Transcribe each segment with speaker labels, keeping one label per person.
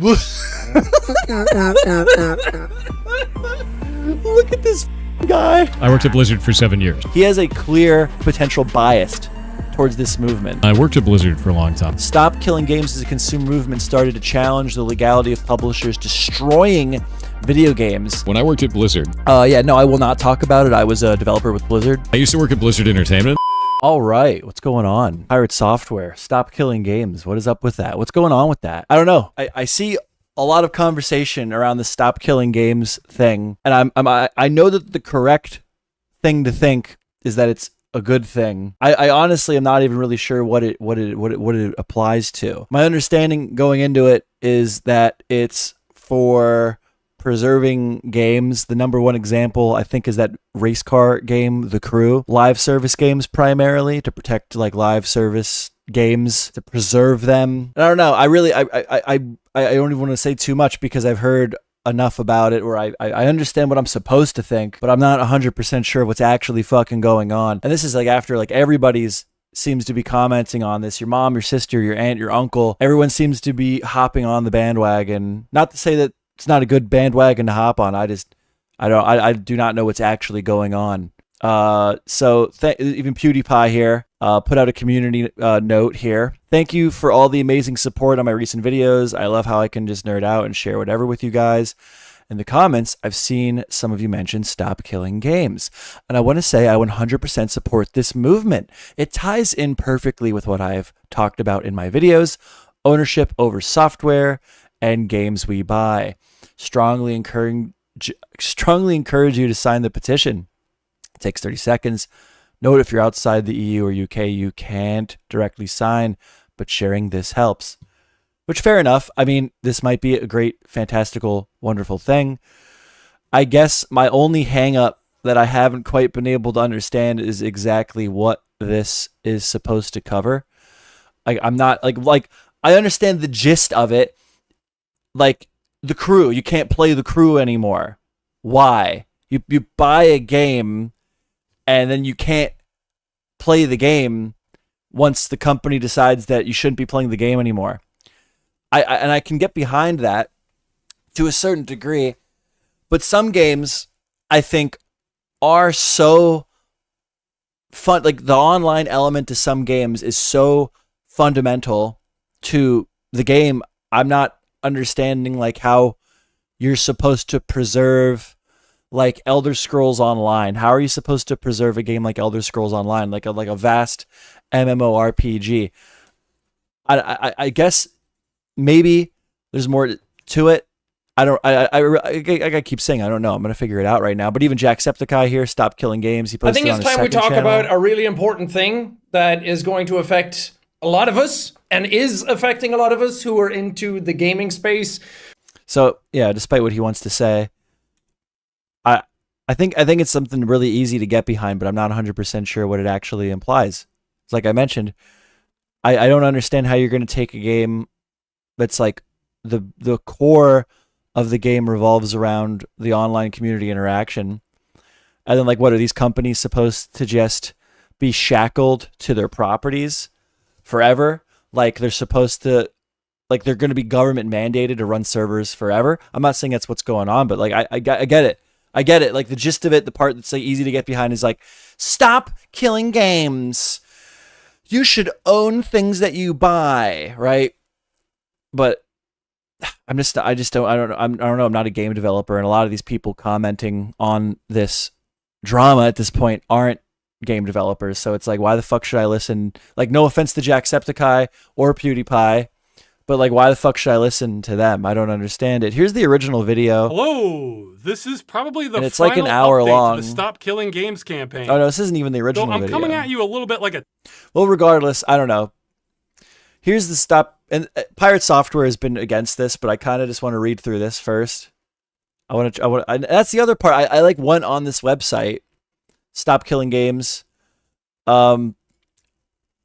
Speaker 1: Look at this guy.
Speaker 2: I worked at Blizzard for 7 years.
Speaker 1: He has a clear potential bias towards this movement.
Speaker 2: I worked at Blizzard for a long time.
Speaker 1: Stop Killing Games as a consumer movement started to challenge the legality of publishers destroying video games.
Speaker 2: When I worked at Blizzard,
Speaker 1: Yeah, no, I will not talk about it. I was a developer with Blizzard.
Speaker 2: I used to work at Blizzard Entertainment.
Speaker 1: All right, what's going on? Pirate Software, Stop Killing Games. What is up with that? What's going on with that? I don't know. I see a lot of conversation around the Stop Killing Games thing, and I know that the correct thing to think is that it's a good thing. I honestly am not even really sure what it applies to. My understanding going into it is that it's for preserving games. The number one example, I think, is that race car game, The Crew. Live service games primarily, to protect like live service games, to preserve them. And I don't know. I don't even want to say too much because I've heard enough about it where I understand what I'm supposed to think, but I'm not 100% sure what's actually fucking going on. And this is like after like everybody's seems to be commenting on this. Your mom, your sister, your aunt, your uncle, everyone seems to be hopping on the bandwagon. Not to say that it's not a good bandwagon to hop on. I do not know what's actually going on. So even PewDiePie here put out a community note here. Thank you for all the amazing support on my recent videos. I love how I can just nerd out and share whatever with you guys. In the comments, I've seen some of you mention Stop Killing Games. And I want to say I 100% support this movement. It ties in perfectly with what I've talked about in my videos. Ownership over software and games we buy. Strongly encourage you to sign the petition. It takes 30 seconds. Note if you're outside the EU or UK, you can't directly sign, but sharing this helps. Which, fair enough. I mean, this might be a great, fantastical, wonderful thing. I guess my only hang-up that I haven't quite been able to understand is exactly what this is supposed to cover. I'm not, like I understand the gist of it. Like, The Crew, you can't play The Crew anymore. Why? You buy a game and then you can't play the game once the company decides that you shouldn't be playing the game anymore. I can get behind that to a certain degree, but some games I think are so fun. Like the online element to some games is so fundamental to the game. I'm not understanding like how you're supposed to preserve like Elder Scrolls Online. How are you supposed to preserve a game like Elder Scrolls Online, like a vast MMORPG? I guess maybe there's more to it. I keep saying I don't know. I'm gonna figure it out right now. But even Jacksepticeye here, Stop Killing Games. He posted
Speaker 3: I think it's time we talk about a really important thing that is going to affect a lot of us and is affecting a lot of us who are into the gaming space. So
Speaker 1: yeah, despite what he wants to say, I think it's something really easy to get behind, but I'm not 100% sure what it actually implies. It's like I mentioned, I don't understand how you're going to take a game that's like the core of the game revolves around the online community interaction, and then like what are these companies supposed to just be shackled to their properties forever? Like they're supposed to, like they're going to be government mandated to run servers forever. I'm not saying that's what's going on, but like I get it. I get it. Like the gist of it, the part that's like easy to get behind is like, stop killing games. You should own things that you buy, right? But I don't know. I'm not a game developer, and a lot of these people commenting on this drama at this point aren't game developers. So it's like, why the fuck should I listen? Like, no offense to Jacksepticeye or PewDiePie, but like, why the fuck should I listen to them? I don't understand it. Here's the original video.
Speaker 4: Hello, this is probably the
Speaker 1: it's
Speaker 4: final
Speaker 1: like an hour
Speaker 4: update
Speaker 1: long.
Speaker 4: to the Stop Killing Games campaign.
Speaker 1: Oh no, this isn't even the original
Speaker 4: so I'm
Speaker 1: video.
Speaker 4: coming at you a little bit like a...
Speaker 1: Well, regardless, I don't know. Here's the stop, and Pirate Software has been against this, but I kind of just want to read through this first. That's the other part. I like went on this website, Stop Killing Games. I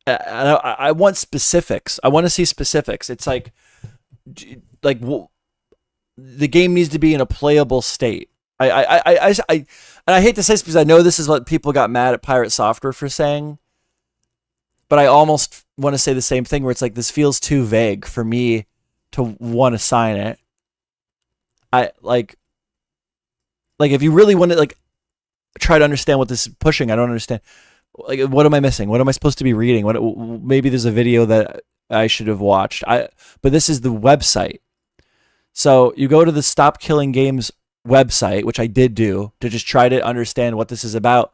Speaker 1: want specifics. I want to see specifics. It's like the game needs to be in a playable state. And I hate to say this because I know this is what people got mad at Pirate Software for saying, but I almost want to say the same thing where it's like, this feels too vague for me to want to sign it. I like if you really want to like try to understand what this is pushing, I don't understand. Like, what am I missing? What am I supposed to be reading? Maybe there's a video that I should have watched. But this is the website. So you go to the Stop Killing Games website, which I did do to just try to understand what this is about.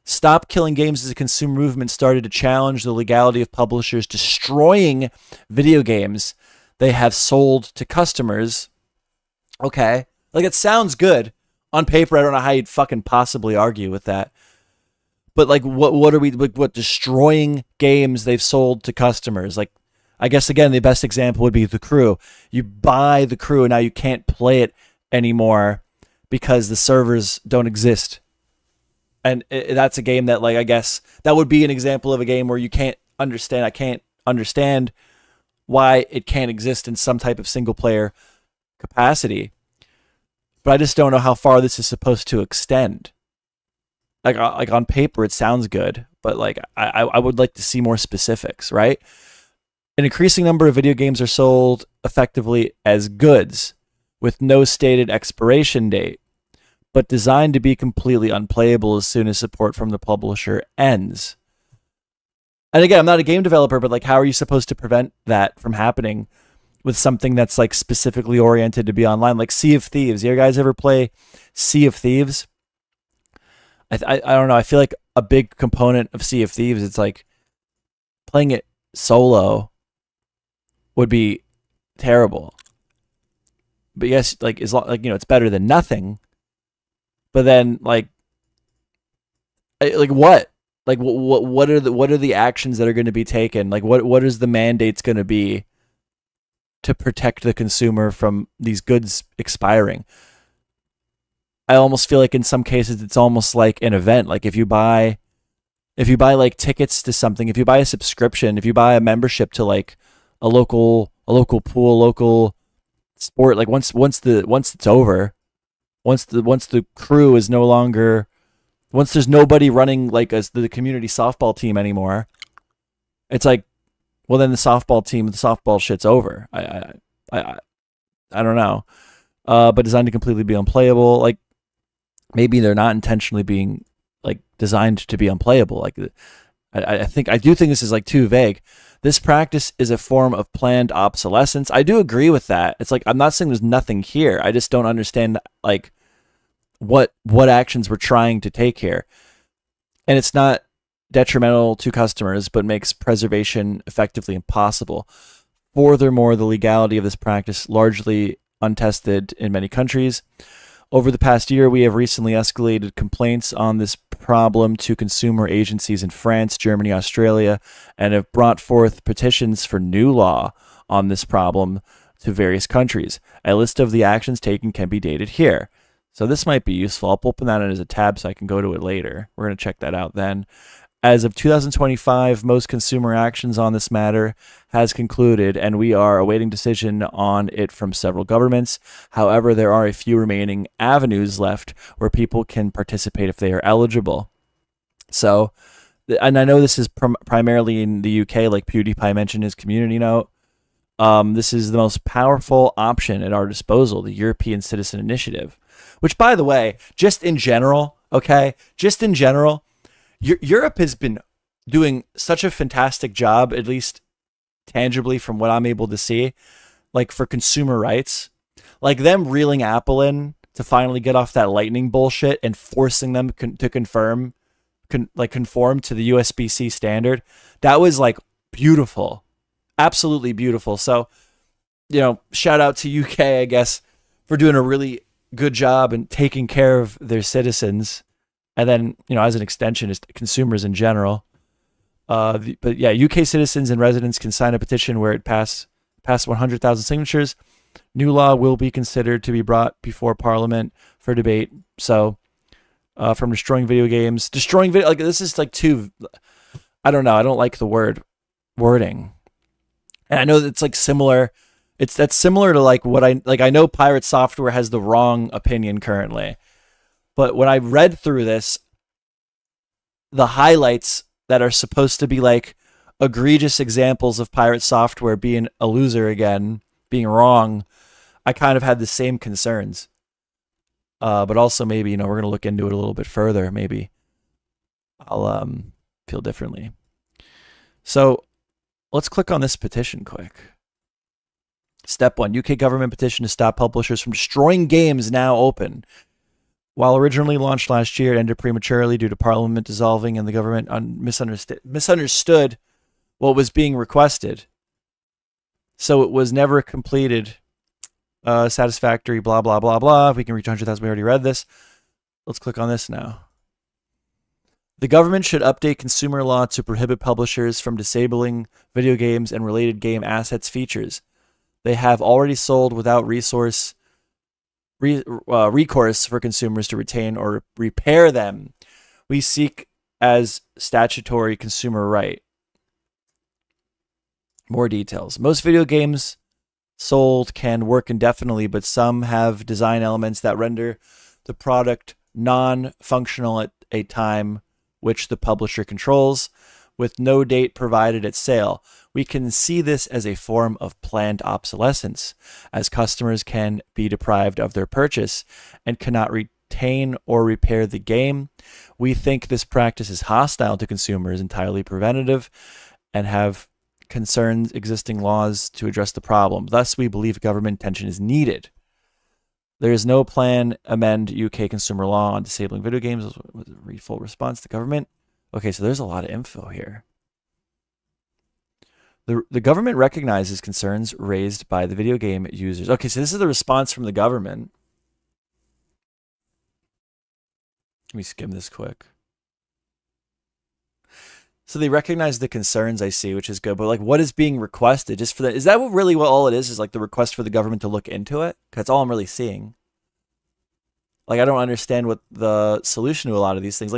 Speaker 1: Stop Killing Games is a consumer movement started to challenge the legality of publishers destroying video games they have sold to customers. Okay. Like, it sounds good. On paper, I don't know how you'd fucking possibly argue with that. But like, what are we, like, what, destroying games they've sold to customers? Like, I guess, again, the best example would be The Crew. You buy The Crew and now you can't play it anymore because the servers don't exist. And that's a game that, like, I guess that would be an example of a game where you can't understand. I can't understand why it can't exist in some type of single player capacity. But I just don't know how far this is supposed to extend. Like on paper, it sounds good, but like I would like to see more specifics, right? An increasing number of video games are sold effectively as goods with no stated expiration date, but designed to be completely unplayable as soon as support from the publisher ends. And again, I'm not a game developer, but like, how are you supposed to prevent that from happening with something that's like specifically oriented to be online? Like Sea of Thieves. You guys ever play Sea of Thieves? I don't know. I feel like a big component of Sea of Thieves, it's like playing it solo would be terrible. But yes, like, as long, like, you know, it's better than nothing. But then, like what? Like, what are the actions that are going to be taken? Like, what is the mandates going to be to protect the consumer from these goods expiring? I almost feel like in some cases it's almost like an event. Like if you buy like tickets to something, if you buy a subscription, if you buy a membership to like a local pool, local sport, like once it's over, once the crew is no longer, once there's nobody running like as the community softball team anymore, it's like, well, then the softball shit's over. I don't know. But designed to completely be unplayable. Like, maybe they're not intentionally being like designed to be unplayable. Like, I do think this is like too vague. This practice is a form of planned obsolescence. I do agree with that. It's like, I'm not saying there's nothing here. I just don't understand like what actions we're trying to take here. And it's not detrimental to customers, but makes preservation effectively impossible. Furthermore, the legality of this practice largely untested in many countries. Over the past year, we have recently escalated complaints on this problem to consumer agencies in France, Germany, Australia, and have brought forth petitions for new law on this problem to various countries. A list of the actions taken can be dated here. So this might be useful. I'll open that as a tab so I can go to it later. We're going to check that out then. As of 2025, most consumer actions on this matter has concluded, and we are awaiting decision on it from several governments. However, there are a few remaining avenues left where people can participate if they are eligible. So, and I know this is primarily in the UK, like PewDiePie mentioned his community note. This is the most powerful option at our disposal, the European Citizen Initiative, which, by the way, just in general, Europe has been doing such a fantastic job, at least tangibly from what I'm able to see, like for consumer rights, like them reeling Apple in to finally get off that lightning bullshit and forcing them to conform to the USB-C standard. That was like beautiful, absolutely beautiful. So, you know, shout out to UK, I guess, for doing a really good job and taking care of their citizens. And then, you know, as an extension, is consumers in general. But yeah, UK citizens and residents can sign a petition where it pass 100,000 signatures. New law will be considered to be brought before Parliament for debate. So, from destroying video games, like this is like too. I don't know. I don't like the wording, and I know it's like similar. That's similar to like what I know. Pirate Software has the wrong opinion currently. But when I read through this, the highlights that are supposed to be like egregious examples of Pirate Software being a loser again being wrong, I kind of had the same concerns. But also maybe, we're going to look into it a little bit further. Maybe I'll feel differently. So let's click on this petition quick. Step 1, UK government petition to stop publishers from destroying games now open. While originally launched last year, it ended prematurely due to Parliament dissolving and the government misunderstood what was being requested. So it was never completed. Satisfactory, blah, blah, blah, blah. If we can reach 100,000, we already read this. Let's click on this now. The government should update consumer law to prohibit publishers from disabling video games and related game assets features they have already sold without recourse for consumers to retain or repair them. We seek as statutory consumer right. More details. Most video games sold can work indefinitely, but some have design elements that render the product non-functional at a time which the publisher controls, with no date provided at sale. We can see this as a form of planned obsolescence, as customers can be deprived of their purchase and cannot retain or repair the game. We think this practice is hostile to consumers, entirely preventative, and have concerns existing laws to address the problem. Thus, we believe government attention is needed. There is no plan amend UK consumer law on disabling video games. Was a full response to government. Okay, so there's a lot of info here. The government recognizes concerns raised by the video game users. Okay, so this is the response from the government. Let me skim this quick. So they recognize the concerns, I see, which is good. But like, what is being requested? Just for that, is that really what all it is? Is like the request for the government to look into it? That's all I'm really seeing. Like, I don't understand what the solution to a lot of these things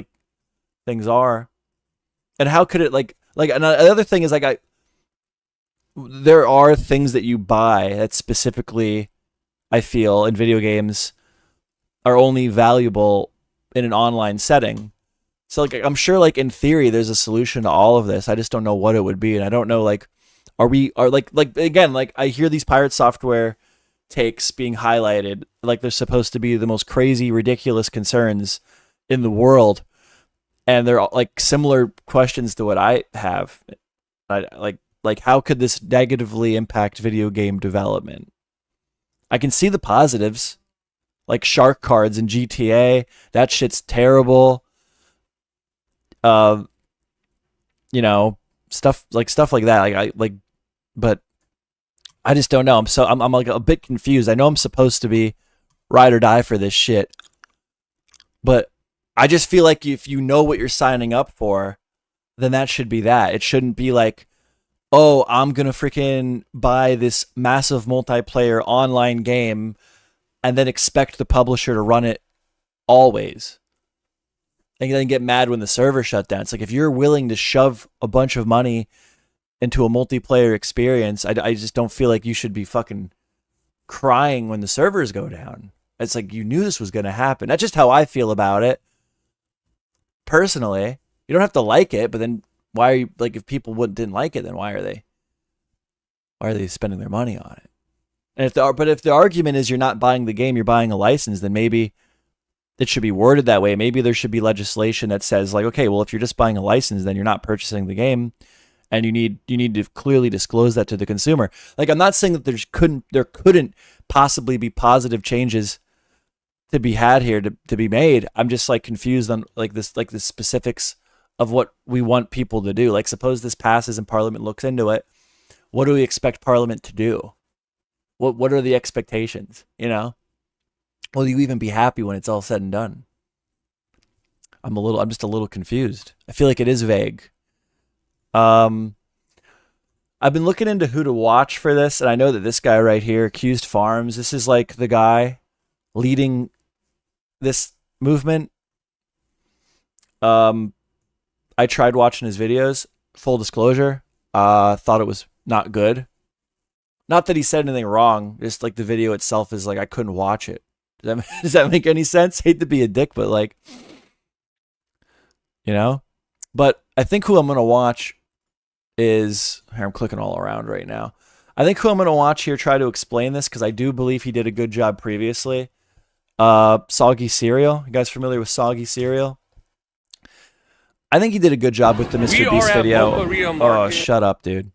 Speaker 1: are, and how could it like another thing is like there are things that you buy that specifically, I feel, in video games are only valuable in an online setting. So like, I'm sure like in theory there's a solution to all of this. I just don't know what it would be, and I don't know like again, like I hear these pirate software takes being highlighted like they're supposed to be the most crazy, ridiculous concerns in the world, and they're like similar questions to what I have. Like how could this negatively impact video game development? I can see the positives, like shark cards in GTA. That shit's terrible. Stuff like that. But I just don't know. I'm like a bit confused. I know I'm supposed to be ride or die for this shit, but I just feel like if you know what you're signing up for, then that should be that. It shouldn't be like, oh, I'm gonna freaking buy this massive multiplayer online game and then expect the publisher to run it always. And then get mad when the server shut down. It's like if you're willing to shove a bunch of money into a multiplayer experience, I just don't feel like you should be fucking crying when the servers go down. It's like you knew this was going to happen. That's just how I feel about it. Personally, you don't have to like it, but then why are you like if people didn't like it, then why are they spending their money on it? And if the argument is you're not buying the game, you're buying a license, then maybe it should be worded that way. Maybe there should be legislation that says like, okay, well, if you're just buying a license, then you're not purchasing the game, and you need to clearly disclose that to the consumer. Like, I'm not saying that there couldn't possibly be positive changes to be had here to be made. I'm just like confused on like the specifics of what we want people to do. Like, suppose this passes and Parliament looks into it. What do we expect Parliament to do? What are the expectations? Will you even be happy when it's all said and done? I'm just a little confused. I feel like it is vague. I've been looking into who to watch for this, and I know that this guy right here, Accused Farms, this is like the guy leading this movement. I tried watching his videos. Full disclosure, thought it was not good. Not that he said anything wrong, just like the video itself is like I couldn't watch it. Does that make any sense? Hate to be a dick, but like, But I think who I'm gonna watch is here. I'm clicking all around right now. I think who I'm going to watch here try to explain this, because I do believe he did a good job previously. Soggy Cereal. You guys familiar with Soggy Cereal? I think he did a good job with the Mr. Beast video. Oh, shut up, dude.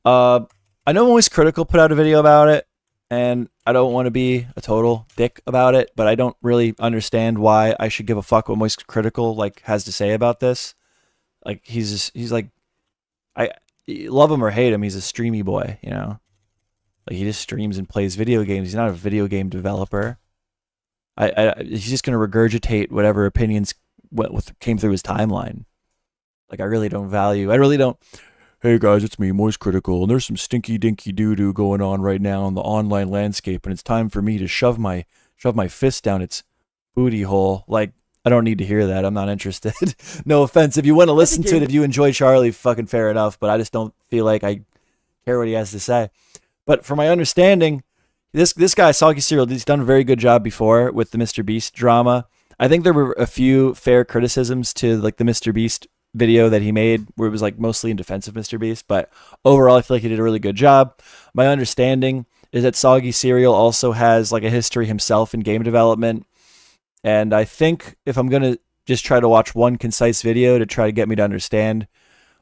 Speaker 1: I know Moist Critical put out a video about it, and I don't want to be a total dick about it, but I don't really understand why I should give a fuck what Moist Critical like has to say about this. Like he's like, I love him or hate him, he's a streamy boy, you know. Like he just streams and plays video games. He's not a video game developer. He's just gonna regurgitate whatever opinions came through his timeline. Like I really don't. Hey guys, it's me, Moist Critical, and there's some stinky dinky doo-doo going on right now in the online landscape, and it's time for me to shove my fist down its booty hole. Like, I don't need to hear that. I'm not interested. No offense. If you want to listen to it, if you enjoy Charlie, fucking fair enough, but I just don't feel like I care what he has to say. But from my understanding, this guy, Soggy Cereal, he's done a very good job before with the Mr. Beast drama. I think there were a few fair criticisms to like the Mr. Beast video that he made where it was like mostly in defense of Mr. Beast, but overall I feel like he did a really good job. My understanding is that Soggy Cereal also has like a history himself in game development, and I think if I'm gonna just try to watch one concise video to try to get me to understand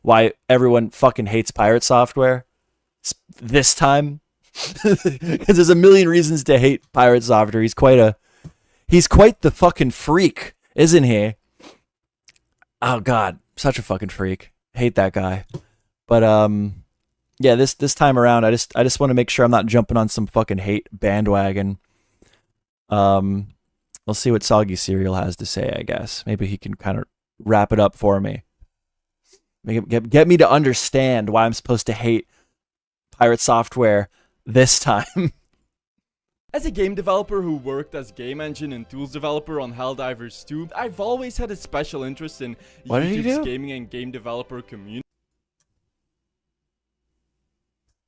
Speaker 1: why everyone fucking hates Pirate Software this time, because there's a million reasons to hate Pirate Software. He's quite the fucking freak, isn't he? Oh god, such a fucking freak. Hate that guy. But yeah, this time around I just want to make sure I'm not jumping on some fucking hate bandwagon. We'll see what Soggy Cereal has to say, I guess. Maybe he can kind of wrap it up for me. Get me to understand why I'm supposed to hate Pirate Software this time.
Speaker 5: As a game developer who worked as game engine and tools developer on Helldivers 2, I've always had a special interest in YouTube's gaming and game developer community.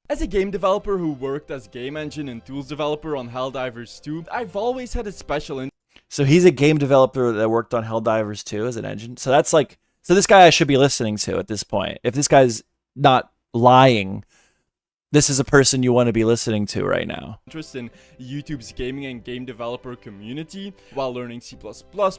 Speaker 5: As a game developer who worked as game engine and tools developer on Helldivers 2, I've always had a special interest.
Speaker 1: So he's a game developer that worked on Helldivers 2 as an engine. So that's like, so this guy I should be listening to at this point. If this guy's not lying, this is a person you want to be listening to right now.
Speaker 5: Interest in YouTube's gaming and game developer community. While learning C++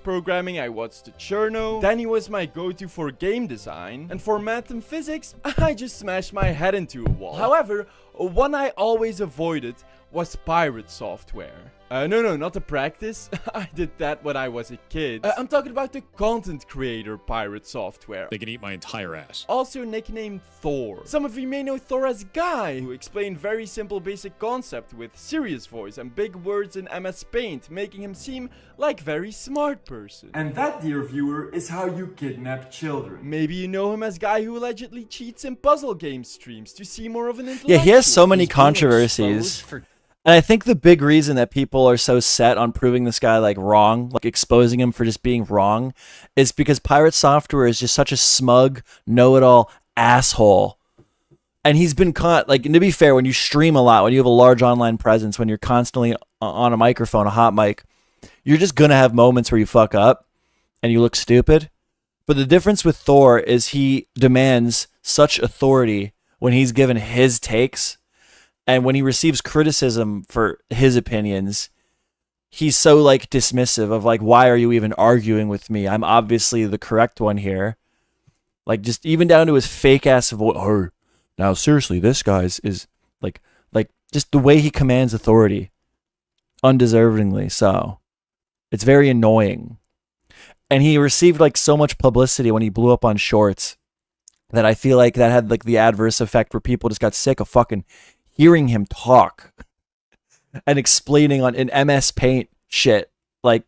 Speaker 5: programming, I watched Cherno. Danny was my go-to for game design. And for math and physics, I just smashed my head into a wall. However, one I always avoided was Pirate Software. No, not the practice. I did that when I was a kid. I'm talking about the content creator Pirate Software.
Speaker 2: They can eat my entire ass.
Speaker 5: Also nicknamed Thor. Some of you may know Thor as Guy, who explained very simple basic concept with serious voice and big words in MS Paint, making him seem like very smart person. And that, dear viewer, is how you kidnap children. Maybe you know him as Guy who allegedly cheats in puzzle game streams to see more of an intellectual.
Speaker 1: Yeah, he has so many controversies. And I think the big reason that people are so set on proving this guy like wrong, like exposing him for just being wrong, is because Pirate Software is just such a smug, know-it-all asshole. And he's been caught, like, and to be fair, when you stream a lot, when you have a large online presence, when you're constantly on a microphone, a hot mic, you're just going to have moments where you fuck up and you look stupid. But the difference with Thor is he demands such authority when he's given his takes. And when he receives criticism for his opinions, he's so like dismissive of like, why are you even arguing with me? I'm obviously the correct one here. Like just even down to his fake ass voice. Oh, now seriously, this guy's is like just the way he commands authority, undeservingly so. It's very annoying. And he received like so much publicity when he blew up on Shorts that I feel like that had like the adverse effect where people just got sick of fucking hearing him talk and explaining on in MS Paint shit, like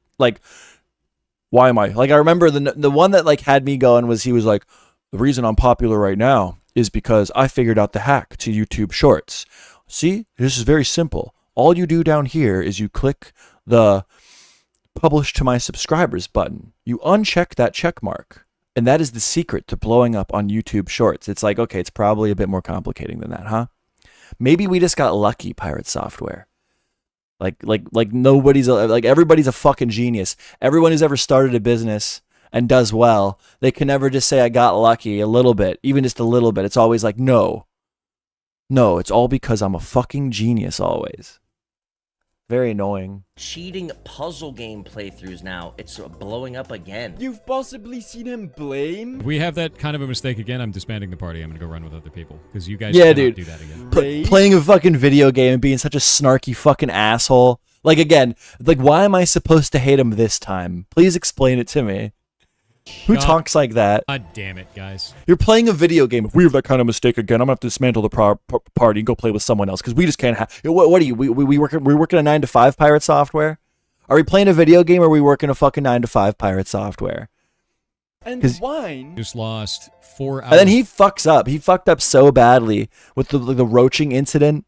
Speaker 1: why am I like? I remember the one that like had me going was he was like, the reason I'm popular right now is because I figured out the hack to YouTube Shorts. See, this is very simple. All you do down here is you click the publish to my subscribers button. You uncheck that check mark, and that is the secret to blowing up on YouTube Shorts. It's like, okay, it's probably a bit more complicating than that, huh? Maybe we just got lucky, Pirate Software. Like nobody's like everybody's a fucking genius. Everyone who's ever started a business and does well, they can never just say I got lucky a little bit, even just a little bit. It's always like, no, No, it's all because I'm a fucking genius always. Very annoying.
Speaker 6: Cheating puzzle game playthroughs now. It's blowing up again.
Speaker 5: You've possibly seen him blame?
Speaker 2: If we have that kind of a mistake again, I'm disbanding the party. I'm gonna go run with other people because you guys
Speaker 1: Yeah,
Speaker 2: cannot
Speaker 1: dude.
Speaker 2: do that again.
Speaker 5: Rage?
Speaker 1: Playing a fucking video game and being such a snarky fucking asshole. Like, again, like, why am I supposed to hate him this time? Please explain it to me. Who
Speaker 2: Shut
Speaker 1: talks like that?
Speaker 2: God damn it, guys.
Speaker 1: You're playing a video game. If we have that kind of mistake again, I'm gonna have to dismantle the party and go play with someone else because we just can't have. What are you? We're working a 9 to 5 pirate software. Are we playing a video game or are we working a fucking 9 to 5 pirate software?
Speaker 5: And
Speaker 1: 'Cause-
Speaker 5: wine?
Speaker 2: Just lost 4 hours.
Speaker 1: And then he fucks up. He fucked up so badly with the roaching incident,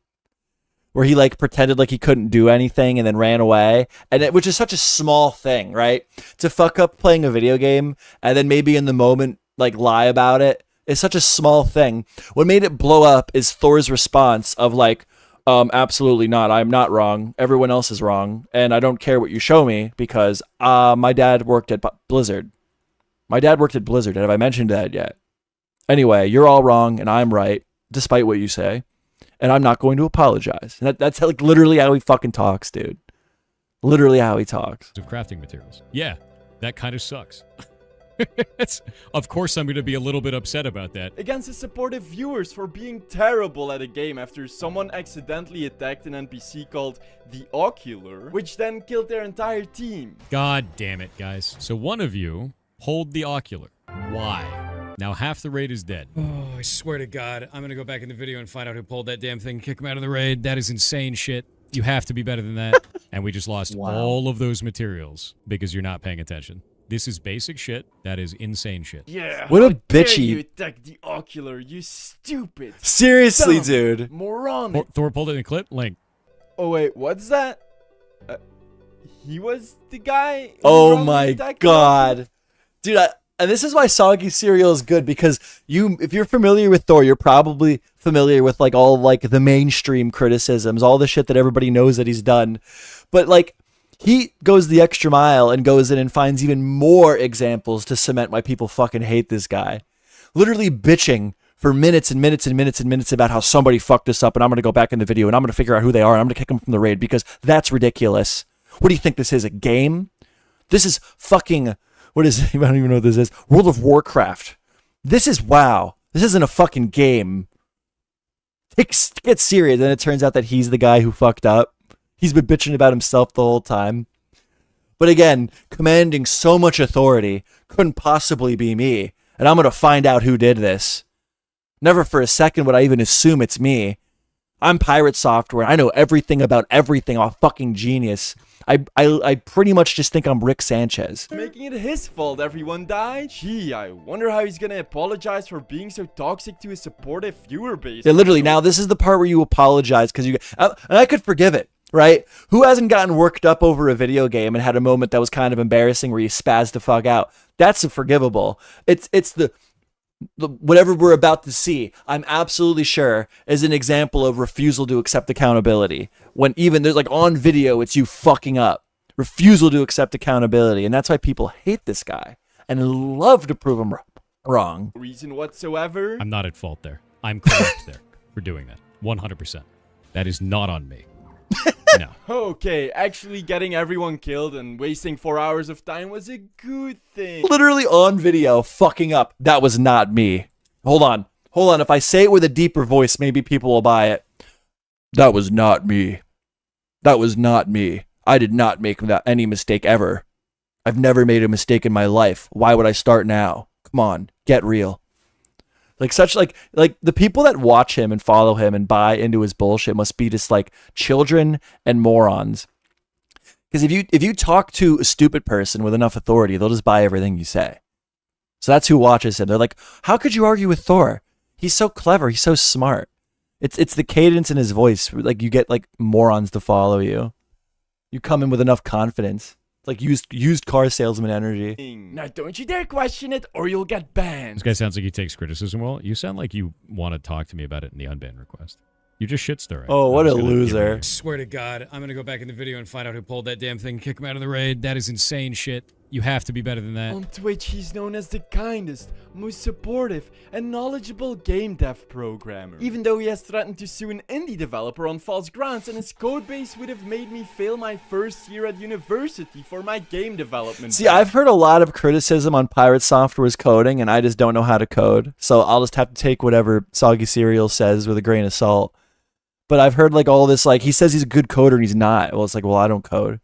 Speaker 1: where he like pretended like he couldn't do anything and then ran away, which is such a small thing, right? To fuck up playing a video game and then maybe in the moment like lie about it is such a small thing. What made it blow up is Thor's response of like, absolutely not. I'm not wrong. Everyone else is wrong, and I don't care what you show me because my dad worked at Blizzard. My dad worked at Blizzard. Have I mentioned that yet? Anyway, you're all wrong and I'm right, despite what you say. And I'm not going to apologize. And that's like literally how he fucking talks, dude. Literally how he talks.
Speaker 2: of crafting materials. Yeah, that kind of sucks. Of course, I'm going to be a little bit upset about that.
Speaker 5: Against his supportive viewers for being terrible at a game after someone accidentally attacked an NPC called the Ocular, which then killed their entire team.
Speaker 2: God damn it, guys. So one of you pulled the ocular. Why? Now half the raid is dead. Oh, I swear to God, I'm gonna go back in the video and find out who pulled that damn thing, kick him out of the raid. That is insane shit. You have to be better than that. And we just lost all of those materials because you're not paying attention. This is basic shit. That is insane shit.
Speaker 5: Yeah.
Speaker 1: What a
Speaker 5: how dare
Speaker 1: bitchy-
Speaker 5: you attack the Ocular, you stupid.
Speaker 1: Seriously,
Speaker 5: dumb
Speaker 1: dude.
Speaker 5: Moron.
Speaker 2: Thor pulled it in the clip. Link.
Speaker 5: Oh wait, what's that? He was the guy. who
Speaker 1: Oh
Speaker 5: wrongly
Speaker 1: my
Speaker 5: attacked the
Speaker 1: god. Dude, and this is why Soggy Cereal is good, because if you're familiar with Thor, you're probably familiar with like all like the mainstream criticisms, all the shit that everybody knows that he's done. But like he goes the extra mile and goes in and finds even more examples to cement why people fucking hate this guy. Literally bitching for minutes and minutes and minutes and minutes about how somebody fucked this up and I'm going to go back in the video and I'm going to figure out who they are and I'm going to kick them from the raid because that's ridiculous. What do you think this is, a game? This is fucking... What is it? I don't even know what this is. World of Warcraft. This is WoW. This isn't a fucking game. Get serious. And it turns out that he's the guy who fucked up. He's been bitching about himself the whole time. But again, commanding so much authority couldn't possibly be me. And I'm going to find out who did this. Never for a second would I even assume it's me. I'm Pirate Software. I know everything about everything. I'm a fucking genius. I pretty much just think I'm Rick Sanchez.
Speaker 5: Making it his fault everyone died? Gee, I wonder how he's gonna apologize for being so toxic to his supportive viewer base.
Speaker 1: Yeah, literally. Now this is the part where you apologize because and I could forgive it, right? Who hasn't gotten worked up over a video game and had a moment that was kind of embarrassing where you spazzed the fuck out? That's forgivable. It's the whatever we're about to see, I'm absolutely sure is an example of refusal to accept accountability. When even there's like on video, it's you fucking up. Refusal to accept accountability. And that's why people hate this guy and love to prove him wrong.
Speaker 5: Reason whatsoever.
Speaker 2: I'm not at fault there. I'm correct there for doing that. 100%. That is not on me. No.
Speaker 5: Okay, actually getting everyone killed and wasting 4 hours of time was a good thing.
Speaker 1: Literally on video, fucking up. That was not me. Hold on. If I say it with a deeper voice, maybe people will buy it. That was not me. That was not me. I did not make any mistake ever. I've never made a mistake in my life. Why would I start now? Come on, get real. Like the people that watch him and follow him and buy into his bullshit must be just like children and morons. Because if you talk to a stupid person with enough authority, they'll just buy everything you say. So that's who watches him. They're like, how could you argue with Thor? He's so clever. He's so smart. It's the cadence in his voice. Like you get like morons to follow you. You come in with enough confidence. It's like used car salesman energy.
Speaker 5: Now don't you dare question it or you'll get banned.
Speaker 2: This guy sounds like he takes criticism well. You sound like you want to talk to me about it in the unban request. You just shit stirring.
Speaker 1: Oh, what a loser.
Speaker 2: I swear to God, I'm going to go back in the video and find out who pulled that damn thing, kick him out of the raid. That is insane shit. You have to be better than that.
Speaker 5: On Twitch, he's known as the kindest, most supportive, and knowledgeable game dev programmer. Even though he has threatened to sue an indie developer on false grounds, and his codebase would have made me fail my first year at university for my game development.
Speaker 1: See, I've heard a lot of criticism on Pirate Software's coding, and I just don't know how to code. So I'll just have to take whatever Soggy Cereal says with a grain of salt. But I've heard like all this, like he says he's a good coder and he's not. Well, it's like, well, I don't code.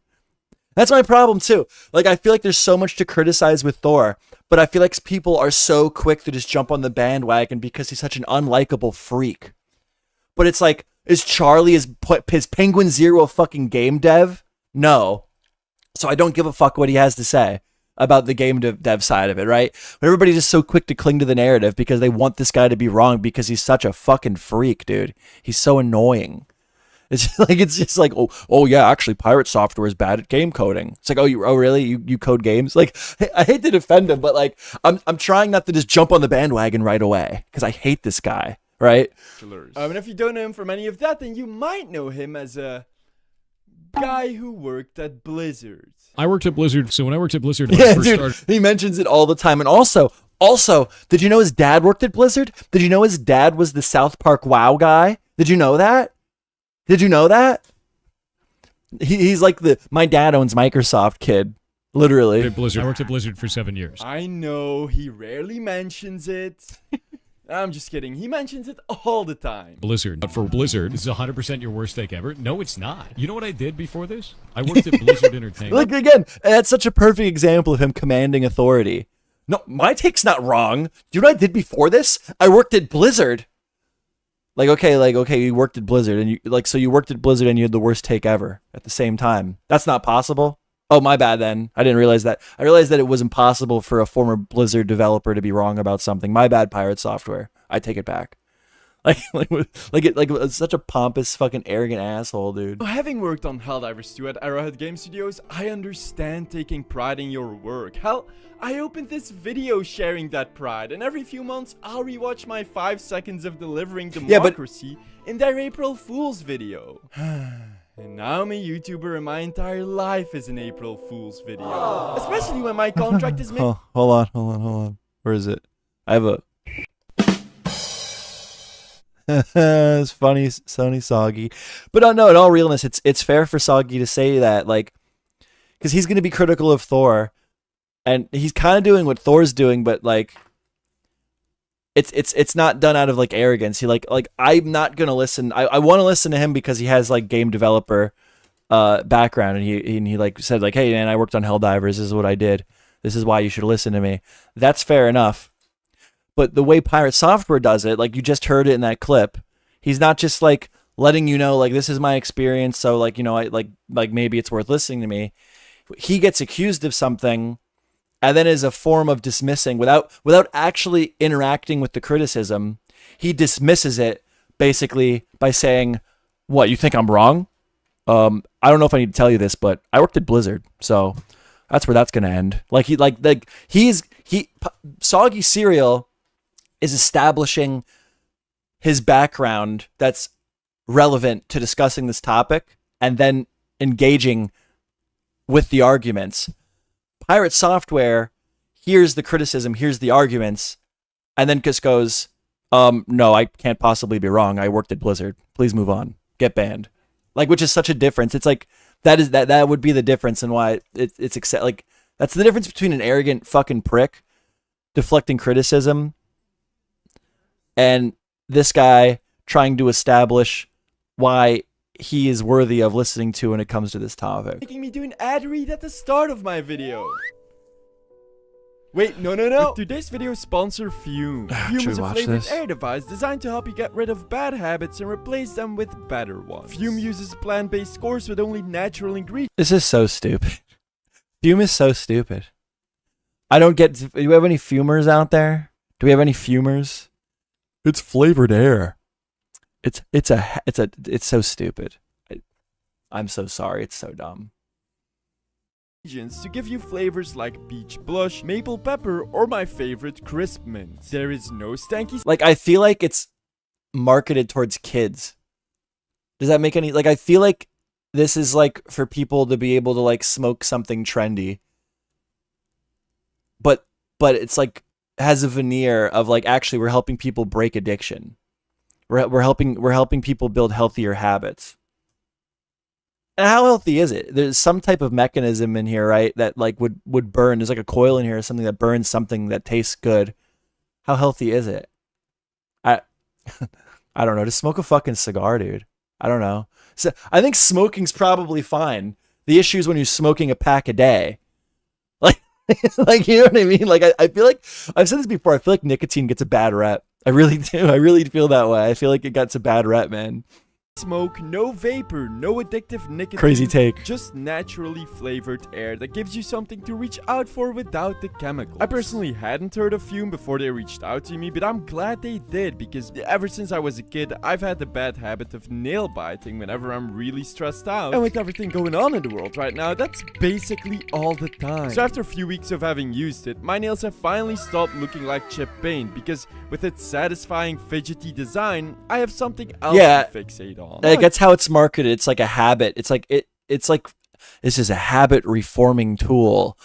Speaker 1: That's my problem too. Like, I feel like there's so much to criticize with Thor, but I feel like people are so quick to just jump on the bandwagon because he's such an unlikable freak. But it's like, is Charlie his Penguin Zero a fucking game dev? No. So I don't give a fuck what he has to say about the game dev side of it, right? But everybody's just so quick to cling to the narrative because they want this guy to be wrong because he's such a fucking freak, dude. He's so annoying. It's just like oh yeah, actually Pirate Software is bad at game coding. It's like, oh really? You code games? Like, I hate to defend him, but like I'm trying not to just jump on the bandwagon right away because I hate this guy, right?
Speaker 5: And if you don't know him from any of that, then you might know him as a guy who worked at Blizzard.
Speaker 2: I worked at Blizzard, so when I worked at Blizzard, when I
Speaker 1: Yeah,
Speaker 2: first
Speaker 1: dude,
Speaker 2: started,
Speaker 1: he mentions it all the time. And also, did you know his dad worked at Blizzard? Did you know his dad was the South Park WoW guy? Did you know that? Did you know that? He's like my dad owns Microsoft kid, literally.
Speaker 2: at Blizzard, I worked at Blizzard for 7 years.
Speaker 5: I know, he rarely mentions it. I'm just kidding. He mentions it all the time.
Speaker 2: Blizzard. But for Blizzard, this is 100% your worst take ever? No, it's not. You know what I did before this? I worked at Blizzard Entertainment.
Speaker 1: Like, again, that's such a perfect example of him commanding authority. No, my take's not wrong. Do you know what I did before this? I worked at Blizzard. Like, okay, you worked at Blizzard, and you worked at Blizzard and you had the worst take ever at the same time. That's not possible. Oh, my bad then. I didn't realize that. I realized that it was impossible for a former Blizzard developer to be wrong about something. My bad, Pirate Software. I take it back. Like such a pompous, fucking arrogant asshole, dude.
Speaker 5: Having worked on Helldivers 2 at Arrowhead Game Studios, I understand taking pride in your work. Hell, I opened this video sharing that pride, and every few months I'll rewatch my 5 seconds of delivering democracy in their April Fool's video. And now I'm a YouTuber and my entire life is an April Fool's video. Especially when my contract is made.
Speaker 1: Oh, hold on. Where is it? I have a... It's funny, Sony Soggy. But no, in all realness, it's fair for Soggy to say that, like, because he's going to be critical of Thor, and he's kind of doing what Thor's doing, but like, it's not done out of like arrogance. He like I'm not gonna listen. I want to listen to him because he has like game developer background, and he like said like, hey man, I worked on Helldivers. This is what I did. This is why you should listen to me. That's fair enough. But the way Pirate Software does it, like you just heard it in that clip, he's not just like letting you know like this is my experience, so like, you know, I like maybe it's worth listening to me. He gets accused of something, and then as a form of dismissing, without actually interacting with the criticism, he dismisses it basically by saying, "What, you think I'm wrong? I don't know if I need to tell you this, but I worked at Blizzard, so that's where that's gonna end." Soggy Cereal is establishing his background that's relevant to discussing this topic and then engaging with the arguments. Pirate Software hears the criticism, hears the arguments, and then just goes, no, I can't possibly be wrong. I worked at Blizzard. Please move on. Get banned. Like, which is such a difference. It's like, that would be the difference in why it's like, that's the difference between an arrogant fucking prick deflecting criticism and this guy trying to establish why he is worthy of listening to when it comes to this topic.
Speaker 5: Making me do an ad read at the start of my video. Wait, no. Today's video sponsor Fume. Fume is a flavored air device designed to help you get rid of bad habits and replace them with better ones. Fume uses plant-based scores with only natural ingredients.
Speaker 1: This is so stupid. Fume is so stupid. I don't get... Do we have any fumers out there? Do we have any fumers? It's flavored air. It's so stupid. I'm so sorry. It's so dumb.
Speaker 5: To give you flavors like peach blush, maple pepper, or my favorite, crisp mint. There is no stanky...
Speaker 1: Like, I feel like it's marketed towards kids. Does that make any... Like, I feel like this is, like, for people to be able to, like, smoke something trendy. but it's like has a veneer of like actually we're helping people break addiction. We're helping people build healthier habits. And how healthy is it? There's some type of mechanism in here, right? That like would burn. There's like a coil in here or something that burns something that tastes good. How healthy is it? I don't know. Just smoke a fucking cigar, dude. I don't know. So I think smoking's probably fine. The issue is when you're smoking a pack a day. Like, like, you know what I mean? Like, I feel like, I've said this before, I feel like nicotine gets a bad rep. I really do. I really feel that way. I feel like it gets a bad rep, man.
Speaker 5: Smoke, no vapor, no addictive nicotine.
Speaker 1: Crazy take.
Speaker 5: Just naturally flavored air that gives you something to reach out for without the chemicals. I personally hadn't heard of Fume before they reached out to me, but I'm glad they did, because ever since I was a kid, I've had the bad habit of nail biting whenever I'm really stressed out. And with everything going on in the world right now, that's basically all the time. So after a few weeks of having used it, my nails have finally stopped looking like chipped paint, because with its satisfying fidgety design, I have something else to fixate on.
Speaker 1: Like, that's how it's marketed. It's like a habit. It's like this is a habit reforming tool.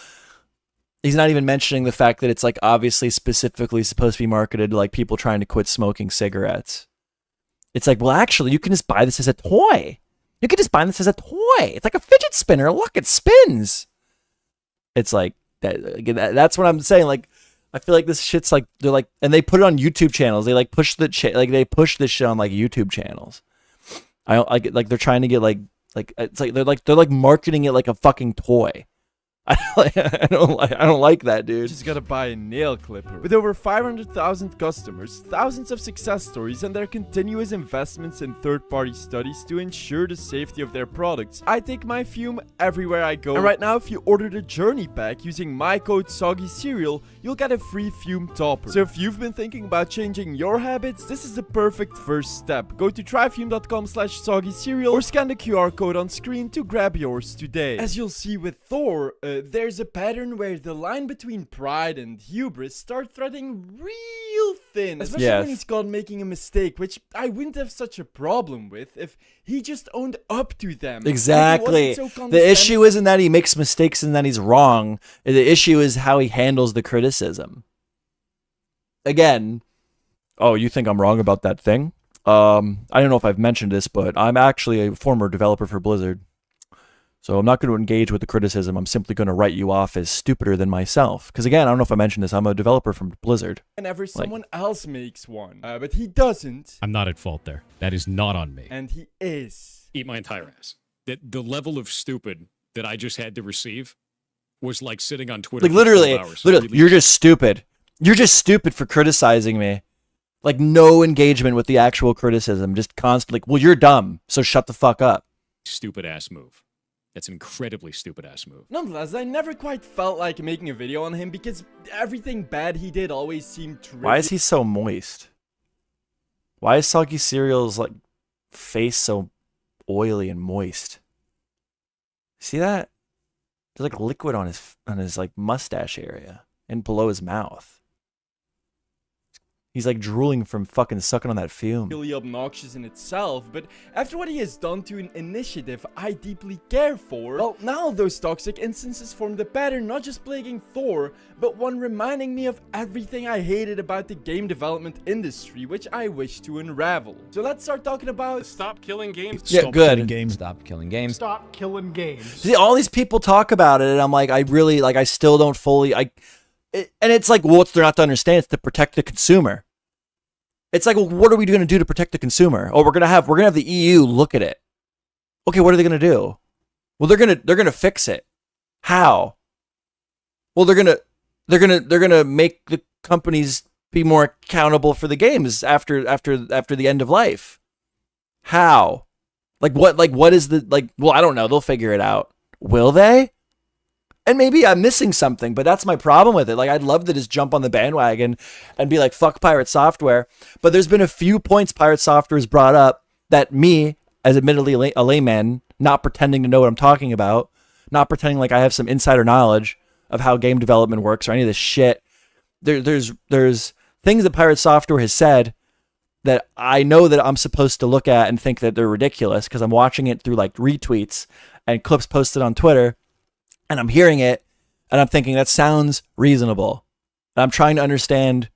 Speaker 1: He's not even mentioning the fact that it's like obviously specifically supposed to be marketed to like people trying to quit smoking cigarettes. It's like, well, actually, you can just buy this as a toy. You can just buy this as a toy. It's like a fidget spinner. Look, it spins. It's like that's what I'm saying. Like, I feel like this shit's like they're like, and they put it on YouTube channels. They like push they push this shit on like YouTube channels. I don't like they're trying to get like it's like they're like marketing it like a fucking toy. I don't like that, dude.
Speaker 5: Just gotta buy a nail clipper. With over 500,000 customers, thousands of success stories, and their continuous investments in third-party studies to ensure the safety of their products, I take my Fume everywhere I go. And right now, if you order the Journey Pack using my code SOGGYCEREAL, you'll get a free Fume topper. So if you've been thinking about changing your habits, this is the perfect first step. Go to tryfume.com/soggycereal or scan the QR code on screen to grab yours today. As you'll see with Thor, there's a pattern where the line between pride and hubris start threading real thin, especially when he's caught making a mistake, which I wouldn't have such a problem with if he just owned up to them.
Speaker 1: Exactly. The issue isn't that he makes mistakes and that he's wrong. The issue is how he handles the criticism. Again, oh, you think I'm wrong about that thing? I don't know if I've mentioned this, but I'm actually a former developer for Blizzard. So I'm not going to engage with the criticism. I'm simply going to write you off as stupider than myself. Because again, I don't know if I mentioned this. I'm a developer from Blizzard.
Speaker 5: Whenever someone else makes one, but he doesn't.
Speaker 2: I'm not at fault there. That is not on me.
Speaker 5: And he is.
Speaker 2: Eat my entire ass. The level of stupid that I just had to receive was like sitting on Twitter
Speaker 1: like literally,
Speaker 2: for 12 hours.
Speaker 1: literally, you're just stupid. You're just stupid for criticizing me. Like no engagement with the actual criticism. Just constantly, well, you're dumb, so shut the fuck up.
Speaker 2: Stupid ass move. That's an incredibly stupid ass move.
Speaker 5: Nonetheless, I never quite felt like making a video on him because everything bad he did always seemed trivial.
Speaker 1: Why is he so moist? Why is Soggy Cereal's like face so oily and moist? See that? There's like liquid on his like mustache area and below his mouth. He's like drooling from fucking sucking on that fume.
Speaker 5: Really obnoxious in itself, but after what he has done to an initiative I deeply care for, well, now those toxic instances form the pattern not just plaguing Thor, but one reminding me of everything I hated about the game development industry, which I wish to unravel. So let's start talking about...
Speaker 4: Stop killing games.
Speaker 1: Yeah,
Speaker 7: Stop
Speaker 1: good.
Speaker 7: Killing games. Stop killing games.
Speaker 4: Stop killing games.
Speaker 1: See, all these people talk about it, and I'm like, I still don't fully, and it's like, well, they're not to understand, it's to protect the consumer. It's like, well, what are we going to do to protect the consumer? Oh, we're gonna have the EU look at it. Okay, what are they gonna do? Well, they're gonna fix it. How? Well, they're gonna make the companies be more accountable for the games after the end of life. How? What is the well, I don't know. They'll figure it out. Will they? And maybe I'm missing something, but that's my problem with it. Like, I'd love to just jump on the bandwagon and be like, fuck Pirate Software. But there's been a few points Pirate Software has brought up that me, as admittedly a layman, not pretending to know what I'm talking about, not pretending like I have some insider knowledge of how game development works or any of this shit. There's things that Pirate Software has said that I know that I'm supposed to look at and think that they're ridiculous because I'm watching it through like retweets and clips posted on Twitter. And I'm hearing it, and I'm thinking, that sounds reasonable. And I'm trying to understand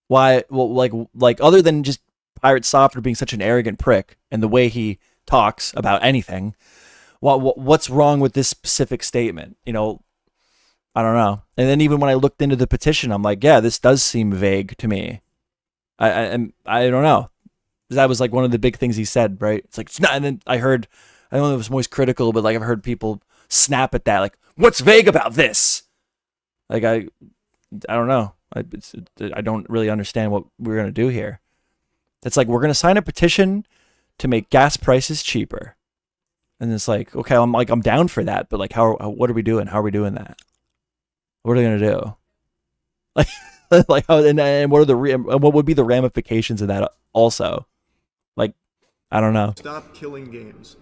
Speaker 1: why, well, like other than just Pirate Software being such an arrogant prick and the way he talks about anything, what's wrong with this specific statement? You know, I don't know. And then even when I looked into the petition, I'm like, yeah, this does seem vague to me. I don't know. That was like one of the big things he said, right? It's like, it's not. And then I don't know if it was most critical, but like I've heard people snap at that, like, what's vague about this? Like I don't know. I don't really understand what we're gonna do here. It's like we're gonna sign a petition to make gas prices cheaper, and it's like, okay, I'm down for that, but like, what are we doing? How are we doing that? What are they gonna do? Like, like how and what are what would be the ramifications of that also? Like, I don't know.
Speaker 4: Stop killing games.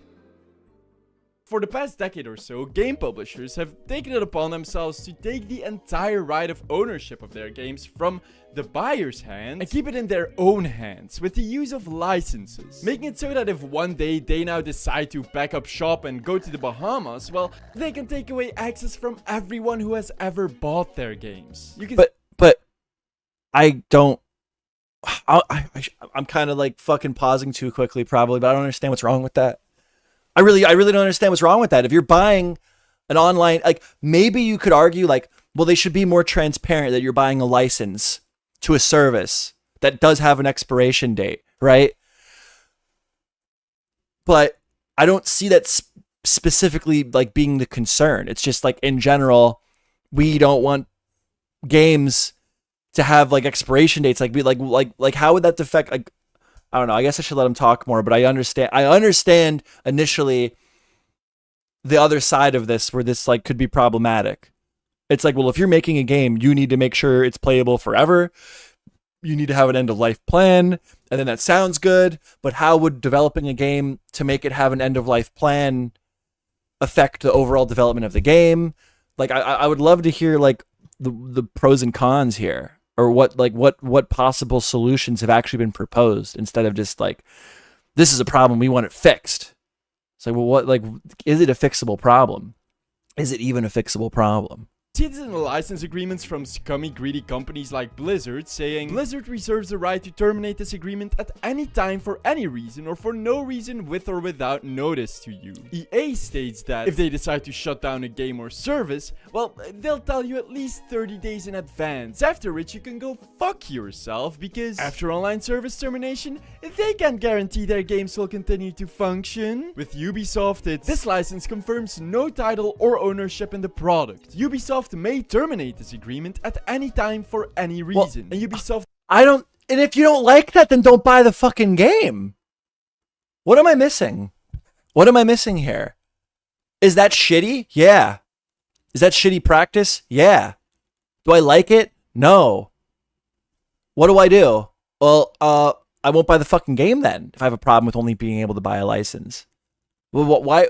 Speaker 5: For the past decade or so, game publishers have taken it upon themselves to take the entire right of ownership of their games from the buyer's hands and keep it in their own hands with the use of licenses, making it so that if one day they now decide to pack up shop and go to the Bahamas, well, they can take away access from everyone who has ever bought their games. You can
Speaker 1: But I don't. I'm kind of like fucking pausing too quickly, probably, but I don't understand what's wrong with that. I really don't understand what's wrong with that. If you're buying an online, like, maybe you could argue like, well, they should be more transparent that you're buying a license to a service that does have an expiration date, right? But I don't see that specifically like being the concern. It's just like in general, we don't want games to have like expiration dates. Like how would that affect, like, I don't know. I guess I should let him talk more, but I understand initially the other side of this where this like could be problematic. It's like, well, if you're making a game, you need to make sure it's playable forever. You need to have an end of life plan, and then that sounds good, but how would developing a game to make it have an end of life plan affect the overall development of the game? Like I would love to hear like the pros and cons here. Or what possible solutions have actually been proposed instead of just like, this is a problem, we want it fixed. It's like, well, what, like, is it a fixable problem? Is it even a fixable problem?
Speaker 5: see this in the license agreements from scummy, greedy companies like Blizzard, saying Blizzard reserves the right to terminate this agreement at any time for any reason or for no reason with or without notice to you. EA states that if they decide to shut down a game or service, well, they'll tell you at least 30 days in advance, after which you can go fuck yourself, because after online service termination, they can't guarantee their games will continue to function. With Ubisoft, this license confirms no title or ownership in the product. Ubisoft may terminate this agreement at any time for any reason. And Ubisoft...
Speaker 1: And if you don't like that, then don't buy the fucking game. What am I missing? What am I missing here? Is that shitty? Yeah. Is that shitty practice? Yeah. Do I like it? No. What do I do? Well, I won't buy the fucking game then if I have a problem with only being able to buy a license. Well, why?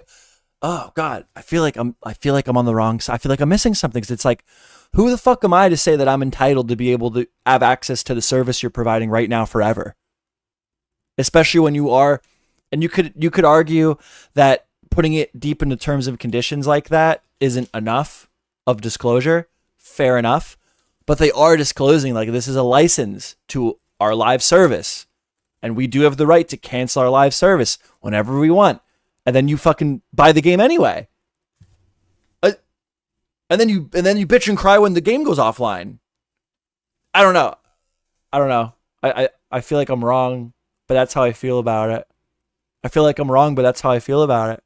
Speaker 1: Oh God, I feel like I'm on the wrong side. I feel like I'm missing something. 'Cause it's like, who the fuck am I to say that I'm entitled to be able to have access to the service you're providing right now forever? Especially when you are, and you could argue that putting it deep into terms and conditions like that isn't enough of disclosure. Fair enough, but they are disclosing like this is a license to our live service, and we do have the right to cancel our live service whenever we want. And then you fucking buy the game anyway. And then you bitch and cry when the game goes offline. I don't know. I feel like I'm wrong, but that's how I feel about it. I feel like I'm wrong, but that's how I feel about it.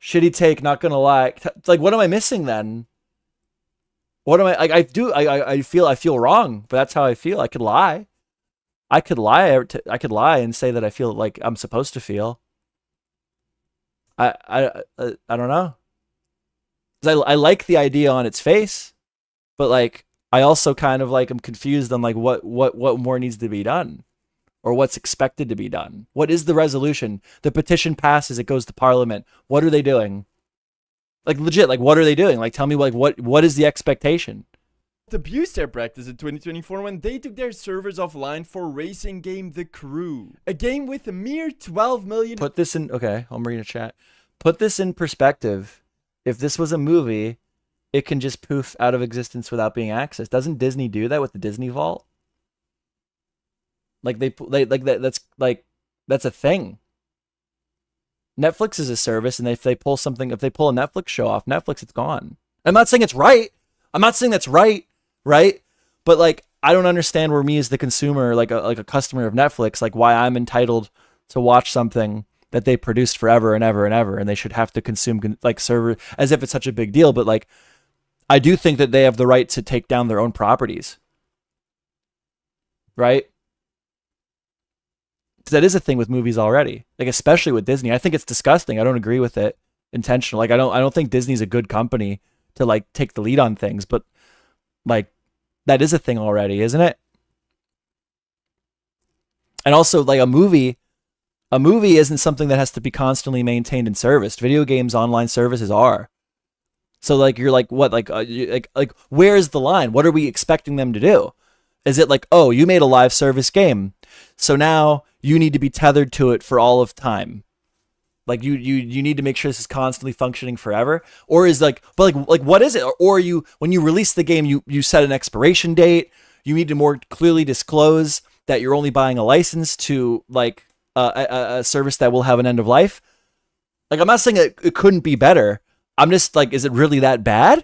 Speaker 1: Shitty take, not gonna lie. It's like, what am I missing then? What am I like? I feel wrong, but that's how I feel. I could lie. I could lie and say that I feel like I'm supposed to feel. I don't know. 'Cause I like the idea on its face, but like I also kind of like I'm confused on like what more needs to be done, or what's expected to be done. What is the resolution? The petition passes, it goes to Parliament. What are they doing? Like legit, like what are they doing? Like tell me like what is the expectation?
Speaker 5: Abused their practice in 2024 when they took their servers offline for racing game The Crew. A game with a mere 12 million...
Speaker 1: Put this in... Okay, I'm reading a chat. Put this in perspective. If this was a movie, it can just poof out of existence without being accessed. Doesn't Disney do that with the Disney Vault? Like they like that. That's a thing. Netflix is a service, and if they pull a Netflix show off Netflix, it's gone. I'm not saying it's right. I'm not saying that's right, right? But like, I don't understand where me as the consumer, like a customer of Netflix, like why I'm entitled to watch something that they produced forever and ever and ever, and they should have to consume like server as if it's such a big deal. But like, I do think that they have the right to take down their own properties, right? Because that is a thing with movies already, like especially with Disney. I think it's disgusting. I don't agree with it intentionally. Like I don't think Disney's a good company to like take the lead on things, but like that is a thing already, isn't it? And also like a movie isn't something that has to be constantly maintained and serviced. Video games online services are. So like you're like what like where's the line? What are we expecting them to do? Is it like, oh, you made a live service game, so now you need to be tethered to it for all of time? Like you need to make sure this is constantly functioning forever? Or is like, but like what is it? Or you, when you release the game, you set an expiration date. You need to more clearly disclose that you're only buying a license to like a service that will have an end of life. Like I'm not saying it couldn't be better. I'm just like, is it really that bad?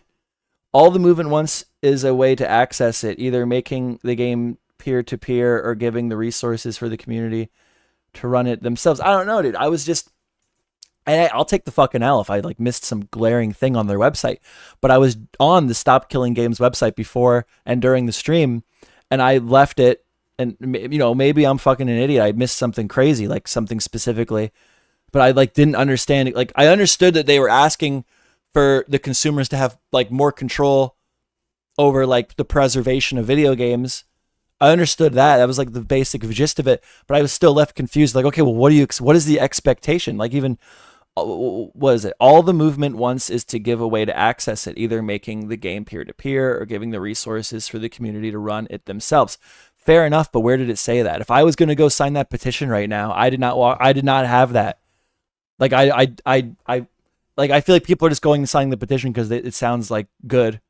Speaker 1: All the movement wants is a way to access it, either making the game peer-to-peer or giving the resources for the community to run it themselves. I don't know, dude. I was just, and I'll take the fucking L if I like missed some glaring thing on their website. But I was on the Stop Killing Games website before and during the stream, and I left it. And you know, maybe I'm fucking an idiot. I missed something crazy, like something specifically, but I like didn't understand it. Like I understood that they were asking for the consumers to have like more control over like the preservation of video games. I understood that. That was like the basic gist of it, but I was still left confused. Like, okay, well, what is the expectation? Like even, what is it? All the movement wants is to give a way to access it, either making the game peer-to-peer or giving the resources for the community to run it themselves. Fair enough, but where did it say that? If I was going to go sign that petition right now, I did not have that. Like I feel like people are just going and signing the petition because it sounds like good,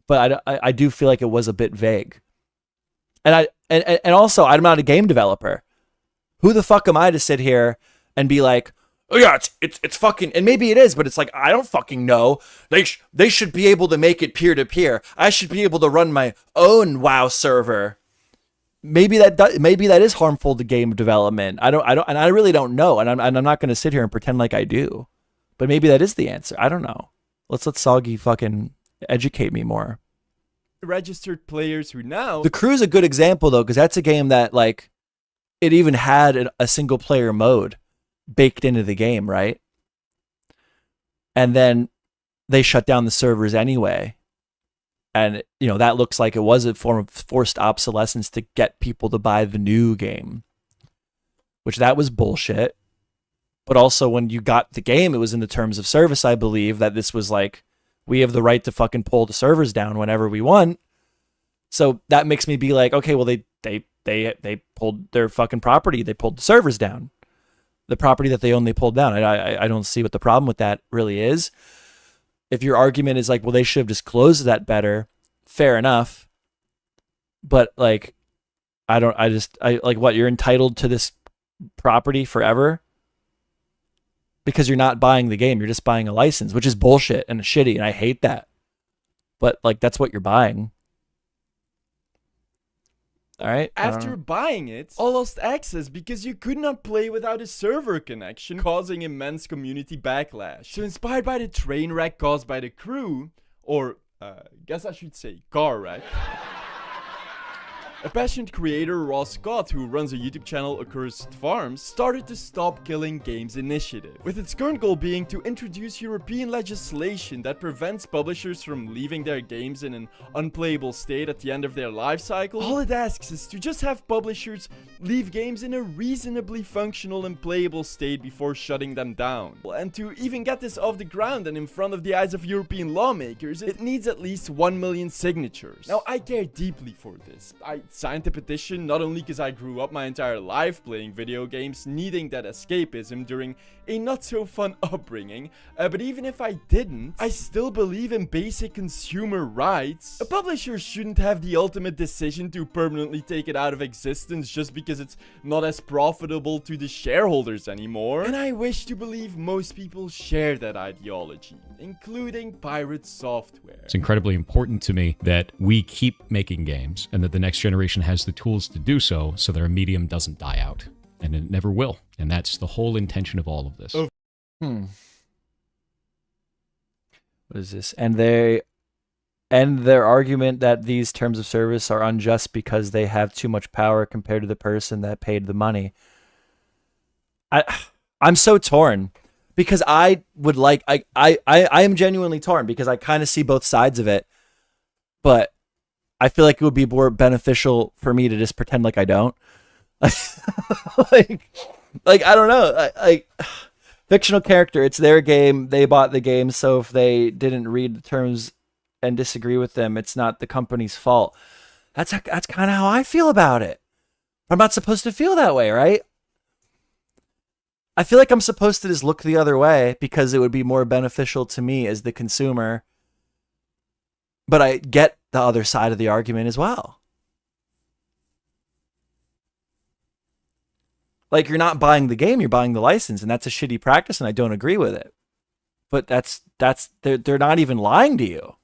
Speaker 1: but I do feel like it was a bit vague. And also I'm not a game developer. Who the fuck am I to sit here and be like, oh yeah, it's fucking, and maybe it is, but it's like, I don't fucking know. They should be able to make it peer to peer. I should be able to run my own WoW server. Maybe that is harmful to game development. I really don't know, and I'm not going to sit here and pretend like I do. But maybe that is the answer. I don't know. Let's let Soggy fucking educate me more.
Speaker 5: Registered players who now...
Speaker 1: The Crew's a good example, though, because that's a game that, like, it even had a single-player mode baked into the game, right? And then they shut down the servers anyway. And, you know, that looks like it was a form of forced obsolescence to get people to buy the new game. Which, that was bullshit. But also, when you got the game, it was in the terms of service, I believe, that this was like, we have the right to fucking pull the servers down whenever we want. So that makes me be like, okay, well, they pulled their fucking property. They pulled the servers down. The property that they own, they pulled down. I don't see what the problem with that really is. If your argument is like, well, they should have disclosed that better, fair enough. But like, what, you're entitled to this property forever? Because you're not buying the game, you're just buying a license, which is bullshit and shitty, and I hate that. But like, that's what you're buying. All right.
Speaker 5: After buying it, all lost access because you could not play without a server connection, causing immense community backlash. So inspired by the train wreck caused by the Crew, or guess I should say car wreck, a passionate creator, Ross Scott, who runs a YouTube channel, Accursed Farms, started the Stop Killing Games initiative, with its current goal being to introduce European legislation that prevents publishers from leaving their games in an unplayable state at the end of their life cycle. All it asks is to just have publishers leave games in a reasonably functional and playable state before shutting them down. And to even get this off the ground and in front of the eyes of European lawmakers, it needs at least 1 million signatures. Now, I care deeply for this. signed the petition not only because I grew up my entire life playing video games, needing that escapism during a not so fun upbringing, but even if I didn't, I still believe in basic consumer rights. A publisher shouldn't have the ultimate decision to permanently take it out of existence just because it's not as profitable to the shareholders anymore. And I wish to believe most people share that ideology, including Pirate Software.
Speaker 2: It's incredibly important to me that we keep making games and that the next generation has the tools to do so that our medium doesn't die out. And it never will. And that's the whole intention of all of this.
Speaker 5: Oh.
Speaker 1: What is this? And their argument that these terms of service are unjust because they have too much power compared to the person that paid the money. I'm so torn because I am genuinely torn because I kind of see both sides of it, but I feel like it would be more beneficial for me to just pretend like I don't. like I don't know. Like fictional character, it's their game. They bought the game, so if they didn't read the terms and disagree with them, it's not the company's fault. That's kind of how I feel about it. I'm not supposed to feel that way, right? I feel like I'm supposed to just look the other way because it would be more beneficial to me as the consumer. But I get the other side of the argument as well. Like, you're not buying the game, you're buying the license, and that's a shitty practice, and I don't agree with it. But they're not even lying to you.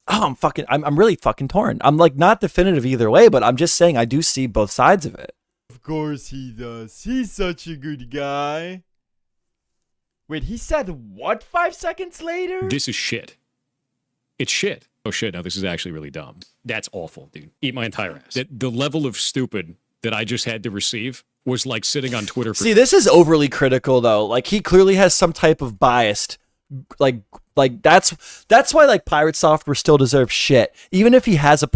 Speaker 1: Oh, I'm really fucking torn. I'm like not definitive either way, but I'm just saying I do see both sides of it.
Speaker 5: Of course he does. He's such a good guy. Wait, he said what 5 seconds later?
Speaker 2: This is shit. It's shit. Oh shit, now this is actually really dumb. That's awful, dude. Eat my entire ass. The level of stupid that I just had to receive was like sitting on Twitter for...
Speaker 1: See, this is overly critical though. Like, he clearly has some type of bias. Like that's why like Pirate Software still deserves shit. Even if he has a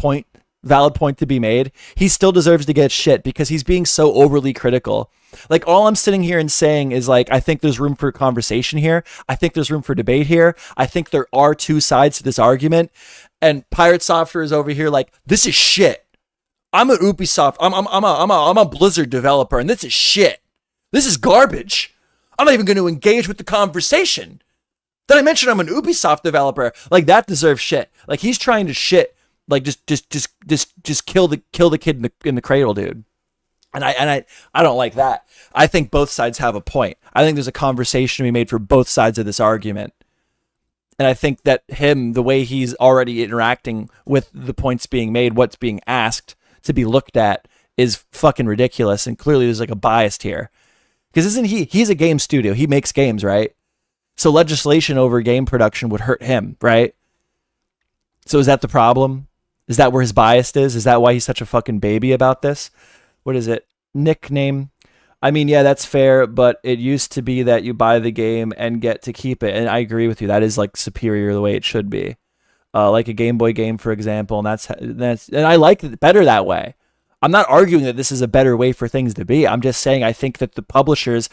Speaker 1: valid point to be made, he still deserves to get shit because he's being so overly critical. Like, all I'm sitting here and saying is like, I think there's room for conversation here. I think there's room for debate here. I think there are two sides to this argument. And Pirate Software is over here like, this is shit. I'm an Ubisoft. I'm a Blizzard developer, and this is shit. This is garbage. I'm not even going to engage with the conversation. Did I mention I'm an Ubisoft developer? Like, that deserves shit. Like, he's trying to shit. Like, just kill the kid in the cradle, dude. And I don't like that. I think both sides have a point. I think there's a conversation to be made for both sides of this argument. And I think that the way he's already interacting with the points being made, what's being asked to be looked at, is fucking ridiculous. And clearly there's like a bias here. Because he's a game studio. He makes games, right? So legislation over game production would hurt him, right? So is that the problem? Is that where his bias is? Is that why he's such a fucking baby about this? What is it? Nickname. I mean, yeah, that's fair, but it used to be that you buy the game and get to keep it. And I agree with you. That is like superior the way it should be. Like a Game Boy game, for example. And I like it better that way. I'm not arguing that this is a better way for things to be. I'm just saying I think that the publishers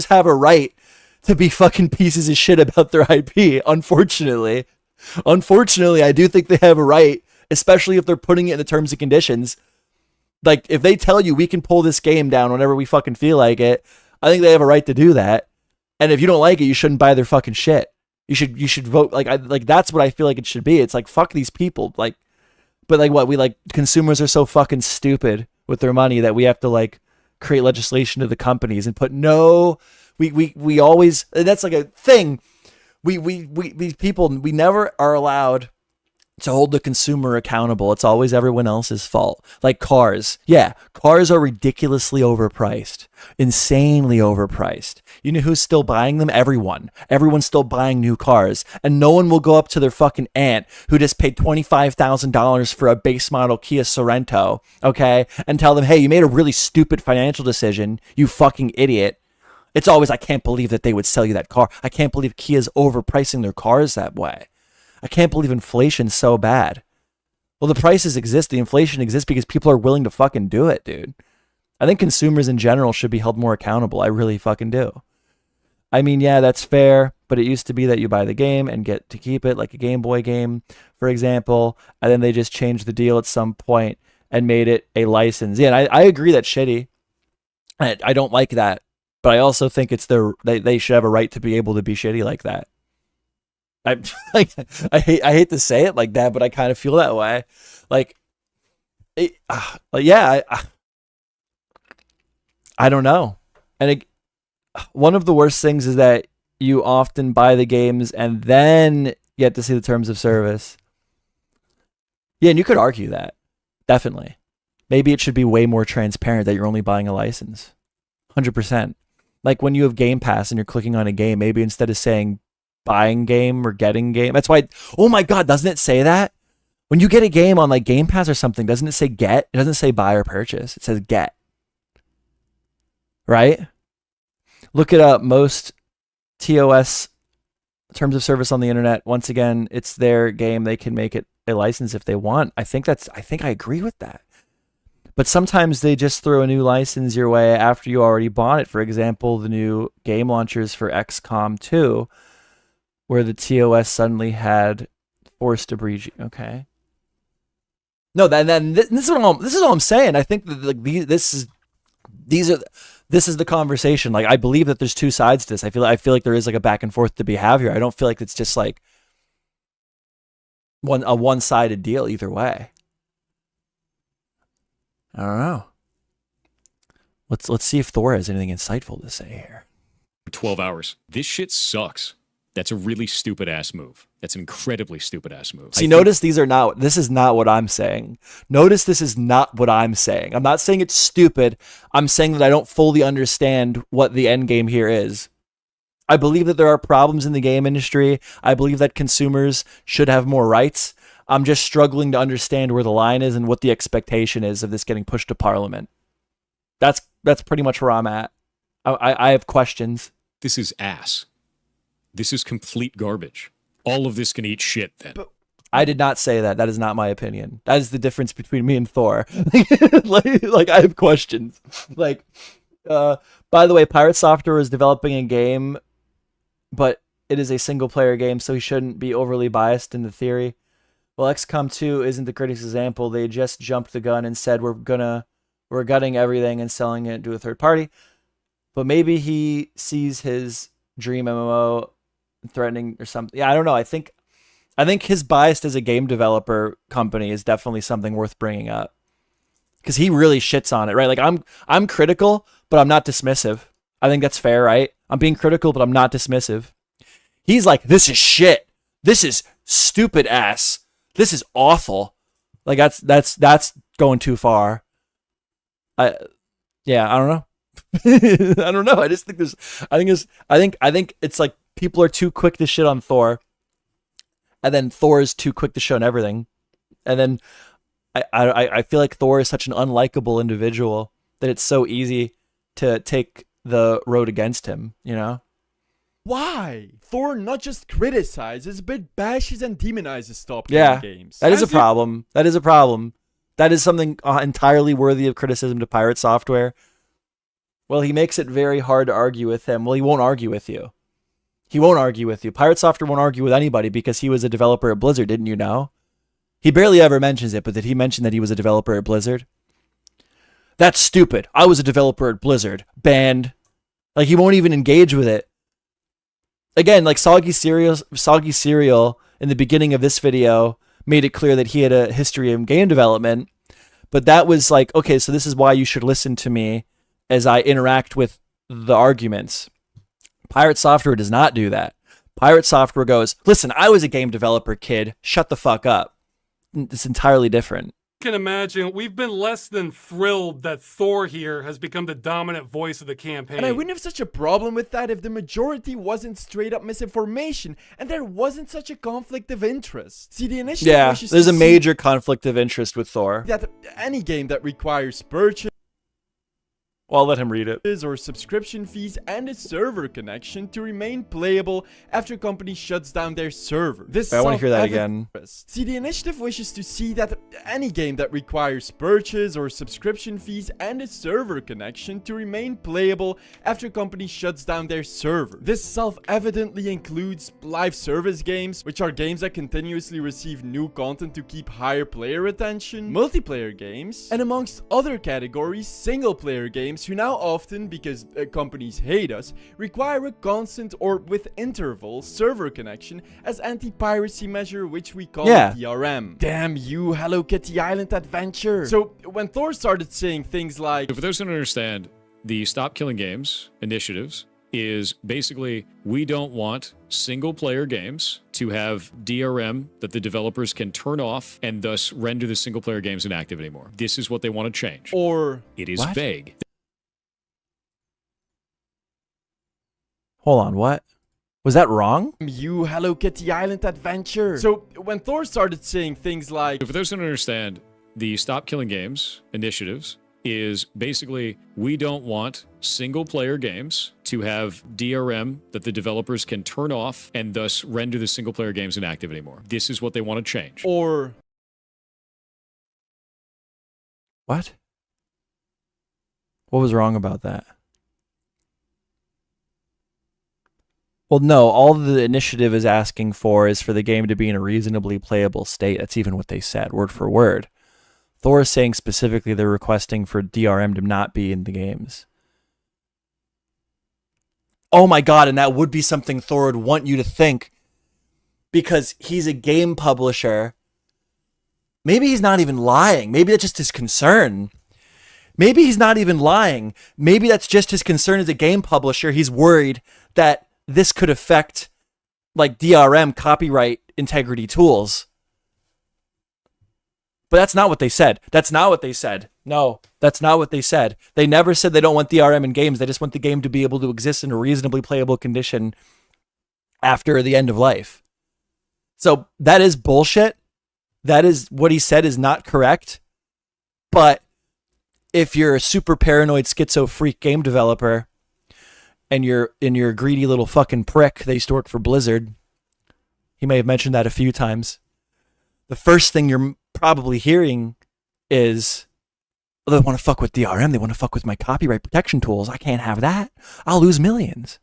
Speaker 1: have a right to be fucking pieces of shit about their IP, unfortunately. Unfortunately, I do think they have a right, especially if they're putting it in the terms and conditions. Like, if they tell you we can pull this game down whenever we fucking feel like it, I think they have a right to do that. And if you don't like it, you shouldn't buy their fucking shit. You should vote. Like that's what I feel like it should be. It's like, fuck these people. Like, but like what? We like consumers are so fucking stupid with their money that we have to like create legislation to the companies and put we always, and that's like a thing. These people, we never are allowed to hold the consumer accountable. It's always everyone else's fault. Like cars. Yeah, cars are ridiculously overpriced. Insanely overpriced. You know who's still buying them? Everyone. Everyone's still buying new cars. And no one will go up to their fucking aunt who just paid $25,000 for a base model Kia Sorento, okay, and tell them, hey, you made a really stupid financial decision, you fucking idiot. It's always, I can't believe that they would sell you that car. I can't believe Kia's overpricing their cars that way. I can't believe inflation's so bad. Well, the prices exist. The inflation exists because people are willing to fucking do it, dude. I think consumers in general should be held more accountable. I really fucking do. I mean, yeah, that's fair. but it used to be that you buy the game and get to keep it, like a Game Boy game, for example, and then they just changed the deal at some point and made it a license. Yeah, and I agree that's shitty. I don't like that, but I also think it's they should have a right to be able to be shitty like that. I hate to say it like that, but I kind of feel that way. I don't know. And one of the worst things is that you often buy the games and then get to see the terms of service. Yeah, and you could argue that. Definitely. Maybe it should be way more transparent that you're only buying a license. 100%. Like when you have Game Pass and you're clicking on a game, maybe instead of saying buying game or getting game. That's why, oh my God, doesn't it say that? When you get a game on like Game Pass or something, doesn't it say get? It doesn't say buy or purchase. It says get. Right? Look it up. Most TOS terms of service on the internet, once again, it's their game. They can make it a license if they want. I think I agree with that. But sometimes they just throw a new license your way after you already bought it. For example, the new game launchers for XCOM 2, where the TOS suddenly had forced abbreviation. Okay. No, this is all I'm saying. I think that like this is the conversation. Like I believe that there's two sides to this. I feel like there is like a back and forth to be had here. I don't feel like it's just like a one-sided deal either way. I don't know. Let's see if Thor has anything insightful to say here.
Speaker 7: 12 hours. This shit sucks. That's a really stupid ass move. That's an incredibly stupid ass move.
Speaker 1: See, notice this is not what I'm saying. Notice this is not what I'm saying. I'm not saying it's stupid. I'm saying that I don't fully understand what the end game here is. I believe that there are problems in the game industry. I believe that consumers should have more rights. I'm just struggling to understand where the line is and what the expectation is of this getting pushed to Parliament. That's pretty much where I'm at. I have questions.
Speaker 7: This is ass. This is complete garbage. All of this can eat shit then.
Speaker 1: But I did not say that. That is not my opinion. That is the difference between me and Thor. like I have questions. By the way, Pirate Software is developing a game, but it is a single player game, so he shouldn't be overly biased in the theory. Well, XCOM 2 isn't the critics' example. They just jumped the gun and said we're gutting everything and selling it to a third party. But maybe he sees his dream MMO threatening or something. Yeah, I don't know. I think his bias as a game developer company is definitely something worth bringing up, because he really shits on it, right? Like I'm critical, but I'm not dismissive. I think that's fair, right? I'm being critical, but I'm not dismissive. He's like, this is shit. This is stupid ass. This is awful. Like that's going too far. I don't know. I don't know. I just think I think it's like people are too quick to shit on Thor, and then Thor is too quick to shit on everything, and then I feel like Thor is such an unlikable individual that it's so easy to take the road against him. You know?
Speaker 5: Why? Thor not just criticizes, but bashes and demonizes stop games.
Speaker 1: That is a problem. That is a problem. That is something entirely worthy of criticism to Pirate Software. Well, he makes it very hard to argue with him. Well, he won't argue with you. He won't argue with you. Pirate Software won't argue with anybody because he was a developer at Blizzard, didn't you know? He barely ever mentions it, but did he mention that he was a developer at Blizzard? That's stupid. I was a developer at Blizzard. Banned. Like, he won't even engage with it. Again, like Soggy Cereal in the beginning of this video made it clear that he had a history of game development, but that was like, okay, so this is why you should listen to me as I interact with the arguments. Pirate Software does not do that. Pirate Software goes, listen, I was a game developer, kid. Shut the fuck up. It's entirely different.
Speaker 4: Can imagine we've been less than thrilled that Thor here has become the dominant voice of the campaign.
Speaker 5: And I wouldn't have such a problem with that if the majority wasn't straight up misinformation and there wasn't such a conflict of interest. See, the initiative wishes
Speaker 1: there's
Speaker 5: to
Speaker 1: a major conflict of interest with Thor.
Speaker 5: that any game that requires purchase
Speaker 1: Well, I'll let him read it.
Speaker 5: Or subscription fees and a server connection to remain playable after a company shuts down their server. This
Speaker 1: I want to hear that again.
Speaker 5: See, the initiative wishes to see that any game that requires purchase or subscription fees and a server connection to remain playable after a company shuts down their server. This self-evidently includes live service games, which are games that continuously receive new content to keep higher player retention, multiplayer games, and amongst other categories, single-player games who now often, because companies hate us, require a constant or with interval server connection as anti-piracy measure, which we call DRM. Damn you, Hello Kitty Island Adventure. So when Thor started saying things like,
Speaker 7: For those who don't understand, the Stop Killing Games initiatives is basically we don't want single player games to have DRM that the developers can turn off and thus render the single player games inactive anymore. This is what they want to change.
Speaker 5: or
Speaker 7: It is vague.
Speaker 1: Hold on, what? Was that wrong?
Speaker 5: you, Hello Kitty Island Adventure. So when Thor started saying things like,
Speaker 7: For those who don't understand, the Stop Killing Games initiatives is basically we don't want single player games to have DRM that the developers can turn off and thus render the single player games inactive anymore. This is what they want to change.
Speaker 5: or
Speaker 1: What? What was wrong about that? Well, no, all the initiative is asking for is for the game to be in a reasonably playable state. That's even what they said, word for word. Thor is saying specifically they're requesting for DRM to not be in the games. Oh my god, and that would be something Thor would want you to think, because he's a game publisher. Maybe he's not even lying. Maybe that's just his concern. Maybe he's not even lying. Maybe that's just his concern as a game publisher. He's worried that this could affect like DRM copyright integrity tools. But that's not what they said. That's not what they said. No, that's not what they said. They never said they don't want DRM in games. They just want the game to be able to exist in a reasonably playable condition after the end of life. So that is bullshit. That is what he said is not correct. But if you're a super paranoid schizo freak game developer and you're a greedy little fucking prick that used to work for Blizzard, he may have mentioned that a few times. The first thing you're probably hearing is, oh, they want to fuck with DRM. They want to fuck with my copyright protection tools. I can't have that. I'll lose millions.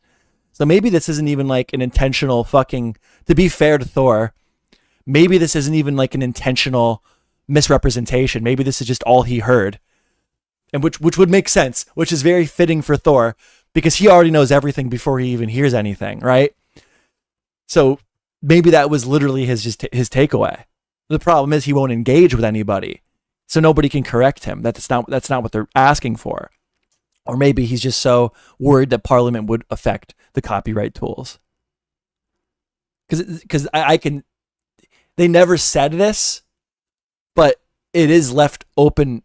Speaker 1: So maybe this isn't even like an intentional fucking, to be fair to Thor, maybe this isn't even like an intentional misrepresentation. Maybe this is just all he heard. And which would make sense, which is very fitting for Thor, because he already knows everything before he even hears anything, right? So maybe that was literally his takeaway. The problem is he won't engage with anybody, so nobody can correct him. That's not what they're asking for. Or maybe he's just so worried that Parliament would affect the copyright tools. Because I can, they never said this, but it is left open.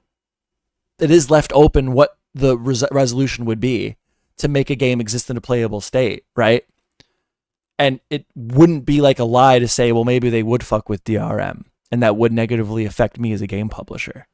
Speaker 1: It is left open what the resolution would be to make a game exist in a playable state, right? And it wouldn't be like a lie to say, well, maybe they would fuck with DRM, and that would negatively affect me as a game publisher.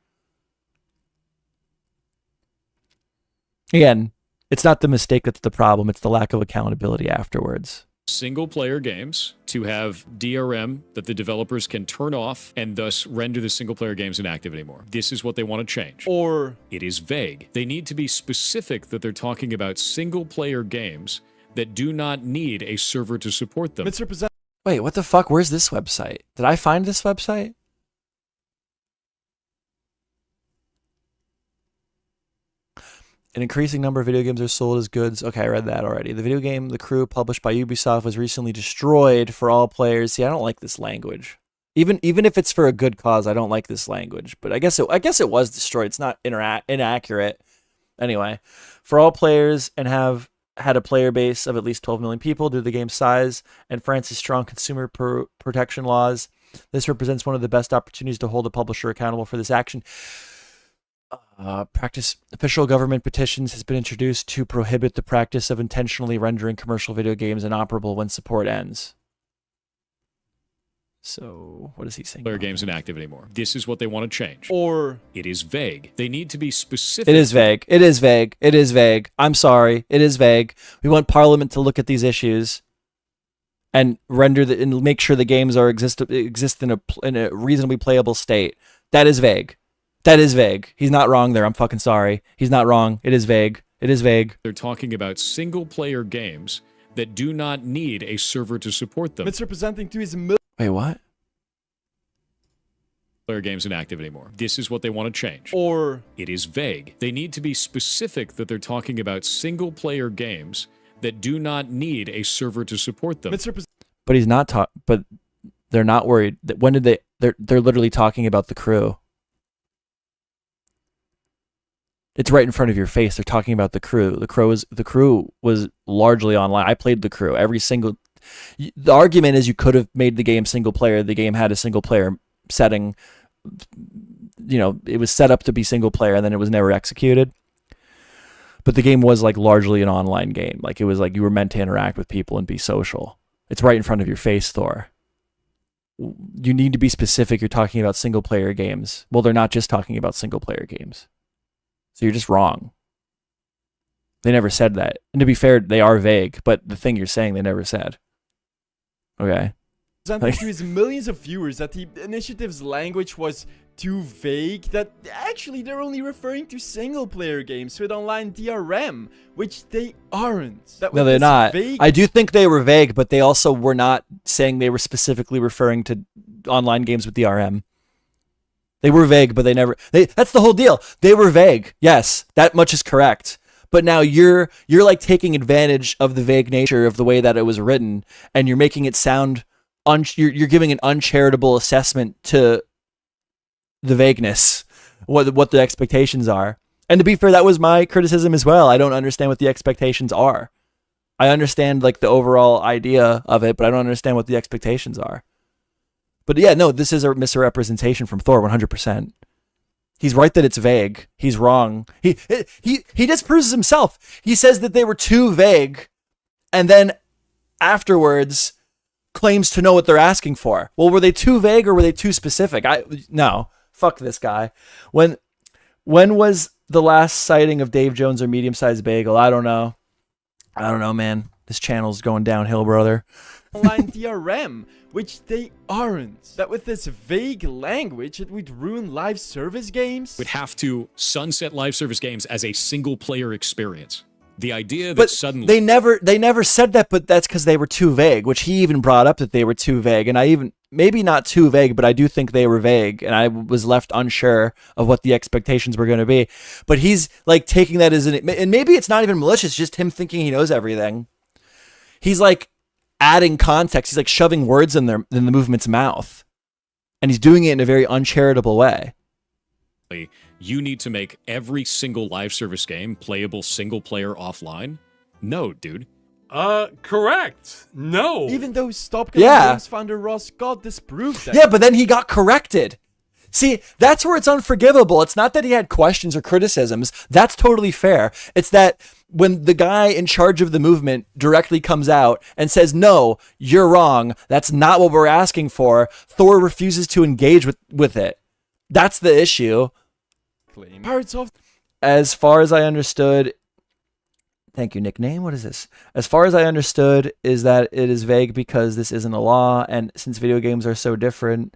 Speaker 1: Again, it's not the mistake that's the problem. It's the lack of accountability afterwards.
Speaker 7: Single player games to have DRM that the developers can turn off and thus render the single player games inactive anymore. This is what they want to change.
Speaker 5: or
Speaker 7: It is vague. They need to be specific that they're talking about single player games that do not need a server to support them.
Speaker 5: misrepresent.
Speaker 1: Wait, what the fuck? Where's this website? Did I find this website? An increasing number of video games are sold as goods. Okay, I read that already. The video game The Crew, published by Ubisoft, was recently destroyed for all players. See, I don't like this language. Even if it's for a good cause, I don't like this language. But I guess it was destroyed. It's not inaccurate. Anyway, for all players and have had a player base of at least 12 million people due to the game's size and France's strong consumer protection laws. This represents one of the best opportunities to hold a publisher accountable for this action. Official government petitions has been introduced to prohibit the practice of intentionally rendering commercial video games inoperable when support ends. So what is he saying?
Speaker 7: Player games inactive anymore. This is what they want to change.
Speaker 5: Or
Speaker 7: It is vague. They need to be specific.
Speaker 1: It is vague. It is vague. It is vague. I'm sorry. It is vague. We want Parliament to look at these issues and and make sure the games exist in a reasonably playable state. That is vague. That is vague. He's not wrong there. I'm fucking sorry. He's not wrong. It is vague. It is vague.
Speaker 7: They're talking about single-player games that do not need a server to support them.
Speaker 5: misrepresenting to his
Speaker 1: Wait, what?
Speaker 7: Player games inactive anymore. This is what they want to change.
Speaker 5: or
Speaker 7: It is vague. They need to be specific that they're talking about single-player games that do not need a server to support them.
Speaker 1: But he's not but they're not worried. When did they're literally talking about the crew. It's right in front of your face. They're talking about the crew. The crew was largely online. I played the crew. The argument is you could have made the game single player. The game had a single player setting. You know, it was set up to be single player and then it was never executed. But the game was like largely an online game. Like it was like you were meant to interact with people and be social. It's right in front of your face, Thor. You need to be specific. You're talking about single player games. Well, they're not just talking about single player games. So you're just wrong. They never said that. And to be fair, they are vague, but the thing you're saying they never said. Okay.
Speaker 5: presenting to his millions of viewers that the initiative's language was too vague, that actually they're only referring to single-player games with online DRM, which they aren't.
Speaker 1: No, they're not. I do think they were vague, but they also were not saying they were specifically referring to online games with DRM. They were vague, but that's the whole deal. They were vague. Yes, that much is correct. But now you're like taking advantage of the vague nature of the way that it was written, and you're making it sound you're giving an uncharitable assessment to the vagueness, what the expectations are. And to be fair, that was my criticism as well. I don't understand what the expectations are. I understand like the overall idea of it, but I don't understand what the expectations are. But yeah, no, this is a misrepresentation from Thor 100%. He's right that it's vague. He's wrong. He disproves himself. He says that they were too vague, and then afterwards claims to know what they're asking for. Well, were they too vague or were they too specific? No. Fuck this guy. When was the last sighting of Dave Jones or Medium Sized Bagel? I don't know. Man. This channel's going downhill, brother.
Speaker 5: Online DRM, which they aren't. That with this vague language, it would ruin live service games.
Speaker 7: Would have to sunset live service games as a single player experience. The idea that suddenly
Speaker 1: they never said that, but that's because they were too vague, which he even brought up that they were too vague. And maybe not too vague, but I do think they were vague, and I was left unsure of what the expectations were going to be. But he's like taking that and maybe it's not even malicious, just him thinking he knows everything. He's like adding context. He's like shoving words in the movement's mouth, and he's doing it in a very uncharitable way.
Speaker 7: you need to make every single live service game playable single player offline. No, dude.
Speaker 4: Correct. No.
Speaker 5: Even though Stop Killing Games founder Ross Scott disproved that.
Speaker 1: Yeah, but then he got corrected. See, that's where it's unforgivable. It's not that he had questions or criticisms. That's totally fair. It's that when the guy in charge of the movement directly comes out and says, no, you're wrong, that's not what we're asking for, Thor refuses to engage with it. That's the issue. As far as I understood, thank you, nickname. What is this? As far as I understood, is that it is vague because this isn't a law, and since video games are so different,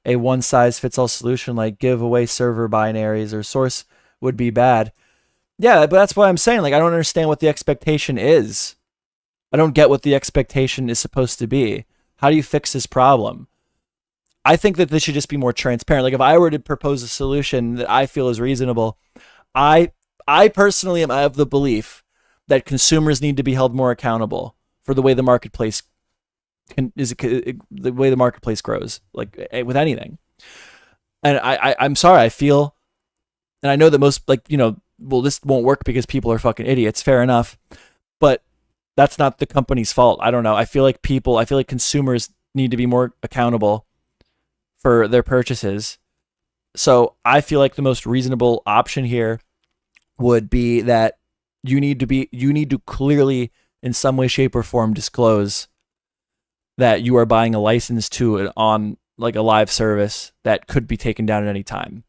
Speaker 1: a one-size-fits-all solution like give away server binaries or source would be bad. Yeah, but that's why I'm saying, like, I don't understand what the expectation is. I don't get what the expectation is supposed to be. How do you fix this problem? I think that this should just be more transparent. Like, if I were to propose a solution that I feel is reasonable, I personally am of the belief that consumers need to be held more accountable for the way the marketplace the way the marketplace grows, like with anything. And I'm sorry, I feel, and I know that most, like, you know, well, this won't work because people are fucking idiots. Fair enough, but that's not the company's fault. I don't know. I feel like consumers need to be more accountable for their purchases. So I feel like the most reasonable option here would be that you need to clearly, in some way, shape, or form, disclose that you are buying a license to it on like a live service that could be taken down at any time.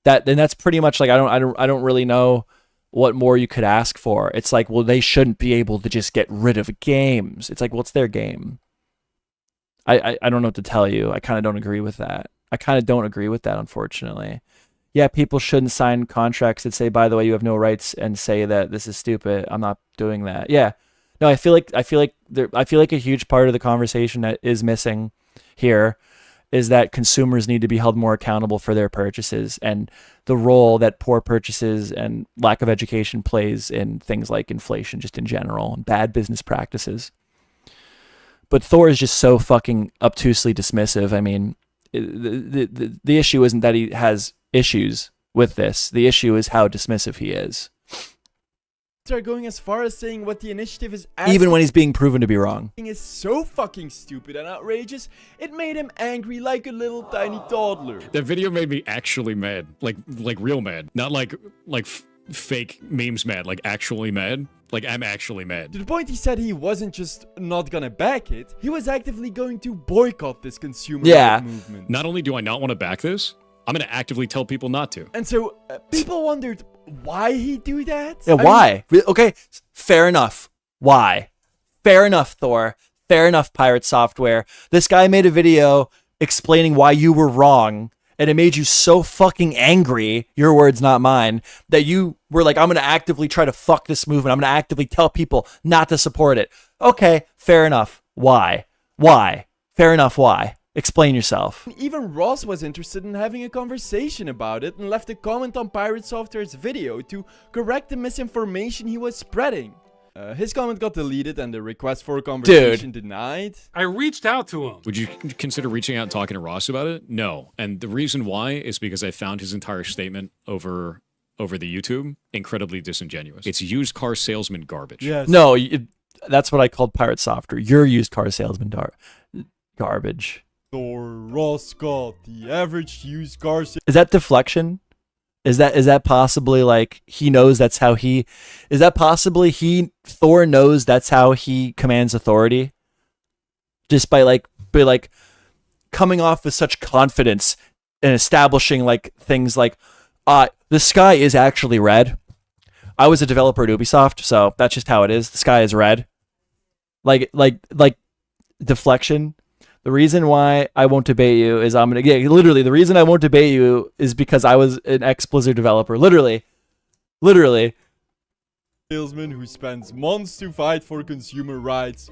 Speaker 1: Then that's pretty much like I don't really know what more you could ask for. It's like, well, they shouldn't be able to just get rid of games. It's like, well, it's their game. I don't know what to tell you. I kind of don't agree with that. Unfortunately. Yeah, people shouldn't sign contracts that say, by the way, you have no rights, and say that this is stupid. I'm not doing that. Yeah. No, I feel like a huge part of the conversation that is missing here is that consumers need to be held more accountable for their purchases and the role that poor purchases and lack of education plays in things like inflation just in general and bad business practices. But Thor is just so fucking obtusely dismissive. I mean, the issue isn't that he has issues with this. The issue is how dismissive he is.
Speaker 5: Are going as far as saying what the initiative is
Speaker 1: even when he's being proven to be wrong.
Speaker 5: Is so fucking stupid and outrageous, it made him angry like a little tiny toddler.
Speaker 7: That video made me actually mad, like real mad, not like fake memes mad, like actually mad. Like, I'm actually mad.
Speaker 5: To the point he said he wasn't just not gonna back it, he was actively going to boycott this consumer movement.
Speaker 7: Not only do I not want to back this, I'm gonna actively tell people not to.
Speaker 5: And so people wondered why he'd do that?
Speaker 1: Yeah, why? Okay, fair enough. Why? Fair enough, Thor. Fair enough, Pirate Software. This guy made a video explaining why you were wrong, and it made you so fucking angry, your words, not mine, that you were like, I'm going to actively try to fuck this movement. I'm going to actively tell people not to support it. Okay, fair enough. Why? Fair enough, why? Explain yourself.
Speaker 5: Even Ross was interested in having a conversation about it and left a comment on Pirate Software's video to correct the misinformation he was spreading. His comment got deleted and the request for a conversation denied.
Speaker 4: I reached out to him.
Speaker 7: Would you consider reaching out and talking to Ross about it? No. And the reason why is because I found his entire statement over the YouTube incredibly disingenuous. It's used car salesman garbage.
Speaker 5: Yes.
Speaker 1: No, that's what I called Pirate Software. You're used car salesman garbage.
Speaker 5: Or Ross got the average used car salesman.
Speaker 1: Is that deflection? Is that possibly like he knows that's how he? Is that possibly Thor knows that's how he commands authority? Just by coming off with such confidence and establishing like things like, the sky is actually red. I was a developer at Ubisoft, so that's just how it is. The sky is red. Like deflection. The reason why I won't debate you is literally the reason I won't debate you is because I was an ex-Blizzard developer. Literally.
Speaker 5: Salesman who spends months to fight for consumer rights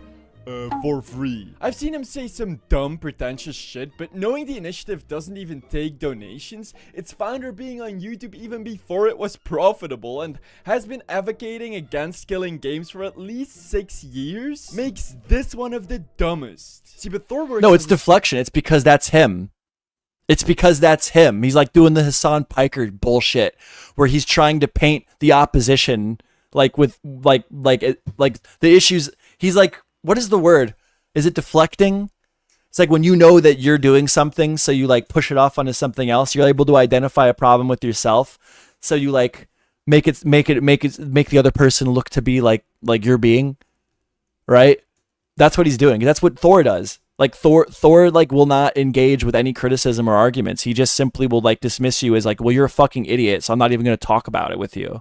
Speaker 5: for free. I've seen him say some dumb, pretentious shit, but knowing the initiative doesn't even take donations, its founder being on YouTube even before it was profitable and has been advocating against killing games for at least 6 years, makes this one of the dumbest. See, but Thor works.
Speaker 1: No, it's deflection. It's because that's him. He's like doing the Hassan Piker bullshit where he's trying to paint the opposition like with like the issues. He's like, what is the word? Is it deflecting? It's like when you know that you're doing something, so you like push it off onto something else. You're able to identify a problem with yourself, so you like make the other person look to be like you're being, right? That's what he's doing. That's what Thor does. Like Thor like will not engage with any criticism or arguments. He just simply will like dismiss you as like, well, you're a fucking idiot, so I'm not even going to talk about it with you.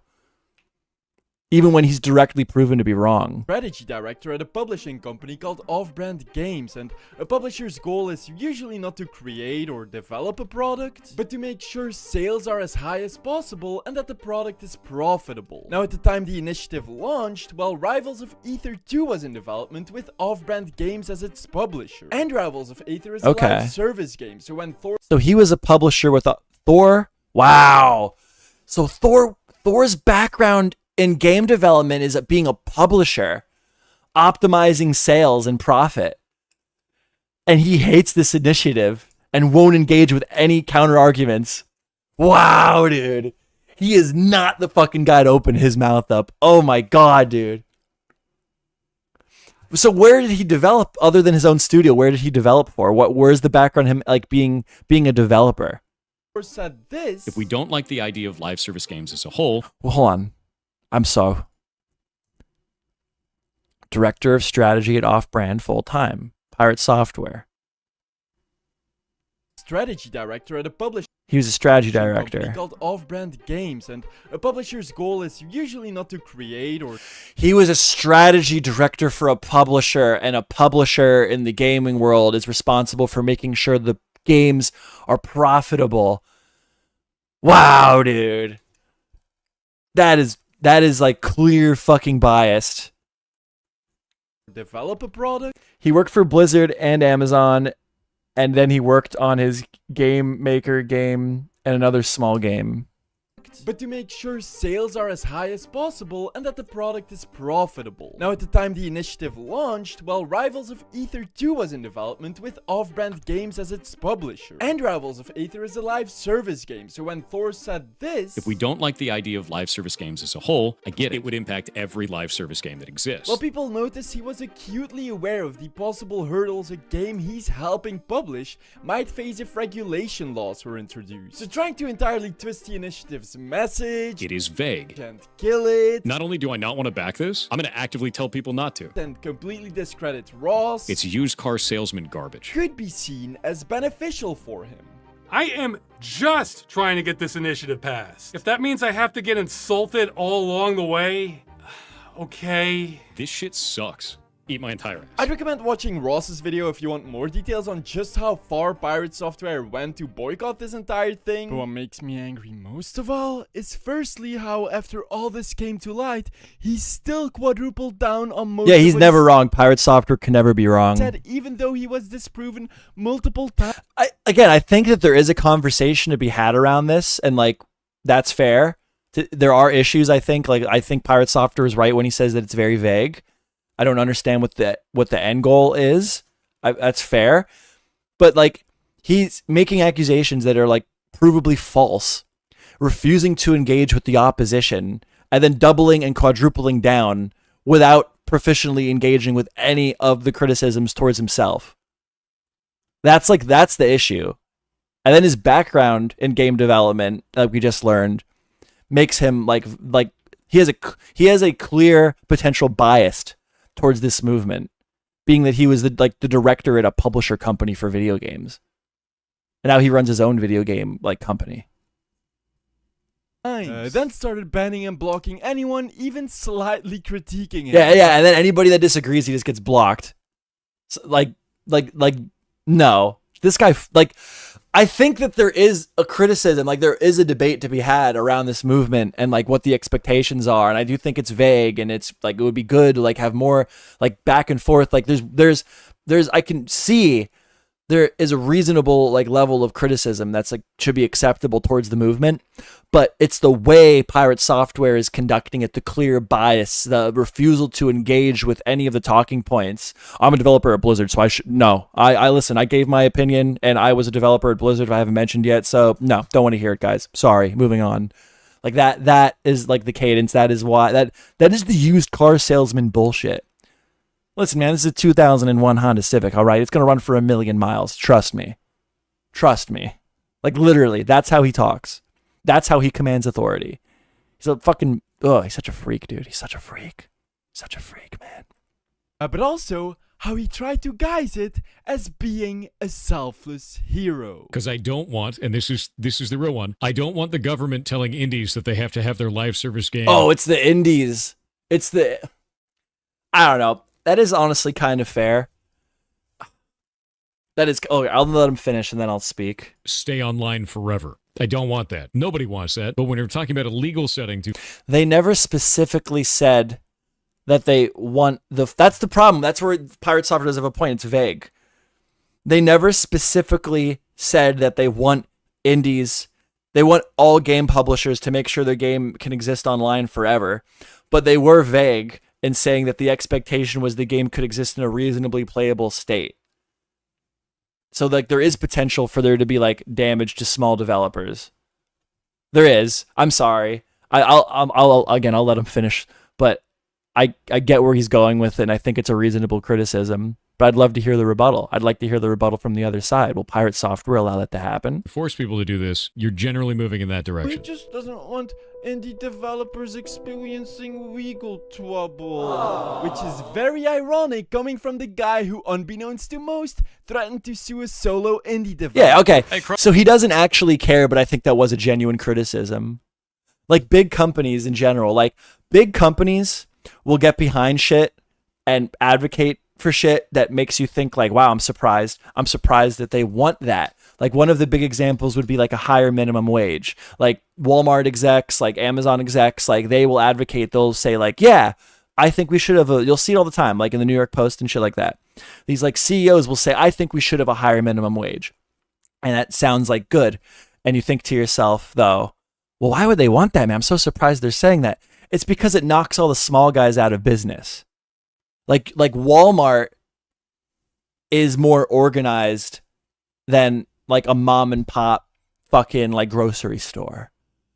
Speaker 1: Even when he's directly proven to be wrong.
Speaker 5: Strategy director at a publishing company called Off-Brand Games, and a publisher's goal is usually not to create or develop a product, but to make sure sales are as high as possible and that the product is profitable. Now, at the time the initiative launched, well, Rivals of Aether 2 was in development with Off-Brand Games as its publisher. And Rivals of Aether is a live service game, so when
Speaker 1: So he was a publisher with Thor? Wow. So Thor's background in game development is being a publisher, optimizing sales and profit. And he hates this initiative and won't engage with any counter arguments. Wow, dude. He is not the fucking guy to open his mouth up. Oh my God, dude. So where did he develop other than his own studio? Where did he develop for? Where's the background him like being a developer?
Speaker 5: said this.
Speaker 7: If we don't like the idea of live service games as a whole,
Speaker 1: well, hold on. Director of strategy at Off-Brand full-time. Pirate Software.
Speaker 5: Strategy director at a publisher.
Speaker 1: He was a strategy
Speaker 5: Company
Speaker 1: director.
Speaker 5: called Off-Brand Games, and a publisher's goal is usually not to create or
Speaker 1: He was a strategy director for a publisher, and a publisher in the gaming world is responsible for making sure the games are profitable. Wow, dude. That is like clear fucking biased.
Speaker 5: develop a product.
Speaker 1: He worked for Blizzard and Amazon, and then he worked on his Game Maker game and another small game.
Speaker 5: But to make sure sales are as high as possible and that the product is profitable. Now, at the time the initiative launched, well, Rivals of Aether 2 was in development with Off-Brand Games as its publisher. And Rivals of Aether is a live service game, so when Thor said this...
Speaker 7: If we don't like the idea of live service games as a whole, I get it. It would impact every live service game that exists.
Speaker 5: well, people noticed he was acutely aware of the possible hurdles a game he's helping publish might face if regulation laws were introduced. So trying to entirely twist the initiative's message
Speaker 7: It is vague.
Speaker 5: and kill it
Speaker 7: Not only do I not want to back this, I'm going to actively tell people not to.
Speaker 5: and completely discredit Ross
Speaker 7: It's used car salesman garbage.
Speaker 5: could be seen as beneficial for him.
Speaker 4: I am just trying to get this initiative passed. If that means I have to get insulted all along the way, okay.
Speaker 7: This shit sucks. Eat my entire ass.
Speaker 5: I'd recommend watching Ross's video if you want more details on just how far Pirate Software went to boycott this entire thing. But what makes me angry most of all is firstly how after all this came to light, he still quadrupled down on most
Speaker 1: Yeah,
Speaker 5: of
Speaker 1: he's
Speaker 5: what
Speaker 1: never
Speaker 5: he
Speaker 1: wrong. Pirate Software can never be wrong.
Speaker 5: said, even though he was disproven multiple times.
Speaker 1: I think that there is a conversation to be had around this, and like that's fair. There are issues. I think Pirate Software is right when he says that it's very vague. I don't understand what the end goal is. That's fair, but like he's making accusations that are like provably false, refusing to engage with the opposition, and then doubling and quadrupling down without proficiently engaging with any of the criticisms towards himself. That's the issue. And then his background in game development, like we just learned, makes him like he has a clear potential bias towards this movement, being that he was the director at a publisher company for video games, and now he runs his own video game company.
Speaker 5: Then started banning and blocking anyone even slightly critiquing him.
Speaker 1: Yeah, and then anybody that disagrees, he just gets blocked. So, no, this guy I think that there is a criticism, there is a debate to be had around this movement and what the expectations are, and I do think it's vague, and it's it would be good to have more back and forth. There's I can see there is a reasonable level of criticism that's should be acceptable towards the movement, but it's the way Pirate Software is conducting it, the clear bias, the refusal to engage with any of the talking points. I'm a developer at Blizzard, so I listen, I gave my opinion, and I was a developer at Blizzard, I haven't mentioned yet, so no, don't want to hear it, guys. Sorry, moving on. That is the cadence. That is why that is the used car salesman bullshit. Listen, man, this is a 2001 Honda Civic, all right? It's going to run for 1 million miles. Trust me. Trust me. Literally, that's how he talks. That's how he commands authority. He's a fucking... Oh, he's such a freak, dude. He's such a freak. Such a freak, man.
Speaker 5: But also, how he tried to guise it as being a selfless hero.
Speaker 7: Because I don't want, and this is the real one, I don't want the government telling indies that they have to have their live service game.
Speaker 1: Oh, it's the indies. It's the... I don't know. That is honestly kind of fair. That is... Oh, I'll let him finish and then I'll speak.
Speaker 7: Stay online forever. I don't want that. Nobody wants that. But when you're talking about a legal setting to...
Speaker 1: They never specifically said that they want the... That's the problem. That's where Pirate Software does have a point. It's vague. They never specifically said that they want indies... They want all game publishers to make sure their game can exist online forever. But they were vague in saying that the expectation was the game could exist in a reasonably playable state. So there is potential for there to be damage to small developers. There is. I'm sorry. I'll let him finish, but I get where he's going with it, and I think it's a reasonable criticism. But I'd love to hear the rebuttal. I'd like to hear the rebuttal from the other side. Will Pirate Software allow that to happen?
Speaker 7: force people to do this, you're generally moving in that
Speaker 5: He
Speaker 7: direction.
Speaker 5: just doesn't want indie developers experiencing legal trouble. Which is very ironic coming from the guy who, unbeknownst to most, threatened to sue a solo indie developer.
Speaker 1: Yeah, okay. So he doesn't actually care, but I think that was a genuine criticism. Like big companies in general, like big companies will get behind shit and advocate for shit that makes you think like, wow, I'm surprised that they want that. Like one of the big examples would be like a higher minimum wage. Like Walmart execs, like Amazon execs, like they will advocate, they'll say like, yeah, I think we should have you'll see it all the time, like in the New York Post and shit like that. These like CEOs will say, I think we should have a higher minimum wage. And that sounds like good. And you think to yourself though, well, why would they want that, man? I'm so surprised they're saying that. It's because it knocks all the small guys out of business. Like Walmart is more organized than like a mom and pop fucking like grocery store,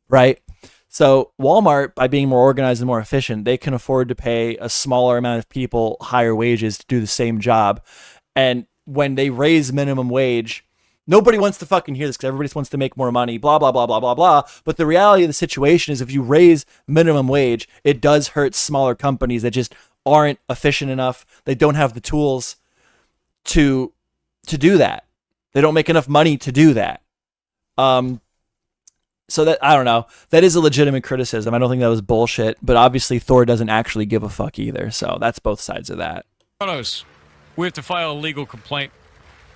Speaker 1: right? So Walmart, by being more organized and more efficient, they can afford to pay a smaller amount of people higher wages to do the same job. And when they raise minimum wage, nobody wants to fucking hear this because everybody wants to make more money, blah, blah, blah, blah, blah, blah. But the reality of the situation is if you raise minimum wage, it does hurt smaller companies that just aren't efficient enough. They don't have the tools to do that. They don't make enough money to do that. So that, I don't know, that is a legitimate criticism. I don't think that was bullshit, but obviously Thor doesn't actually give a fuck either. So that's both sides of that.
Speaker 2: We have to file a legal complaint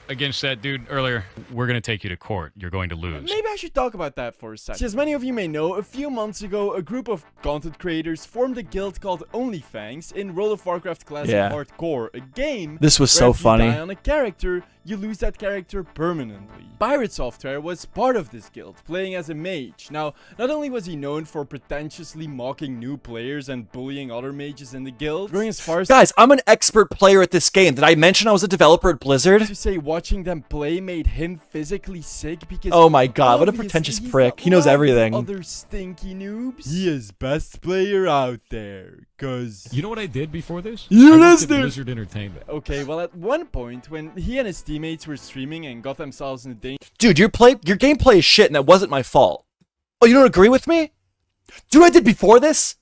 Speaker 2: against that dude earlier. We're going to take you to court. You're going to lose.
Speaker 5: Maybe I should talk about that for a second. As many of you may know, a few months ago, a group of content creators formed a guild called OnlyFangs in World of Warcraft Classic Hardcore, a game
Speaker 1: This was
Speaker 5: where
Speaker 1: so
Speaker 5: if
Speaker 1: funny.
Speaker 5: you die on a character, you lose that character permanently. Pirate Software was part of this guild, playing as a mage. Now, not only was he known for pretentiously mocking new players and bullying other mages in the guild, going as far as
Speaker 1: Guys, I'm an expert player at this game. Did I mention I was a developer at Blizzard?
Speaker 5: to say watching them play made him physically sick because
Speaker 1: Oh my god, what a
Speaker 5: obviously
Speaker 1: pretentious
Speaker 5: he's
Speaker 1: prick.
Speaker 5: not
Speaker 1: He knows
Speaker 5: like
Speaker 1: everything.
Speaker 5: Other stinky noobs. He is best player out there, cause
Speaker 2: You know what I did before this?
Speaker 1: You
Speaker 2: I worked at
Speaker 1: listener.
Speaker 2: Blizzard Entertainment.
Speaker 5: okay, well at one point when he and his teammates were streaming and got themselves in a danger
Speaker 1: Dude, your gameplay is shit and that wasn't my fault. Oh, you don't agree with me? Do you know what I did before this?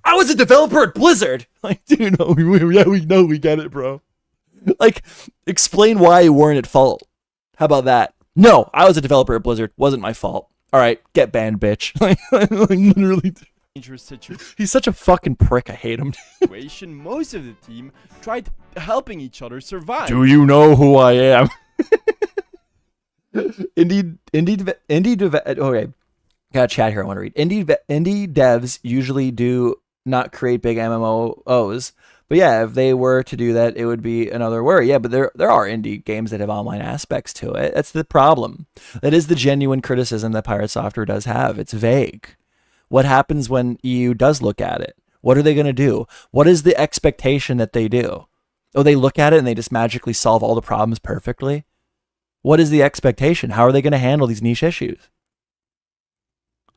Speaker 1: I was a developer at Blizzard. Like, dude, no, we know, we get it, bro. Like, explain why you weren't at fault. How about that? No, I was a developer at Blizzard. Wasn't my fault. All right, get banned, bitch. Like, literally.
Speaker 5: dangerous
Speaker 1: He's such a fucking prick. I hate him.
Speaker 5: situation. Most of the team tried helping each other survive.
Speaker 1: Do you know who I am? Okay, got a chat here I want to read. Indie devs usually do not create big MMOs, but yeah, if they were to do that, it would be another worry. Yeah, but there are indie games that have online aspects to it. That's the problem. That is the genuine criticism that Pirate Software does have. It's vague. What happens when EU does look at it? What are they going to do? What is the expectation that they do? Oh, they look at it and they just magically solve all the problems perfectly? What is the expectation? How are they going to handle these niche issues?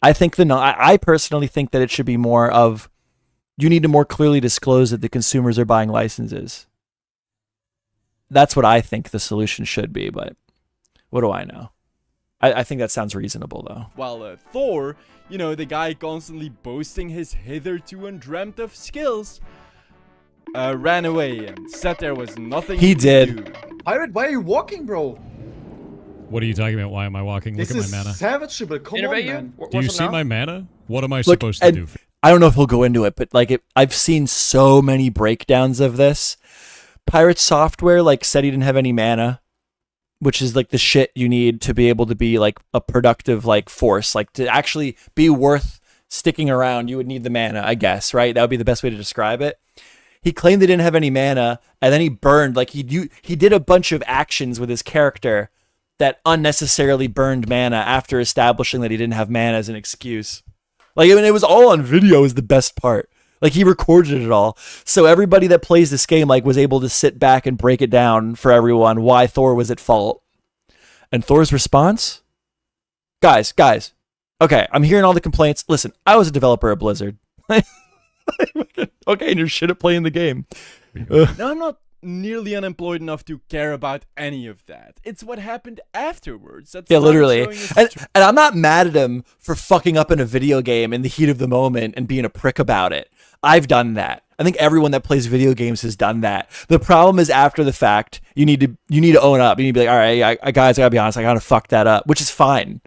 Speaker 1: I personally think that it should be more of, you need to more clearly disclose that the consumers are buying licenses. That's what I think the solution should be, but what do I know? I think that sounds reasonable, though.
Speaker 5: While Thor, you know, the guy constantly boasting his hitherto undreamt of skills, ran away and said there was nothing
Speaker 1: He
Speaker 5: he could
Speaker 1: did.
Speaker 5: do.
Speaker 8: Pirate, why are you walking, bro?
Speaker 2: What are you talking about? Why am I walking?
Speaker 8: This
Speaker 2: Look at
Speaker 8: is
Speaker 2: my mana.
Speaker 8: savageable. Come on, man.
Speaker 2: Do you see my mana? What am I
Speaker 1: Look,
Speaker 2: supposed to
Speaker 1: and
Speaker 2: do?
Speaker 1: I don't know if he'll go into it, but like I've seen so many breakdowns of this. Pirate Software like said he didn't have any mana, which is like the shit you need to be able to be like a productive like force, like to actually be worth sticking around. You would need the mana, I guess, right? That would be the best way to describe it. He claimed they didn't have any mana, and then he burned like he did a bunch of actions with his character that unnecessarily burned mana after establishing that he didn't have mana as an excuse. Like, I mean, it was all on video is the best part. Like, he recorded it all. So everybody that plays this game, like, was able to sit back and break it down for everyone why Thor was at fault. And Thor's response? Guys. Okay, I'm hearing all the complaints. Listen, I was a developer at Blizzard. Okay, and you're shit at playing the game.
Speaker 5: No, I'm not nearly unemployed enough to care about any of that. It's what happened afterwards. That
Speaker 1: Yeah,
Speaker 5: started
Speaker 1: literally.
Speaker 5: showing his
Speaker 1: And I'm not mad at him for fucking up in a video game in the heat of the moment and being a prick about it. I've done that. I think everyone that plays video games has done that. The problem is after the fact, you need to own up. You need to be like, all right, guys, I gotta be honest, I gotta fuck that up, which is fine.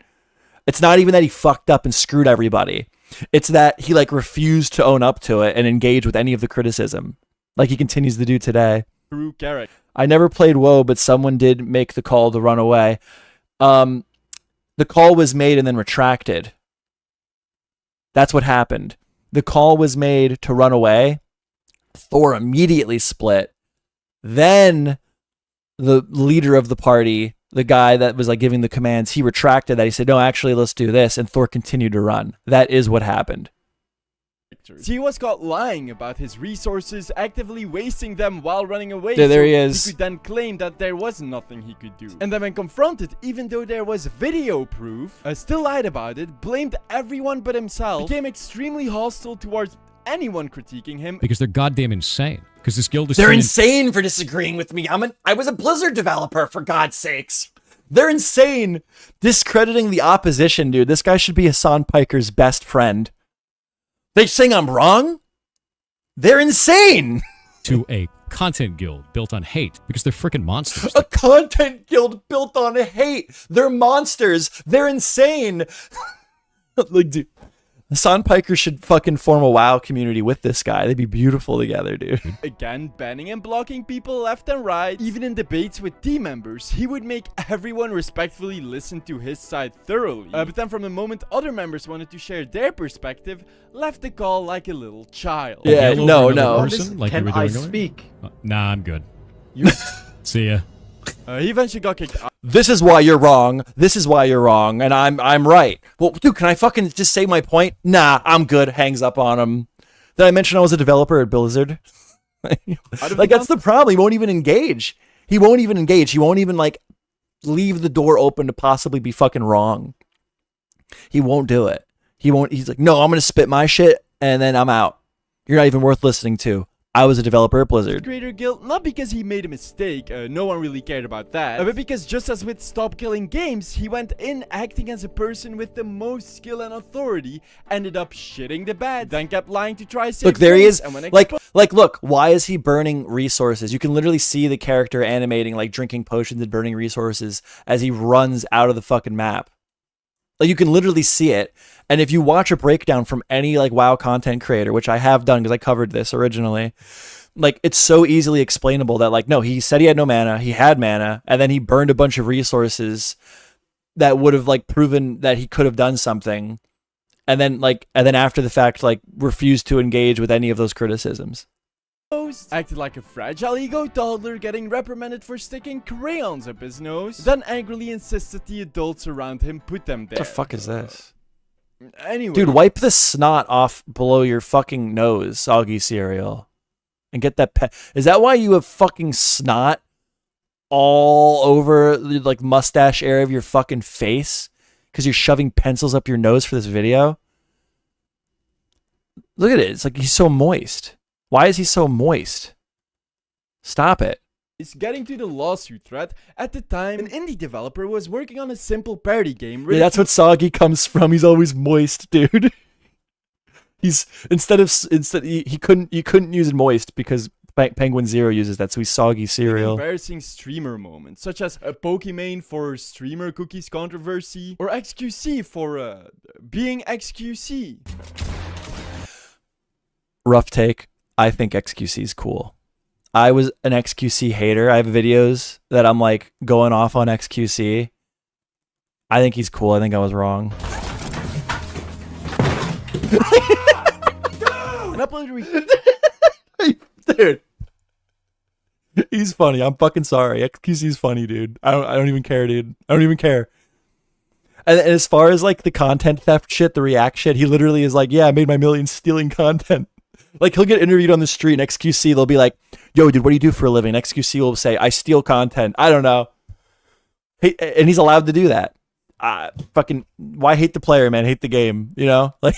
Speaker 1: It's not even that he fucked up and screwed everybody. It's that he like refused to own up to it and engage with any of the criticism, like he continues to do today.
Speaker 5: true character.
Speaker 1: I never played WoW, but someone did make the call to run away. The call was made and then retracted. That's what happened. The call was made to run away. Thor immediately split. Then the leader of the party, the guy that was like giving the commands, he retracted that. He said, no, actually, let's do this. And Thor continued to run. That is what happened.
Speaker 5: He was caught lying about his resources, actively wasting them while running away.
Speaker 1: Yeah, there
Speaker 5: so
Speaker 1: he is.
Speaker 5: He could then claim that there was nothing he could do. And then when confronted, even though there was video proof, still lied about it, blamed everyone but himself, became extremely hostile towards anyone critiquing him.
Speaker 2: Because they're goddamn insane. Because this guild is
Speaker 1: They're
Speaker 2: seen-
Speaker 1: insane for disagreeing with me. I was a Blizzard developer, for God's sakes. They're insane. Discrediting the opposition, dude. This guy should be Hassan Piker's best friend. They saying I'm wrong? They're insane.
Speaker 2: to a content guild built on hate because they're freaking monsters.
Speaker 1: A content guild built on hate. They're monsters. They're insane. Like, dude, Hassan Piker should fucking form a WoW community with this guy. They'd be beautiful together, dude.
Speaker 5: Again, banning and blocking people left and right. Even in debates with team members, he would make everyone respectfully listen to his side thoroughly. But then from the moment other members wanted to share their perspective, left the call like a little child.
Speaker 1: Yeah,
Speaker 2: Yell over
Speaker 1: no,
Speaker 2: another
Speaker 1: no.
Speaker 2: person like you
Speaker 8: Can
Speaker 2: were
Speaker 8: I
Speaker 2: doing earlier?
Speaker 8: speak?
Speaker 2: Nah, I'm good.
Speaker 8: You
Speaker 2: See ya.
Speaker 5: He eventually got kicked out.
Speaker 1: This is why you're wrong. This is why you're wrong, and I'm right. Well, dude, can I fucking just say my point? Nah, I'm good. Hangs up on him. Did I mention I was a developer at Blizzard? Like, that's the problem. He won't even engage. He won't even engage. He won't even like leave the door open to possibly be fucking wrong. He won't do it. He won't. He's like, no, I'm gonna spit my shit and then I'm out. You're not even worth listening to. I was a developer at Blizzard.
Speaker 5: Creator Guild, not because he made a mistake, no one really cared about that, but because just as with Stop Killing Games, he went in acting as a person with the most skill and authority, ended up shitting the bed, then kept lying to try save
Speaker 1: Look, there he
Speaker 5: face,
Speaker 1: is.
Speaker 5: and when
Speaker 1: Like, look, why is he burning resources? You can literally see the character animating, like drinking potions and burning resources as he runs out of the fucking map. Like, you can literally see it. And if you watch a breakdown from any like WoW content creator, which I have done because I covered this originally, like, it's so easily explainable that like, no, he said he had no mana, he had mana, and then he burned a bunch of resources that would have like proven that he could have done something. And then after the fact, like, refused to engage with any of those criticisms.
Speaker 5: acted like a fragile ego toddler getting reprimanded for sticking crayons up his nose, then angrily insisted the adults around him put them there.
Speaker 1: What the fuck is this?
Speaker 5: Anyway,
Speaker 1: Dude, wipe the snot off below your fucking nose, soggy cereal. And get that Is that why you have fucking snot all over the like mustache area of your fucking face? Because you're shoving pencils up your nose for this video? Look at it. It's like he's so moist. Why is he so moist? Stop it.
Speaker 5: is getting to the lawsuit threat. At the time, an indie developer was working on a simple party game.
Speaker 1: Yeah, that's what soggy comes from. He's always moist, dude. He's he couldn't use moist because Penguin Zero uses that, so he's soggy cereal.
Speaker 5: Embarrassing streamer moments, such as a Pokimane for streamer cookies controversy, or XQC for being XQC.
Speaker 1: Rough take. I think XQC is cool. I was an XQC hater. I have videos that I'm like going off on XQC. I think he's cool. I think I was wrong.
Speaker 5: An upload
Speaker 1: Dude. He's funny. I'm fucking sorry. XQC's funny, dude. I don't even care, dude. I don't even care. And as far as like the content theft shit, the React shit, he literally is like, yeah, I made my millions stealing content. Like, he'll get interviewed on the street and XQC, they'll be like, yo, dude, what do you do for a living? And XQC will say, I steal content. I don't know. And he's allowed to do that. fucking, why hate the player, man? Hate the game, you know? Like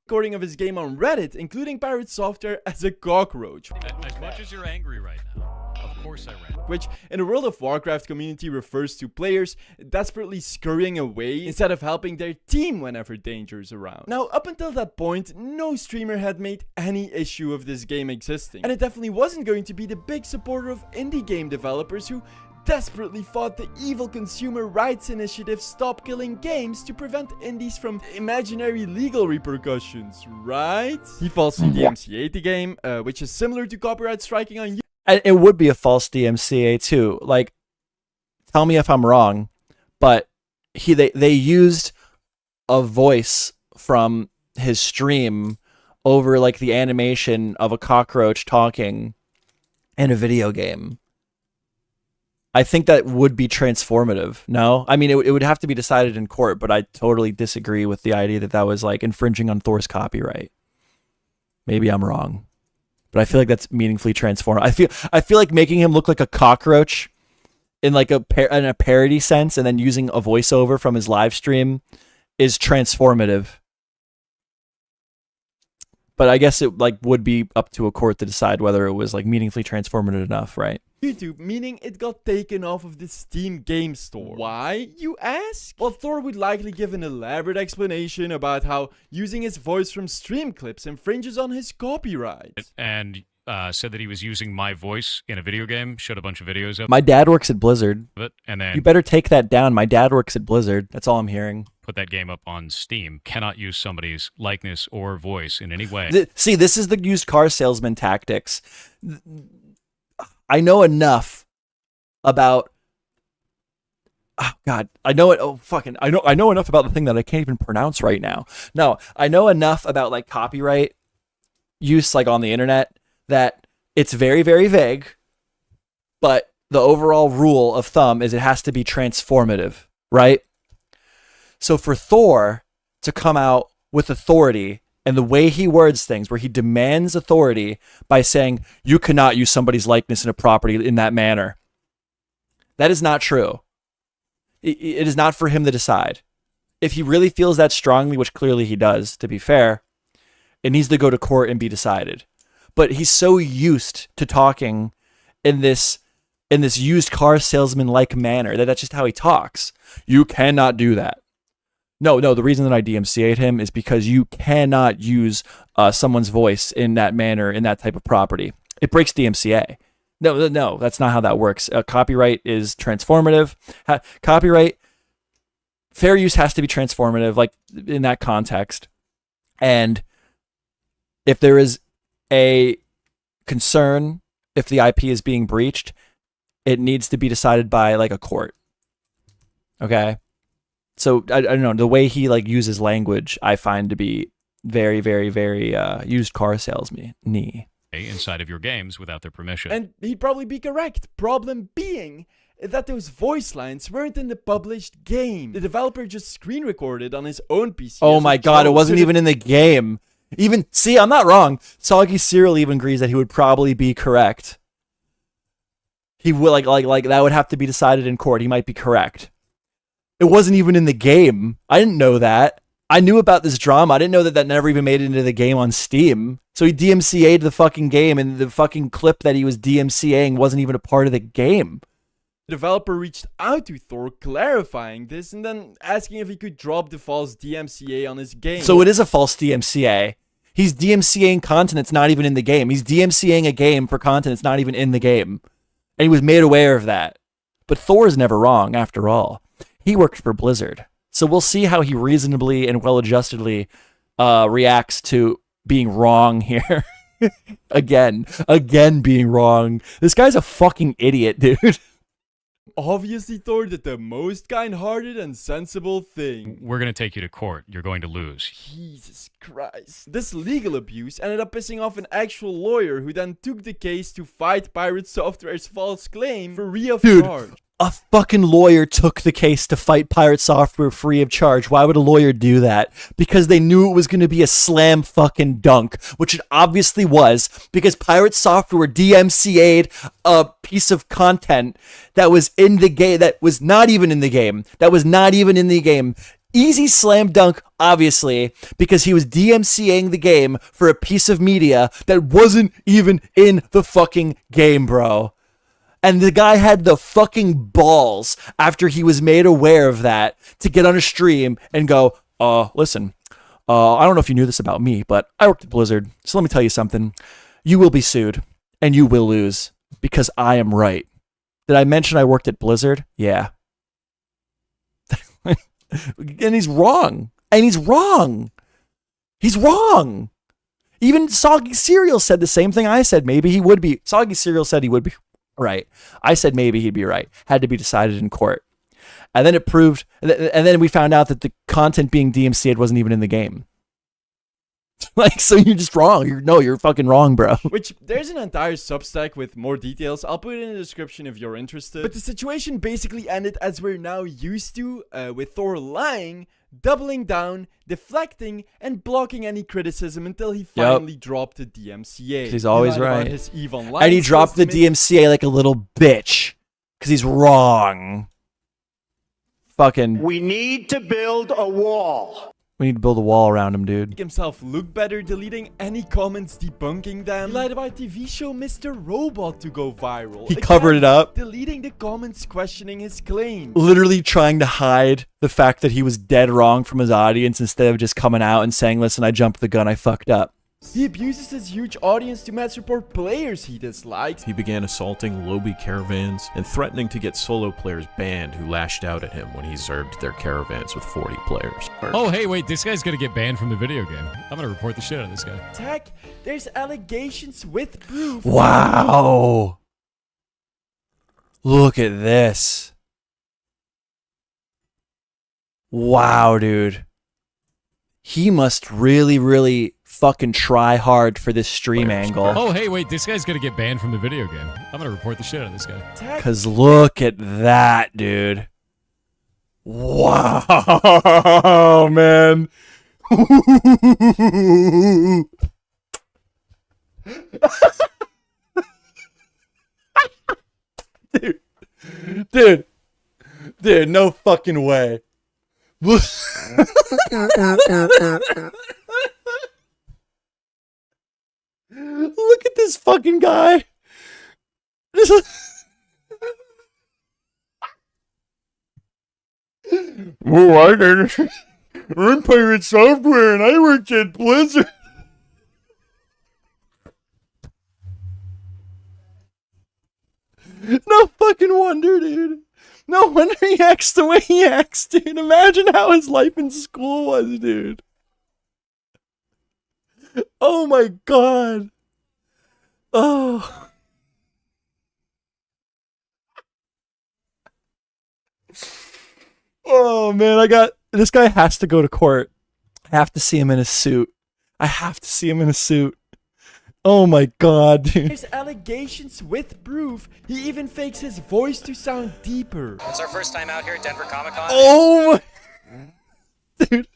Speaker 5: recording of his game on Reddit, including Pirate Software as a cockroach.
Speaker 2: As much as you're angry right now, of course I ran.
Speaker 5: Which, in the World of Warcraft community, refers to players desperately scurrying away instead of helping their team whenever danger is around. Now, up until that point, no streamer had made any issue of this game existing. And it definitely wasn't going to be the big supporter of indie game developers who desperately fought the evil consumer rights initiative Stop Killing Games to prevent indies from imaginary legal repercussions, right? He falsely DMCA'd the game, which is similar to copyright striking on YouTube.
Speaker 1: And it would be a false DMCA too. Like, tell me if I'm wrong, but they used a voice from his stream over like the animation of a cockroach talking in a video game. I think that would be transformative. No, I mean it would have to be decided in court, but I totally disagree with the idea that that was like infringing on Thor's copyright. Maybe I'm wrong. But I feel like that's meaningfully transformative. I feel like making him look like a cockroach in like in a parody sense, and then using a voiceover from his live stream is transformative. But I guess it like would be up to a court to decide whether it was like meaningfully transformative enough, right?
Speaker 5: YouTube, meaning it got taken off of the Steam game store. Why, you ask? Well, Thor would likely give an elaborate explanation about how using his voice from stream clips infringes on his copyright.
Speaker 2: And said that he was using my voice in a video game, showed a bunch of videos of
Speaker 1: My dad works at Blizzard.
Speaker 2: it, and then
Speaker 1: You better take that down. My dad works at Blizzard. That's all I'm hearing.
Speaker 2: put that game up on Steam. Cannot use somebody's likeness or voice in any way.
Speaker 1: See, this is the used car salesman tactics. I know enough about. Oh God, I know it. Oh fucking, I know enough about the thing that I can't even pronounce right now. No, I know enough about like copyright use, like on the internet, that it's very, very vague. But the overall rule of thumb is it has to be transformative, right? So for Thor to come out with authority and the way he words things, where he demands authority by saying, you cannot use somebody's likeness in a property in that manner. That is not true. It is not for him to decide. If he really feels that strongly, which clearly he does, to be fair, it needs to go to court and be decided. But he's so used to talking in this used car salesman-like manner that's just how he talks. You cannot do that. No, the reason that I DMCA'd him is because you cannot use someone's voice in that manner, in that type of property. It breaks DMCA. No, that's not how that works. Copyright is transformative. Copyright, fair use has to be transformative, like in that context. And if there is a concern, if the IP is being breached, it needs to be decided by like a court. Okay? So I don't know, the way he like uses language, I find to be very, very, very used car salesman-y.
Speaker 2: Inside of your games without their permission.
Speaker 5: And he'd probably be correct. Problem being that those voice lines weren't in the published game. The developer just screen recorded on his own PC.
Speaker 1: Oh my God, it wasn't even in the game. See, I'm not wrong. Soggy Cereal even agrees that he would probably be correct. He would like that would have to be decided in court. He might be correct. It wasn't even in the game. I didn't know that. I knew about this drama. I didn't know that never even made it into the game on Steam. So he DMCA'd the fucking game, and the fucking clip that he was DMCAing wasn't even a part of the game.
Speaker 5: The developer reached out to Thor clarifying this and then asking if he could drop the false DMCA on his game.
Speaker 1: So it is a false DMCA. He's DMCAing content that's not even in the game. He's DMCAing a game for content that's not even in the game. And he was made aware of that. But Thor is never wrong, after all. He worked for Blizzard. So we'll see how he reasonably and well-adjustedly reacts to being wrong here. Again being wrong. This guy's a fucking idiot, dude.
Speaker 5: Obviously, Thor did the most kind-hearted and sensible thing.
Speaker 2: We're going to take you to court. You're going to lose.
Speaker 5: Jesus Christ. This legal abuse ended up pissing off an actual lawyer who then took the case to fight Pirate Software's false claim for free of charge.
Speaker 1: A fucking lawyer took the case to fight Pirate Software free of charge. Why would a lawyer do that? Because they knew it was going to be a slam fucking dunk, which it obviously was, because Pirate Software DMCA'd a piece of content that was in the game, that was not even in the game, Easy slam dunk, obviously, because he was DMCAing the game for a piece of media that wasn't even in the fucking game, bro. And the guy had the fucking balls after he was made aware of that to get on a stream and go, listen, I don't know if you knew this about me, but I worked at Blizzard. So let me tell you something. You will be sued and you will lose because I am right. Did I mention I worked at Blizzard? Yeah. And he's wrong. He's wrong. Even Soggy Cereal said the same thing I said. Maybe he would be. Soggy Cereal said he would be right. I said maybe he'd be right. Had to be decided in court. And then it proved, and then we found out that the content being DMCA'd wasn't even in the game. Like, so you're just wrong. You're fucking wrong, bro.
Speaker 5: Which, there's an entire Substack with more details. I'll put it in the description if you're interested. But the situation basically ended as we're now used to, with Thor lying, doubling down, deflecting, and blocking any criticism until he finally dropped the DMCA.
Speaker 1: He's always
Speaker 5: He lied about
Speaker 1: right.
Speaker 5: his EVE Online
Speaker 1: And he dropped the
Speaker 5: system.
Speaker 1: DMCA like a little bitch. Because he's wrong. Fucking.
Speaker 9: We need to build a wall.
Speaker 1: We need to build a wall around him, dude.
Speaker 5: Make himself look better, deleting any comments debunking them. He lied about TV show Mr. Robot to go viral.
Speaker 1: He covered it up.
Speaker 5: Deleting the comments questioning his claims.
Speaker 1: Literally trying to hide the fact that he was dead wrong from his audience instead of just coming out and saying, listen, I jumped the gun, I fucked up.
Speaker 5: He abuses his huge audience to mass report players he dislikes.
Speaker 10: He began assaulting lobby caravans and threatening to get solo players banned who lashed out at him when he zerged their caravans with 40 players.
Speaker 2: Oh, hey, wait, this guy's gonna get banned from the video game. I'm gonna report the shit out of this guy.
Speaker 5: Tech, there's allegations with proof.
Speaker 1: Wow. Look at this. Wow, dude. He must really, really fucking try hard for this stream angle.
Speaker 2: Oh, hey, wait, this guy's gonna get banned from the video game. I'm gonna report the shit out of this guy.
Speaker 1: Because look at that, dude. Wow, man. Dude, no fucking way. Look at this fucking guy. Oh, I did. I'm Pirate Software and I worked at Blizzard. No fucking wonder, dude. No wonder he acts the way he acts, dude. Imagine how his life in school was, dude. Oh my god. Oh. Oh man, this guy has to go to court. I have to see him in a suit. Oh my god, dude.
Speaker 5: There's allegations with proof. He even fakes his voice to sound deeper.
Speaker 11: It's our first time out here at Denver Comic Con.
Speaker 1: Oh my. Dude.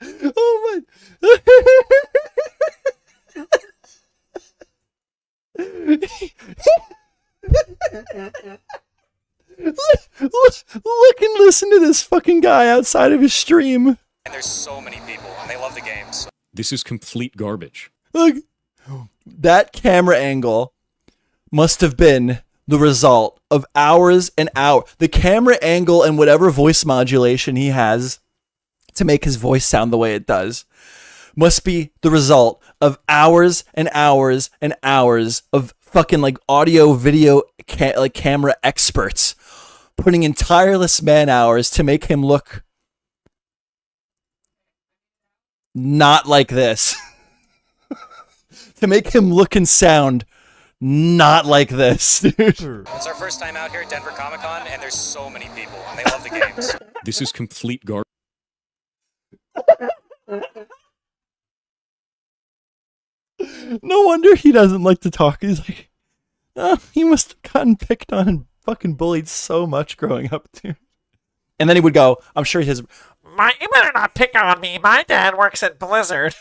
Speaker 1: Oh my. Look and listen to this fucking guy outside of his stream.
Speaker 11: And there's so many people, and they love the games.
Speaker 7: This is complete garbage.
Speaker 1: Look, that camera angle must have been the result of hours and hours. The camera angle and whatever voice modulation he has to make his voice sound the way it does must be the result of hours and hours and hours of fucking like audio video like camera experts putting in tireless man hours to make him look not like this. To make him look and sound not like this, dude.
Speaker 11: It's our first time out here at Denver Comic Con, and there's so many people, and they love the games.
Speaker 7: This is complete garbage.
Speaker 1: No wonder he doesn't like to talk. He's like, oh, he must have gotten picked on in fucking bullied so much growing up, dude. And then he would go, I'm sure he says, you better not pick on me. My dad works at Blizzard.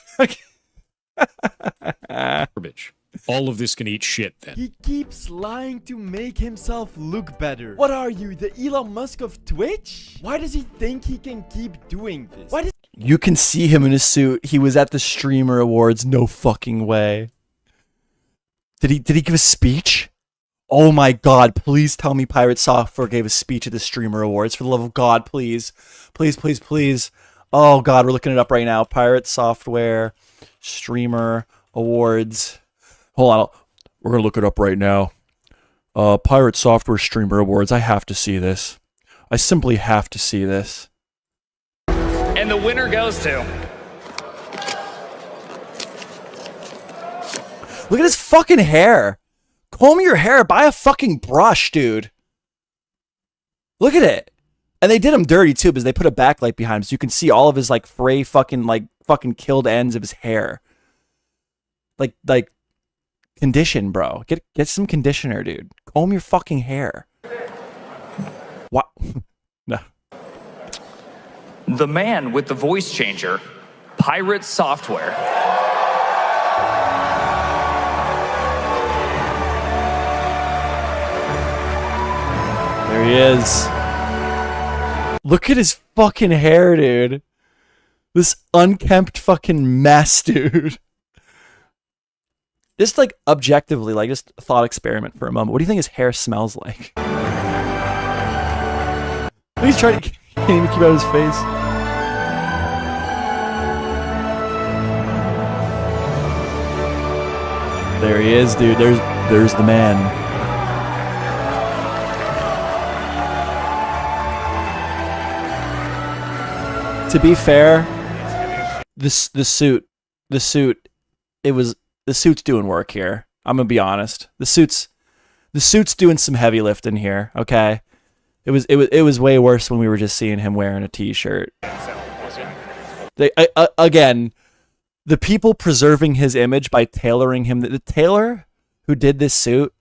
Speaker 7: Garbage. All of this can eat shit then.
Speaker 5: He keeps lying to make himself look better. What are you, the Elon Musk of Twitch? Why does he think he can keep doing this? Why does
Speaker 1: You can see him in his suit. He was at the Streamer Awards. No fucking way. Did he give a speech? Oh my god, please tell me Pirate Software gave a speech at the Streamer Awards. For the love of God, please. Please, please, please. Oh god, we're looking it up right now. Pirate Software Streamer Awards. Hold on. We're going to look it up right now. Pirate Software Streamer Awards. I have to see this. I simply have to see this.
Speaker 11: And the winner goes to...
Speaker 1: Look at his fucking hair. Comb your hair. Buy a fucking brush, dude. Look at it. And they did him dirty too, because they put a backlight behind him, so you can see all of his like fray fucking killed ends of his hair. Like condition, bro. Get some conditioner, dude. Comb your fucking hair. What? No.
Speaker 11: The man with the voice changer, Pirate Software.
Speaker 1: There he is. Look at his fucking hair, dude. This unkempt fucking mess, dude. Just like objectively, like just a thought experiment for a moment. What do you think his hair smells like? He's trying to can't even keep out his face. There he is, dude. There's the man. To be fair, the suit's doing work here. I'm gonna be honest. The suit's doing some heavy lifting here. Okay, it was way worse when we were just seeing him wearing a t-shirt. Again, the people preserving his image by tailoring him. The tailor who did this suit.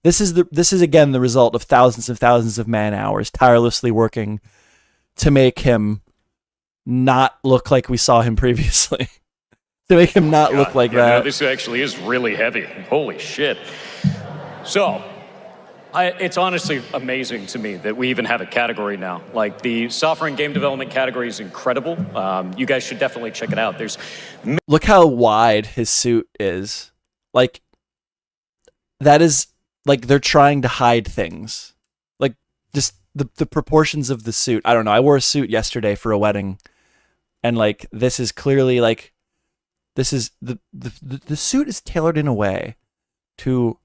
Speaker 1: This is again the result of thousands and thousands of man hours tirelessly working to make him not look like we saw him previously. To make him not look like that.
Speaker 7: No, this actually is really heavy. Holy shit. So, it's honestly amazing to me that we even have a category now. Like, the software and game development category is incredible. You guys should definitely check it out.
Speaker 1: Look how wide his suit is. Like, that is, like, they're trying to hide things. Like, just the proportions of the suit. I don't know. I wore a suit yesterday for a wedding. And, like, this is clearly, like, this is, the suit is tailored in a way to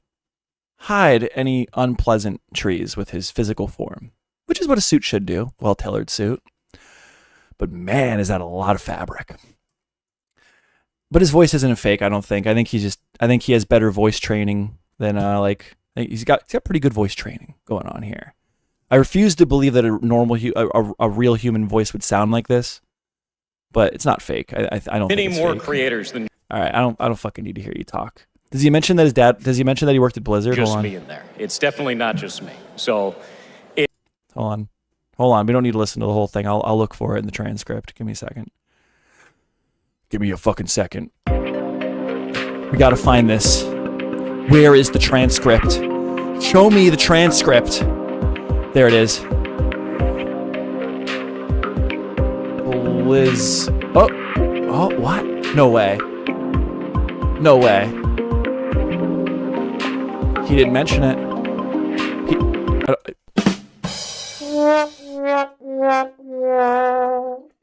Speaker 1: hide any unpleasant trees with his physical form, which is what a suit should do, well-tailored suit. But man, is that a lot of fabric. But his voice isn't a fake, I don't think. I think he has better voice training than, he's got pretty good voice training going on here. I refuse to believe that a real human voice would sound like this. But it's not fake. I don't
Speaker 7: Many
Speaker 1: think it's
Speaker 7: more
Speaker 1: fake.
Speaker 7: Creators than
Speaker 1: All right, I don't fucking need to hear you talk. Does he mention that his dad? Does he mention that he worked at Blizzard?
Speaker 7: just
Speaker 1: Hold on.
Speaker 7: me in there. It's definitely not just me. So,
Speaker 1: Hold on. We don't need to listen to the whole thing. I'll look for it in the transcript. Give me a second. Give me a fucking second. We gotta find this. Where is the transcript? Show me the transcript. There it is. Liz. Oh, what? No way. No way. He didn't mention it.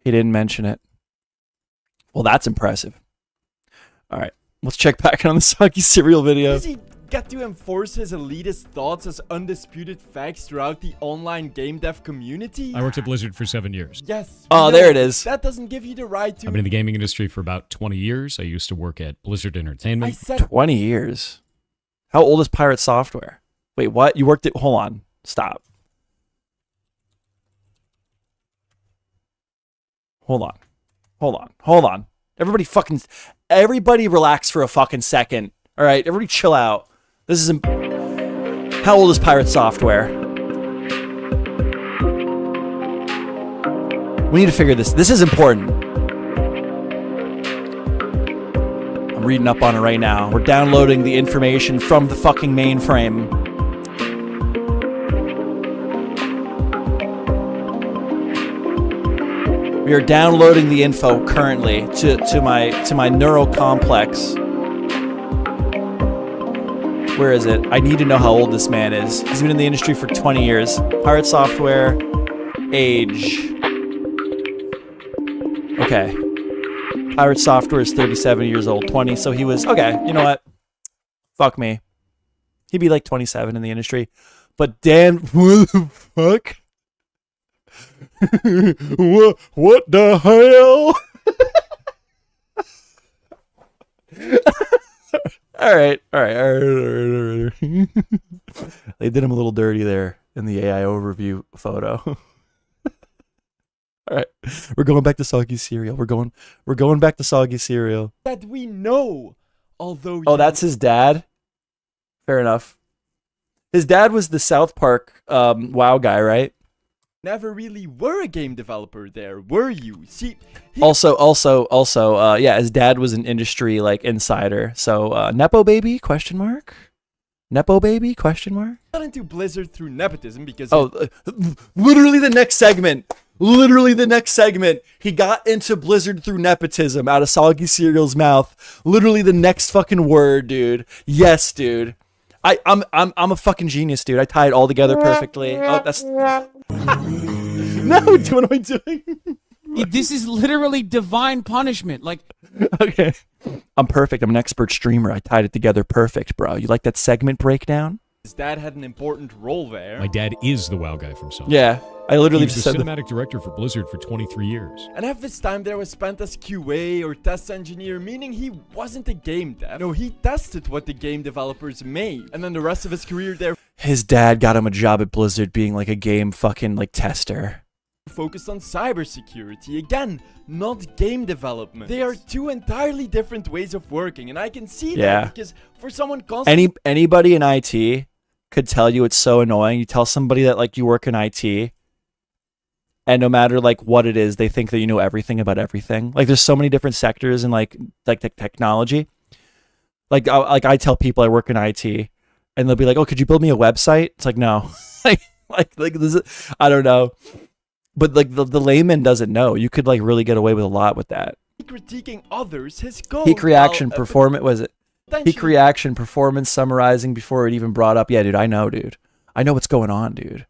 Speaker 1: He didn't mention it. Well, that's impressive. All right, let's check back on the soggy cereal video.
Speaker 5: Does he get to enforce his elitist thoughts as undisputed facts throughout the online game dev community?
Speaker 2: I worked at Blizzard for 7 years.
Speaker 5: Yes.
Speaker 1: Oh, there it is.
Speaker 5: That doesn't give you the right to...
Speaker 2: I've been in the gaming industry for about 20 years. I used to work at Blizzard Entertainment.
Speaker 5: I said...
Speaker 1: 20 years. How old is Pirate Software? Wait, what? You worked at... Hold on. Stop. Hold on. Everybody relax for a fucking second. All right, everybody chill out. This is... How old is Pirate Software? We need to figure this. This is important. I'm reading up on it right now. We're downloading the information from the fucking mainframe. We are downloading the info currently to my neural complex. Where is it? I need to know how old this man is. He's been in the industry for 20 years. Pirate Software, age. Okay. Pirate Software is 37 years old, 20, so he was, okay, you know what? Fuck me. He'd be like 27 in the industry. But damn, what the fuck? What the hell? All right. They did him a little dirty there in the AI overview photo. All right, we're going back to soggy cereal. We're going back to soggy cereal.
Speaker 5: That we know, although.
Speaker 1: Oh, that's his dad. Fair enough. His dad was the South Park WoW guy, right?
Speaker 5: Never really were a game developer there, were you? See.
Speaker 1: Also, yeah, his dad was an industry like insider. So, nepo baby? Question mark. Nepo baby? Question mark.
Speaker 5: Got into Blizzard through nepotism because.
Speaker 1: Literally the next segment. He got into Blizzard through nepotism out of Soggy Cereal's mouth. Literally the next fucking word, dude. Yes, dude. I'm a fucking genius, dude. I tied it all together perfectly. Oh, that's no. What am I doing?
Speaker 12: This is literally divine punishment. Like,
Speaker 1: okay, I'm perfect. I'm an expert streamer. I tied it together perfect, bro. You like that segment breakdown?
Speaker 5: His dad had an important role there.
Speaker 2: My dad is the WoW guy from South.
Speaker 1: Yeah, I literally
Speaker 2: just
Speaker 1: just
Speaker 2: said
Speaker 1: said
Speaker 2: cinematic director for Blizzard for 23 years.
Speaker 5: And half his time there was spent as QA or test engineer, meaning he wasn't a game dev. No, he tested what the game developers made. And then the rest of his career there,
Speaker 1: his dad got him a job at Blizzard being like a game fucking like tester.
Speaker 5: Focused on cybersecurity. Again, not game development. They are two entirely different ways of working, and I can see that because for someone constantly
Speaker 1: anybody in IT could tell you it's so annoying. You tell somebody that like you work in IT, and no matter like what it is, they think that you know everything about everything. Like there's so many different sectors in like technology. Like I tell people I work in IT, and they'll be like, "Oh, could you build me a website?" It's like no, like this is, I don't know. But like the layman doesn't know. You could like really get away with a lot with that.
Speaker 5: Critiquing others, his goal.
Speaker 1: Peak reaction performance was it? Peak reaction performance summarizing before it even brought up. Yeah, dude, I know, dude. I know what's going on, dude.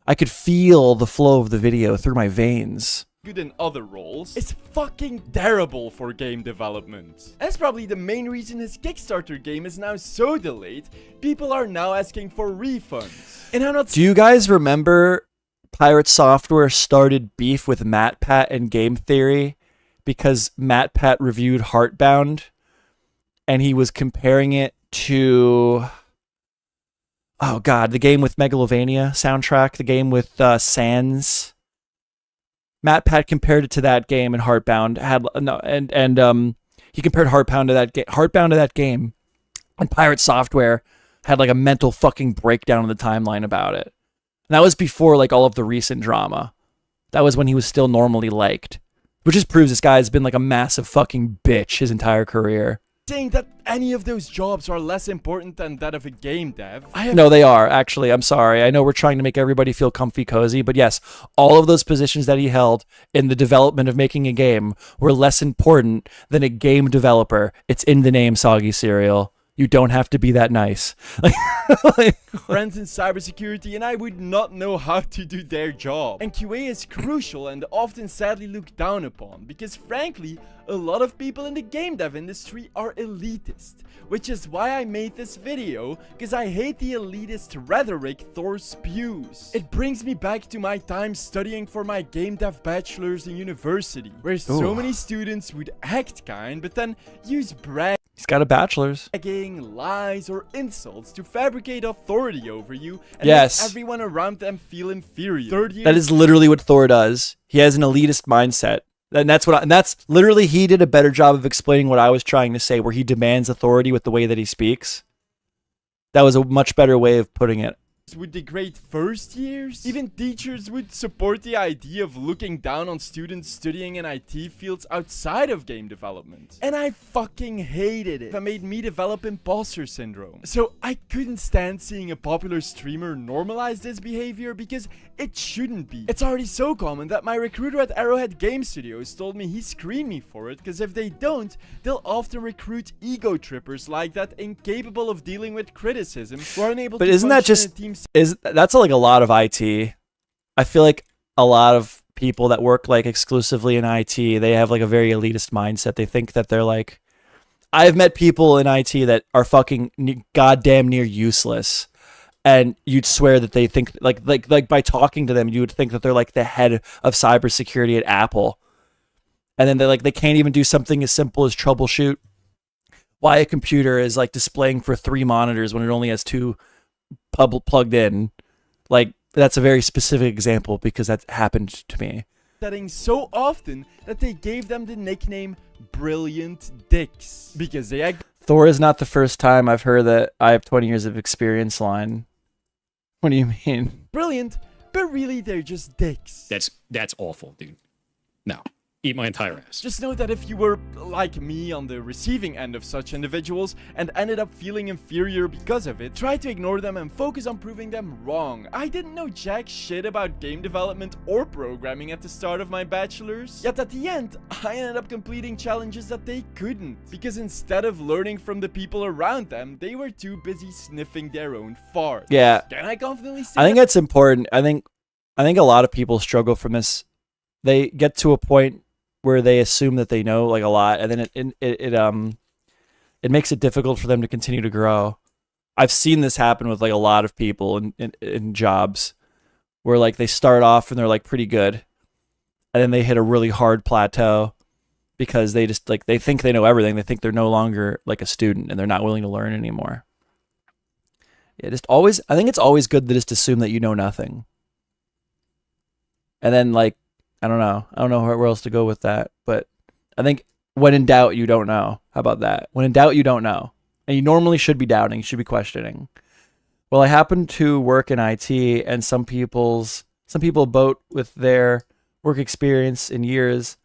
Speaker 1: I could feel the flow of the video through my veins.
Speaker 5: Good in other roles is fucking terrible for game development. That's probably the main reason his Kickstarter game is now so delayed. People are now asking for refunds. And I'm not.
Speaker 1: Do you guys remember? Pirate Software started beef with MatPat and Game Theory because MatPat reviewed Heartbound and he was comparing it to, oh god, the game with Megalovania soundtrack, the game with Sans. MatPat compared it to that game, and Heartbound had he compared Heartbound to that game, and Pirate Software had like a mental fucking breakdown of the timeline about it. And that was before like all of the recent drama. That was when he was still normally liked. Which just proves this guy has been like a massive fucking bitch his entire career.
Speaker 5: Saying that any of those jobs are less important than that of a game dev.
Speaker 1: No, they are, actually. I'm sorry. I know we're trying to make everybody feel comfy cozy, but yes, all of those positions that he held in the development of making a game were less important than a game developer. It's in the name, Soggy Cereal. You don't have to be that nice.
Speaker 5: Friends in cybersecurity, and I would not know how to do their job. And QA is crucial and often sadly looked down upon, because frankly, a lot of people in the game dev industry are elitist. Which is why I made this video, because I hate the elitist rhetoric Thor spews. It brings me back to my time studying for my game dev bachelor's in university, where so many students would act kind, but then use
Speaker 1: He's got a bachelor's.
Speaker 5: bragging, lies, or insults to fabricate authority over you and
Speaker 1: Yes.
Speaker 5: make everyone around them feel inferior. Third year,
Speaker 1: That is literally what Thor does. He has an elitist mindset. And that's literally, he did a better job of explaining what I was trying to say, where he demands authority with the way that he speaks. That was a much better way of putting it.
Speaker 5: would degrade first years. Even teachers would support the idea of looking down on students studying in IT fields outside of game development. And I fucking hated it. It made me develop imposter syndrome. So I couldn't stand seeing a popular streamer normalize this behavior because it shouldn't be. It's already so common that my recruiter at Arrowhead Game Studios told me he screened me for it because if they don't, they'll often recruit ego trippers like that, incapable of dealing with criticism, who are unable to
Speaker 1: isn't that
Speaker 5: function
Speaker 1: just
Speaker 5: in a team.
Speaker 1: that's like a lot of IT. I feel like a lot of people that work like exclusively in IT, they have like a very elitist mindset. They think that they're like, I've met people in IT that are fucking goddamn near useless, and you'd swear that they think like by talking to them, you would think that they're like the head of cybersecurity at Apple, and then they can't even do something as simple as troubleshoot why a computer is like displaying for 3 monitors when it only has 2 plugged in. Like, that's a very specific example because that happened to me.
Speaker 5: Setting so often that they gave them the nickname Brilliant Dicks because they act.
Speaker 1: Thor is not the first time I've heard that I have 20 years of experience line. What do you mean?
Speaker 5: Brilliant, but really they're just dicks.
Speaker 7: That's awful, dude. No. Eat my entire ass.
Speaker 5: Just know that if you were like me on the receiving end of such individuals and ended up feeling inferior because of it, try to ignore them and focus on proving them wrong. I didn't know jack shit about game development or programming at the start of my bachelor's, yet at the end, I ended up completing challenges that they couldn't, because instead of learning from the people around them, they were too busy sniffing their own farts.
Speaker 1: Yeah.
Speaker 5: Can I confidently say
Speaker 1: I think that's important. I think a lot of people struggle from this. They get to a point where they assume that they know like a lot, and then it makes it difficult for them to continue to grow. I've seen this happen with like a lot of people in jobs where like they start off and they're like pretty good, and then they hit a really hard plateau because they just like they think they know everything. They think they're no longer like a student and they're not willing to learn anymore. Yeah, I think it's always good to just assume that you know nothing. And then like I don't know where else to go with that, but I think when in doubt, you don't know. How about that? When in doubt, you don't know. And you normally should be doubting, you should be questioning. Well, I happen to work in IT, and some people boat with their work experience in years,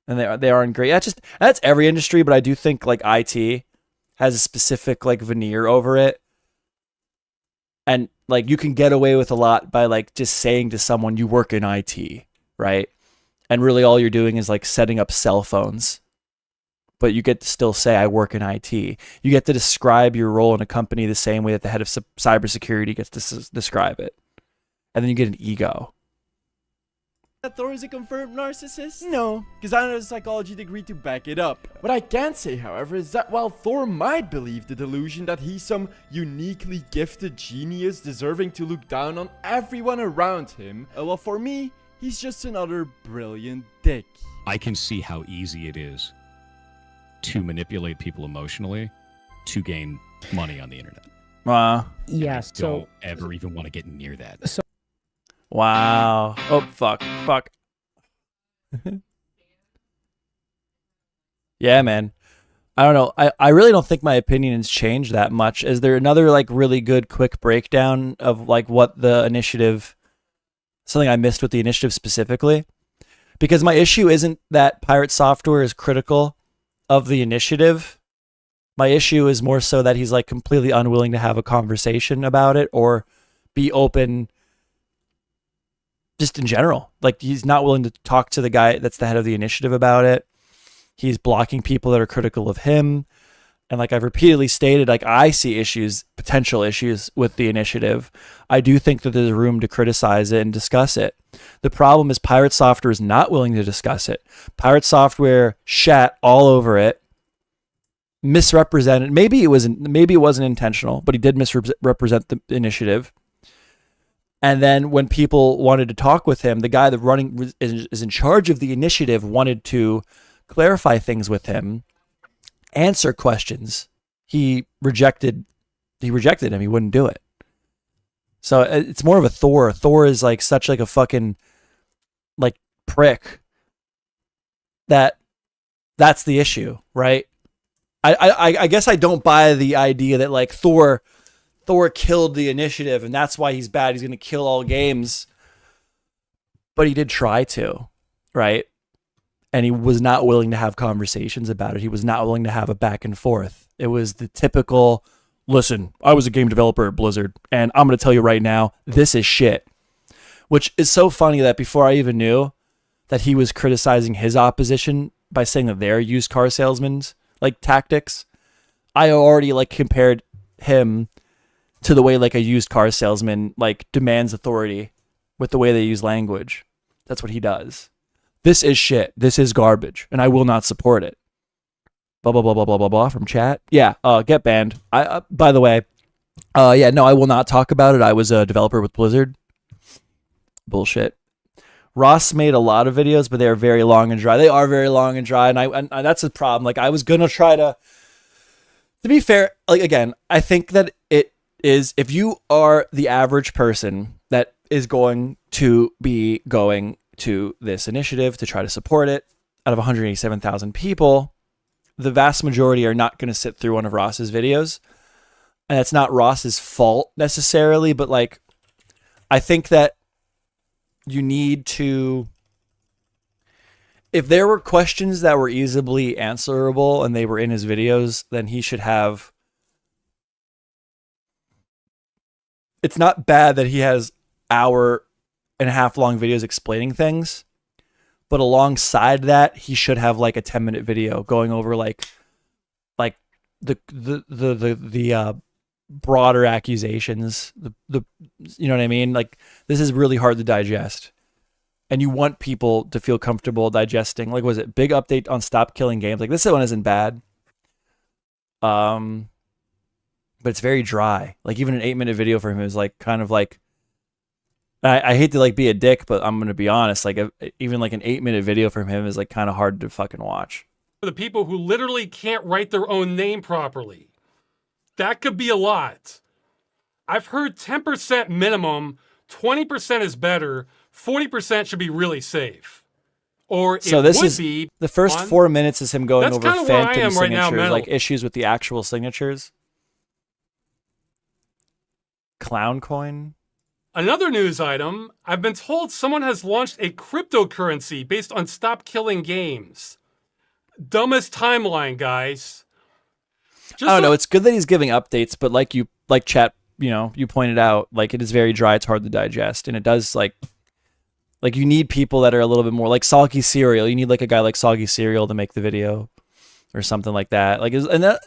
Speaker 1: and they aren't great. That's every industry, but I do think like IT has a specific like veneer over it. And like you can get away with a lot by like just saying to someone you work in IT. Right? And really all you're doing is like setting up cell phones. But you get to still say, I work in IT. You get to describe your role in a company the same way that the head of cybersecurity gets to describe it. And then you get an ego.
Speaker 5: That Thor is a confirmed narcissist? No, because I don't have a psychology degree to back it up. What I can say, however, is that while Thor might believe the delusion that he's some uniquely gifted genius deserving to look down on everyone around him, well, for me, he's just another brilliant dick.
Speaker 7: I can see how easy it is to manipulate people emotionally to gain money on the internet.
Speaker 1: Wow.
Speaker 13: Yeah,
Speaker 7: Don't ever even want to get near that.
Speaker 1: Wow. Oh, fuck. Yeah, man. I don't know. I really don't think my opinion has changed that much. Is there another like really good quick breakdown of like what the initiative, something I missed with the initiative specifically? Because my issue isn't that Pirate Software is critical of the initiative. My issue is more so that he's like completely unwilling to have a conversation about it or be open just in general. Like he's not willing to talk to the guy that's the head of the initiative about it. He's blocking people that are critical of him. And like I've repeatedly stated, like I see potential issues with the initiative. I do think that there's room to criticize it and discuss it. The problem is Pirate Software is not willing to discuss it. Pirate Software shat all over it, misrepresented. Maybe it wasn't intentional, but he did misrepresent the initiative. And then when people wanted to talk with him, the guy that is in charge of the initiative wanted to clarify things with him, answer questions. He rejected him. He wouldn't do it. So it's more of a Thor. Thor is like such like a fucking like prick that's the issue, right? I guess I don't buy the idea that like Thor Thor killed the initiative and that's why he's bad. He's going to kill all games. But he did try to, right? And he was not willing to have conversations about it. He was not willing to have a back and forth. It was the typical, listen, I was a game developer at Blizzard, and I'm going to tell you right now, this is shit. Which is so funny that before I even knew that he was criticizing his opposition by saying that they're used car salesmen's like tactics, I already like compared him to the way like a used car salesman like demands authority with the way they use language. That's what he does. This is shit. This is garbage, and I will not support it. Blah blah blah blah blah blah blah from chat. Yeah, get banned. By the way, yeah, no, I will not talk about it. I was a developer with Blizzard. Bullshit. Ross made a lot of videos, but they are very long and dry. They are very long and dry, and that's a problem. Like I was gonna try to be fair. Like again, I think that it is if you are the average person that is going to be going to this initiative to try to support it, out of 187,000 people, the vast majority are not going to sit through one of Ross's videos. And it's not Ross's fault necessarily, but like, I think that you need to, if there were questions that were easily answerable and they were in his videos, then he should have, it's not bad that he has hour-and-a-half long videos explaining things, but alongside that, he should have like a 10-minute video going over like the broader accusations, the you know what I mean? Like this is really hard to digest, and you want people to feel comfortable digesting. Like, was it big update on stop killing games? Like this one isn't bad, but it's very dry. Like even an 8-minute video for him is like kind of like. I hate to like be a dick, but I'm gonna be honest. Like even like an 8-minute video from him is like kind of hard to fucking watch.
Speaker 4: For the people who literally can't write their own name properly, that could be a lot. I've heard 10% minimum, 20% is better, 40% should be really safe. Or
Speaker 1: so
Speaker 4: it
Speaker 1: this
Speaker 4: would
Speaker 1: is
Speaker 4: be
Speaker 1: the first 4 minutes is him going over
Speaker 4: kinda where I
Speaker 1: phantom
Speaker 4: am right now,
Speaker 1: signatures, like
Speaker 4: mentally.
Speaker 1: issues with the actual signatures. Clown coin.
Speaker 4: Another news item, I've been told someone has launched a cryptocurrency based on stop killing games. Dumbest timeline, guys.
Speaker 1: I don't know. It's good that he's giving updates, but like chat, you pointed out, like it is very dry. It's hard to digest, and it does like you need people that are a little bit more like Soggy Cereal. You need like a guy like Soggy Cereal to make the video, or something like that. Like and that,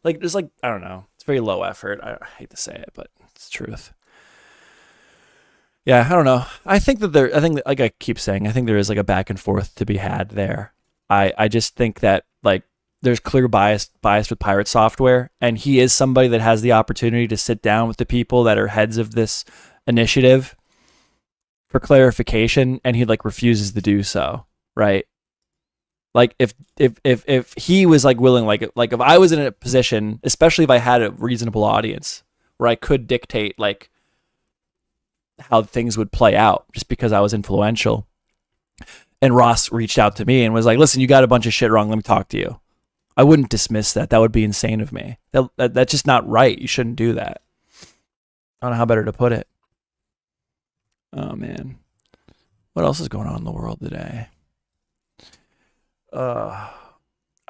Speaker 1: like there's like I don't know. It's very low effort. I hate to say it, but it's the truth. Yeah, I don't know. I think like I keep saying, I think there is like a back and forth to be had there. I just think that like there's clear bias with Pirate Software, and he is somebody that has the opportunity to sit down with the people that are heads of this initiative for clarification, and he like refuses to do so, right? Like if he was like willing, like if I was in a position, especially if I had a reasonable audience where I could dictate like how things would play out just because I was influential. And Ross reached out to me and was like, listen, you got a bunch of shit wrong. Let me talk to you. I wouldn't dismiss that. That would be insane of me. That's just not right. You shouldn't do that. I don't know how better to put it. Oh, man. What else is going on in the world today? I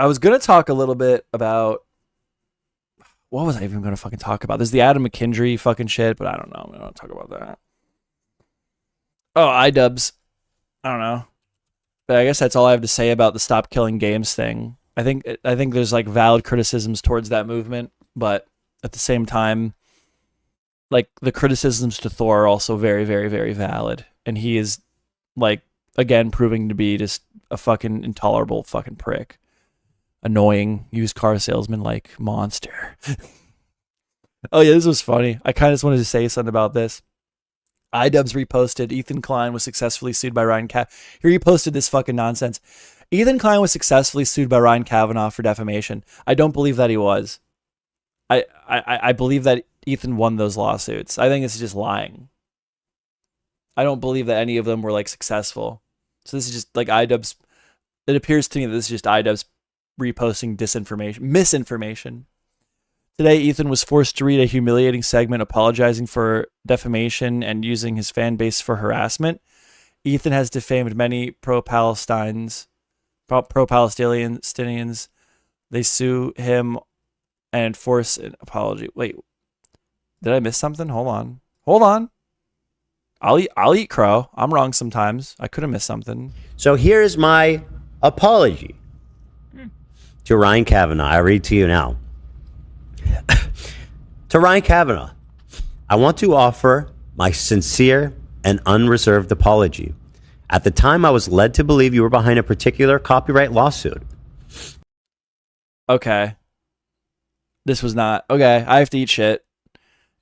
Speaker 1: was going to talk a little bit about, what was I even going to fucking talk about? There's the Adam McKendry fucking shit, but I don't know. I'm going to talk about that. Oh, iDubbbz. I don't know. But I guess that's all I have to say about the stop killing games thing. I think there's like valid criticisms towards that movement, but at the same time, like the criticisms to Thor are also very, very, very valid. And he is like, again, proving to be just a fucking intolerable fucking prick. Annoying used car salesman like monster. Oh yeah, this was funny. I kind of just wanted to say something about this. iDubbbz reposted Ethan Klein was successfully sued by Ryan Kavanaugh. He reposted this fucking nonsense. Ethan Klein was successfully sued by Ryan Kavanaugh for defamation. I don't believe that he was. I believe that Ethan won those lawsuits. I think it's just lying. I don't believe that any of them were like successful. So this is just like iDubbbz. It appears to me that this is just iDubbbz reposting misinformation Today, Ethan was forced to read a humiliating segment apologizing for defamation and using his fan base for harassment. Ethan has defamed many pro-Palestinians. They sue him and force an apology. Wait, did I miss something? Hold on. I'll eat crow. I'm wrong sometimes. I could have missed something.
Speaker 13: So here's my apology to Ryan Kavanaugh. I read to you now. To Ryan Kavanaugh, I want to offer my sincere and unreserved apology. At the time, I was led to believe you were behind a particular copyright lawsuit.
Speaker 1: Okay. This was not okay. I have to eat shit.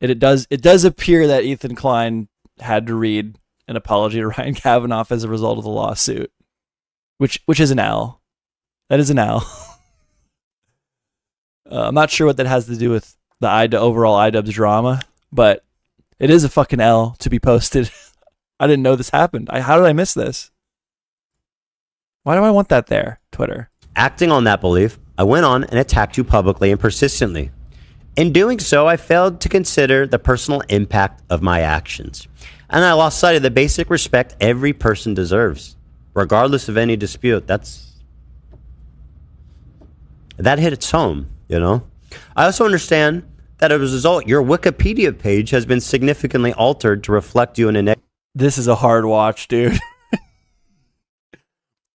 Speaker 1: It does appear that Ethan Klein had to read an apology to Ryan Kavanaugh as a result of the lawsuit, which is an L. That is an L. I'm not sure what that has to do with the overall iDubbbz drama, but it is a fucking L to be posted. I didn't know this happened. How did I miss this? Why do I want that there, Twitter?
Speaker 13: Acting on that belief, I went on and attacked you publicly and persistently. In doing so, I failed to consider the personal impact of my actions, and I lost sight of the basic respect every person deserves, regardless of any dispute. That hit its home, you know? I also understand that as a result, your Wikipedia page has been significantly altered to reflect you in a negative.
Speaker 1: This is a hard watch, dude.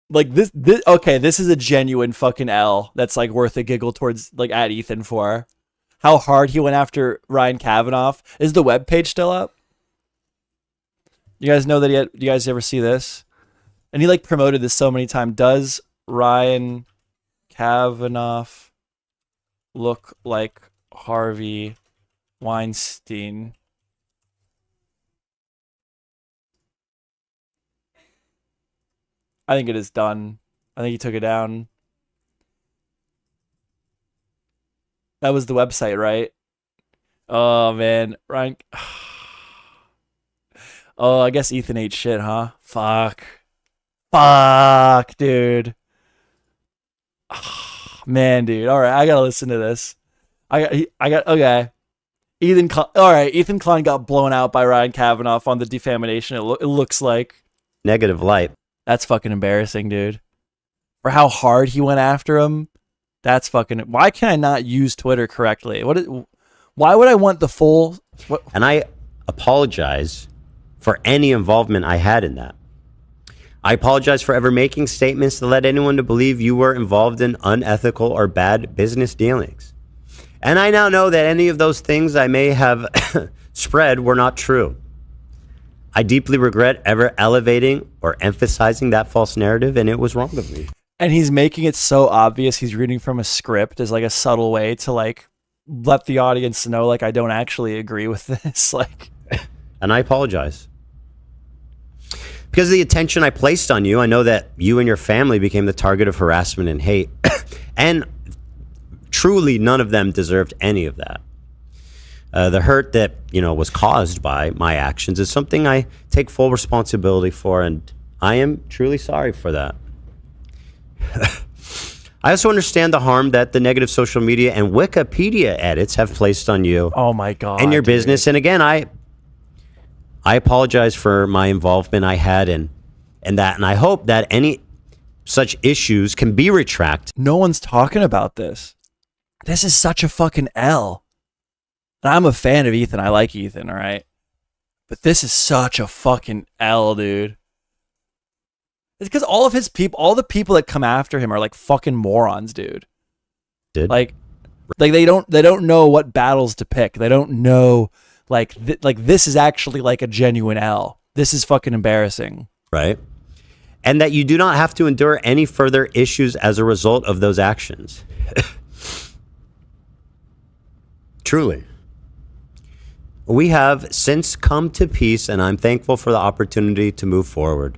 Speaker 1: Like this okay, this is a genuine fucking L that's like worth a giggle towards like at Ethan for how hard he went after Ryan Kavanaugh. Is the webpage still up? You guys know that do you guys ever see this? And he like promoted this so many times. Does Ryan Kavanaugh look like Harvey Weinstein? I think it is done. I think he took it down. That was the website, right? Oh, man. Ryan. Oh, I guess Ethan ate shit, huh? Fuck, dude. Man, dude. All right, I gotta listen to this. I got okay. Ethan Klein got blown out by Ryan Kavanaugh on the defamation. It looks like
Speaker 13: negative light.
Speaker 1: That's fucking embarrassing, dude. For how hard he went after him. That's fucking. Why can I not use Twitter correctly? Why would I want the full?
Speaker 13: And I apologize for any involvement I had in that. I apologize for ever making statements that led anyone to believe you were involved in unethical or bad business dealings. And I now know that any of those things I may have spread were not true. I deeply regret ever elevating or emphasizing that false narrative, and it was wrong of me.
Speaker 1: And he's making it so obvious he's reading from a script as like a subtle way to like let the audience know like I don't actually agree with this. Like,
Speaker 13: and I apologize. Because of the attention I placed on you, I know that you and your family became the target of harassment and hate. And truly none of them deserved any of that. The hurt that, was caused by my actions is something I take full responsibility for, and I am truly sorry for that. I also understand the harm that the negative social media and Wikipedia edits have placed on you.
Speaker 1: Oh my God.
Speaker 13: And your business. And again, I apologize for my involvement I had in that, and I hope that any such issues can be retracted.
Speaker 1: No one's talking about this. This is such a fucking L. And I'm a fan of Ethan. I like Ethan, all right? But this is such a fucking L, dude. It's because all the people that come after him are like fucking morons, dude. Like they don't know what battles to pick. They don't know like this is actually like a genuine L. This is fucking embarrassing.
Speaker 13: Right. And that you do not have to endure any further issues as a result of those actions. Truly. We have since come to peace, and I'm thankful for the opportunity to move forward.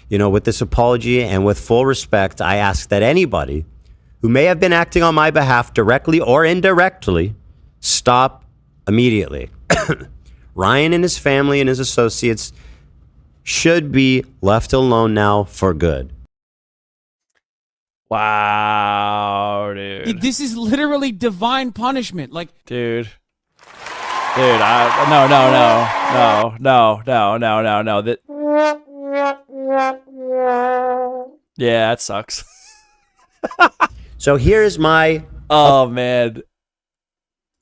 Speaker 13: With this apology and with full respect, I ask that anybody who may have been acting on my behalf directly or indirectly stop immediately. Ryan and his family and his associates should be left alone now for good.
Speaker 1: Wow, dude.
Speaker 12: This is literally divine punishment. Like,
Speaker 1: Dude, no. Yeah, that sucks.
Speaker 13: So here's my.
Speaker 1: Oh man.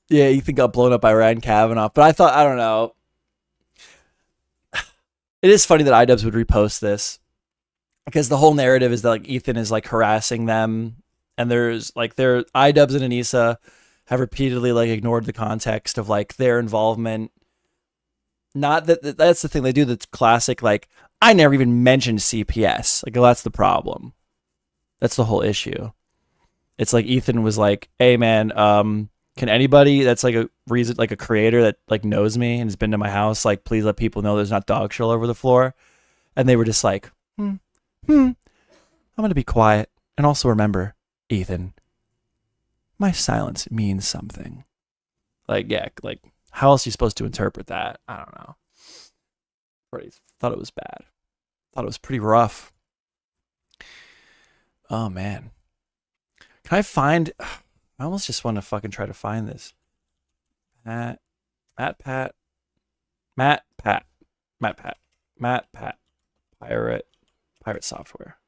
Speaker 1: Yeah, Ethan got blown up by Ryan Kavanaugh, but I don't know. It is funny that iDubbbz would repost this because the whole narrative is that like Ethan is like harassing them, and there's like iDubbbz and Anissa have repeatedly like ignored the context of like their involvement. Not that that's the thing they do that's classic. Like I never even mentioned CPS. Like that's the problem. That's the whole issue. It's like Ethan was like, "Hey man, can anybody that's like a reason, like a creator that like knows me and has been to my house, like please let people know there's not dog shit all over the floor?" And they were just like, I'm gonna be quiet. And also remember, Ethan, my silence means something. Like, yeah, like how else are you supposed to interpret that? I don't know. Thought it was bad. Thought it was pretty rough. Oh man. Can I find... I almost just want to fucking try to find this. Matt Pat. Pirate Software.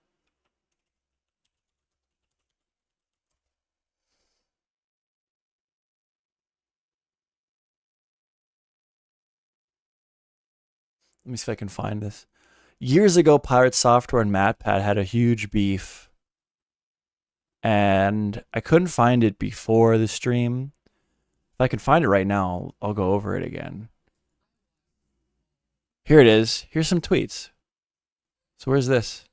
Speaker 1: Let me see if I can find this. Years ago, Pirate Software and MatPat had a huge beef. And I couldn't find it before the stream. If I can find it right now, I'll go over it again. Here it is. Here's some tweets. So where's this?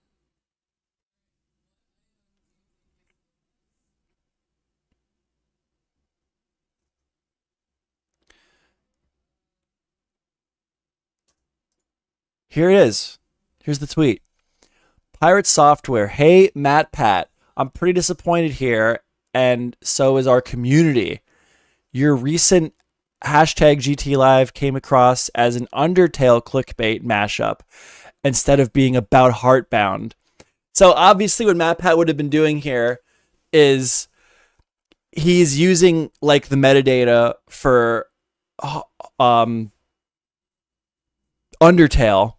Speaker 1: Here it is. Here's the tweet. Pirate Software. Hey, MatPat. I'm pretty disappointed here, and so is our community. Your recent hashtag GT Live came across as an Undertale clickbait mashup instead of being about Heartbound. So obviously what MatPat would have been doing here is he's using like the metadata for Undertale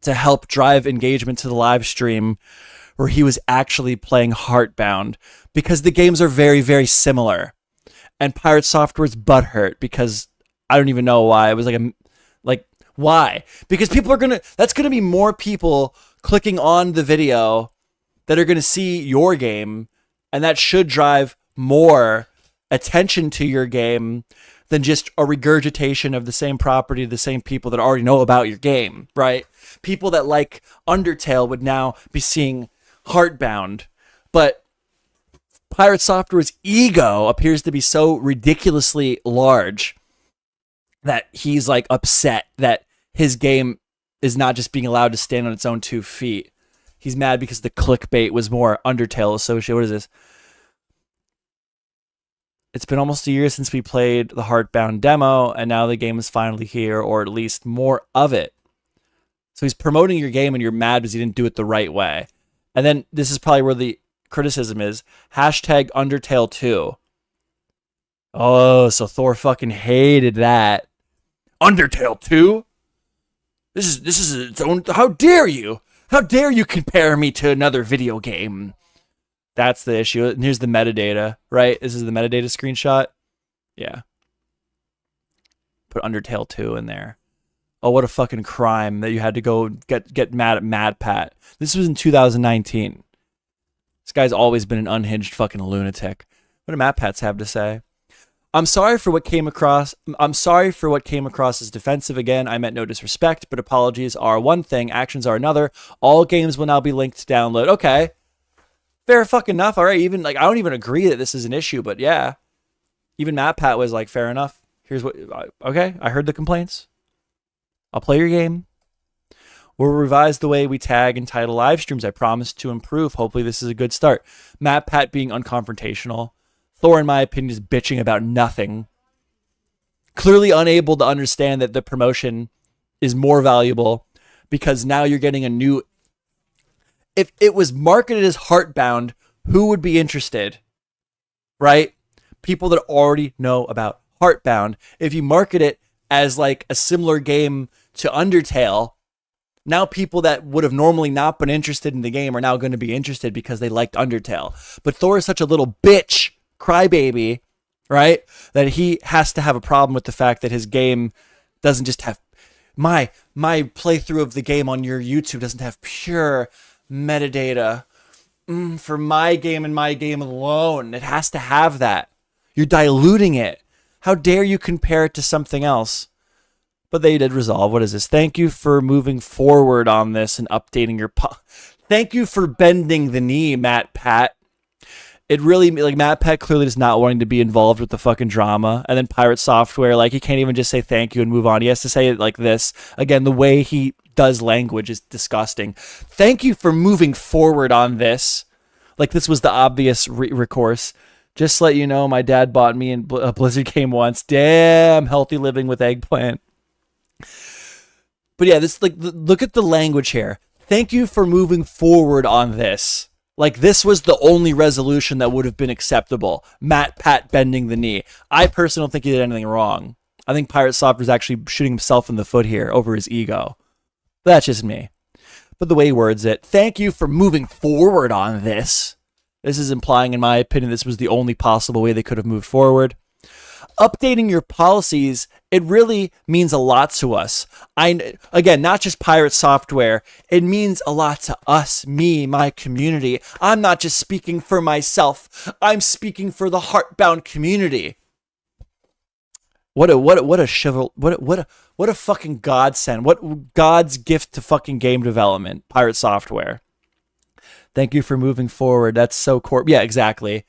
Speaker 1: to help drive engagement to the live stream where he was actually playing Heartbound because the games are very, very similar. And Pirate Software's butthurt because I don't even know why. It was like why? Because people are that's gonna be more people clicking on the video that are gonna see your game, and that should drive more attention to your game than just a regurgitation of the same property, the same people that already know about your game, right? People that like Undertale would now be seeing Heartbound, but Pirate Software's ego appears to be so ridiculously large that he's like upset that his game is not just being allowed to stand on its own 2 feet. He's mad because the clickbait was more Undertale associated. What is this? It's been almost a year since we played the Heartbound demo, and now the game is finally here, or at least more of it. So he's promoting your game, and you're mad because he didn't do it the right way. And then this is probably where the criticism is. Hashtag Undertale 2. Oh, so Thor fucking hated that. Undertale 2? This is its own... How dare you? How dare you compare me to another video game? That's the issue. And here's the metadata, right? This is the metadata screenshot. Yeah. Put Undertale 2 in there. Oh, what a fucking crime that you had to go get mad at MatPat. This was in 2019. This guy's always been an unhinged fucking lunatic. What do MatPats have to say? I'm sorry for what came across as defensive again. I meant no disrespect, but apologies are one thing, actions are another. All games will now be linked to download. Okay. Fair fucking enough. All right, even like I don't even agree that this is an issue, but yeah. Even MatPat was like, fair enough. Here's what okay, I heard the complaints. I'll play your game. We'll revise the way we tag and title live streams. I promise to improve. Hopefully this is a good start. MatPat being unconfrontational. Thor, in my opinion, is bitching about nothing. Clearly unable to understand that the promotion is more valuable because now you're getting a new... If it was marketed as Heartbound who would be interested, right? People that already know about Heartbound. If you market it as like a similar game to Undertale, now people that would have normally not been interested in the game are now going to be interested because they liked Undertale. But Thor is such a little bitch, crybaby, right? That he has to have a problem with the fact that his game doesn't just have my playthrough of the game on your YouTube doesn't have pure metadata for my game and my game alone. It has to have that. You're diluting it. How dare you compare it to something else? But they did resolve. What is this? Thank you for moving forward on this and updating your... Thank you for bending the knee, Matt Pat. It really, like, Matt Pat clearly is not wanting to be involved with the fucking drama. And then Pirate Software, like, he can't even just say thank you and move on. He has to say it like this. Again, the way he does language is disgusting. Thank you for moving forward on this. Like, this was the obvious recourse. Just to let you know, my dad bought me a Blizzard game once. Damn, healthy living with eggplant. But yeah, this, like, look at the language here. Thank you for moving forward on this. Like, this was the only resolution that would have been acceptable. Matt Pat bending the knee. I personally don't think he did anything wrong. I think Pirate Software is actually shooting himself in the foot here over his ego. But that's just me. But the way he words it, thank you for moving forward on this. This is implying, in my opinion, this was the only possible way they could have moved forward. Updating your policies, it really means a lot to us. Again, not just Pirate Software. It means a lot to us, me, my community. I'm not just speaking for myself. I'm speaking for the Heartbound community. What a fucking godsend. What God's gift to fucking game development, Pirate Software. Thank you for moving forward. That's so yeah, exactly.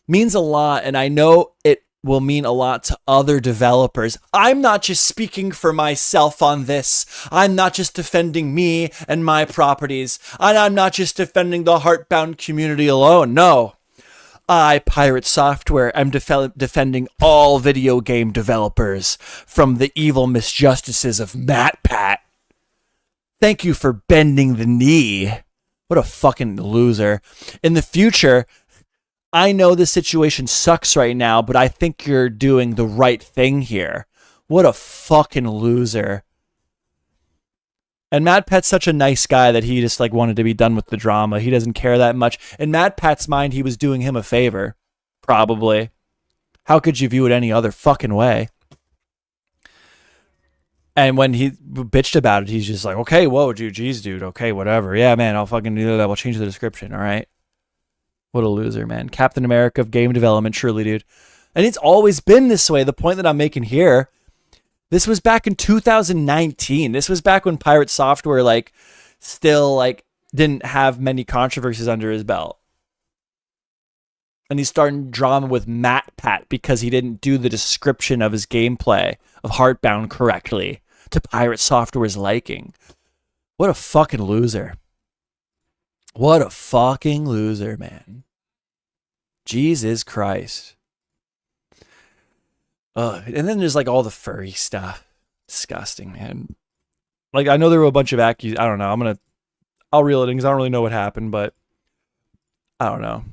Speaker 1: Means a lot, and I know it will mean a lot to other developers. I'm not just speaking for myself on this. I'm not just defending me and my properties. And I'm not just defending the Heartbound community alone. No. I, Pirate Software, am defending all video game developers from the evil misjustices of Matt Pat. Thank you for bending the knee. What a fucking loser. In the future, I know the situation sucks right now, but I think you're doing the right thing here. What a fucking loser. And Matt Pat's such a nice guy that he just like wanted to be done with the drama. He doesn't care that much. In Matt Pat's mind, he was doing him a favor. Probably. How could you view it any other fucking way? And when he bitched about it, he's just like, okay, whoa, dude, geez, dude, okay, whatever. Yeah, man, I'll fucking do that. We'll change the description, all right? What a loser, man. Captain America of game development, truly, dude. And it's always been this way. The point that I'm making here, this was back in 2019. This was back when Pirate Software, like, still, like, didn't have many controversies under his belt. And he's starting drama with Matt Pat because he didn't do the description of his gameplay of Heartbound correctly to Pirate Software's liking. What a fucking loser. What a fucking loser, man. Jesus Christ. And then there's like all the furry stuff. Disgusting, man. Like, I know there were a bunch of I don't know. I'll reel it in because I don't really know what happened, but I don't know.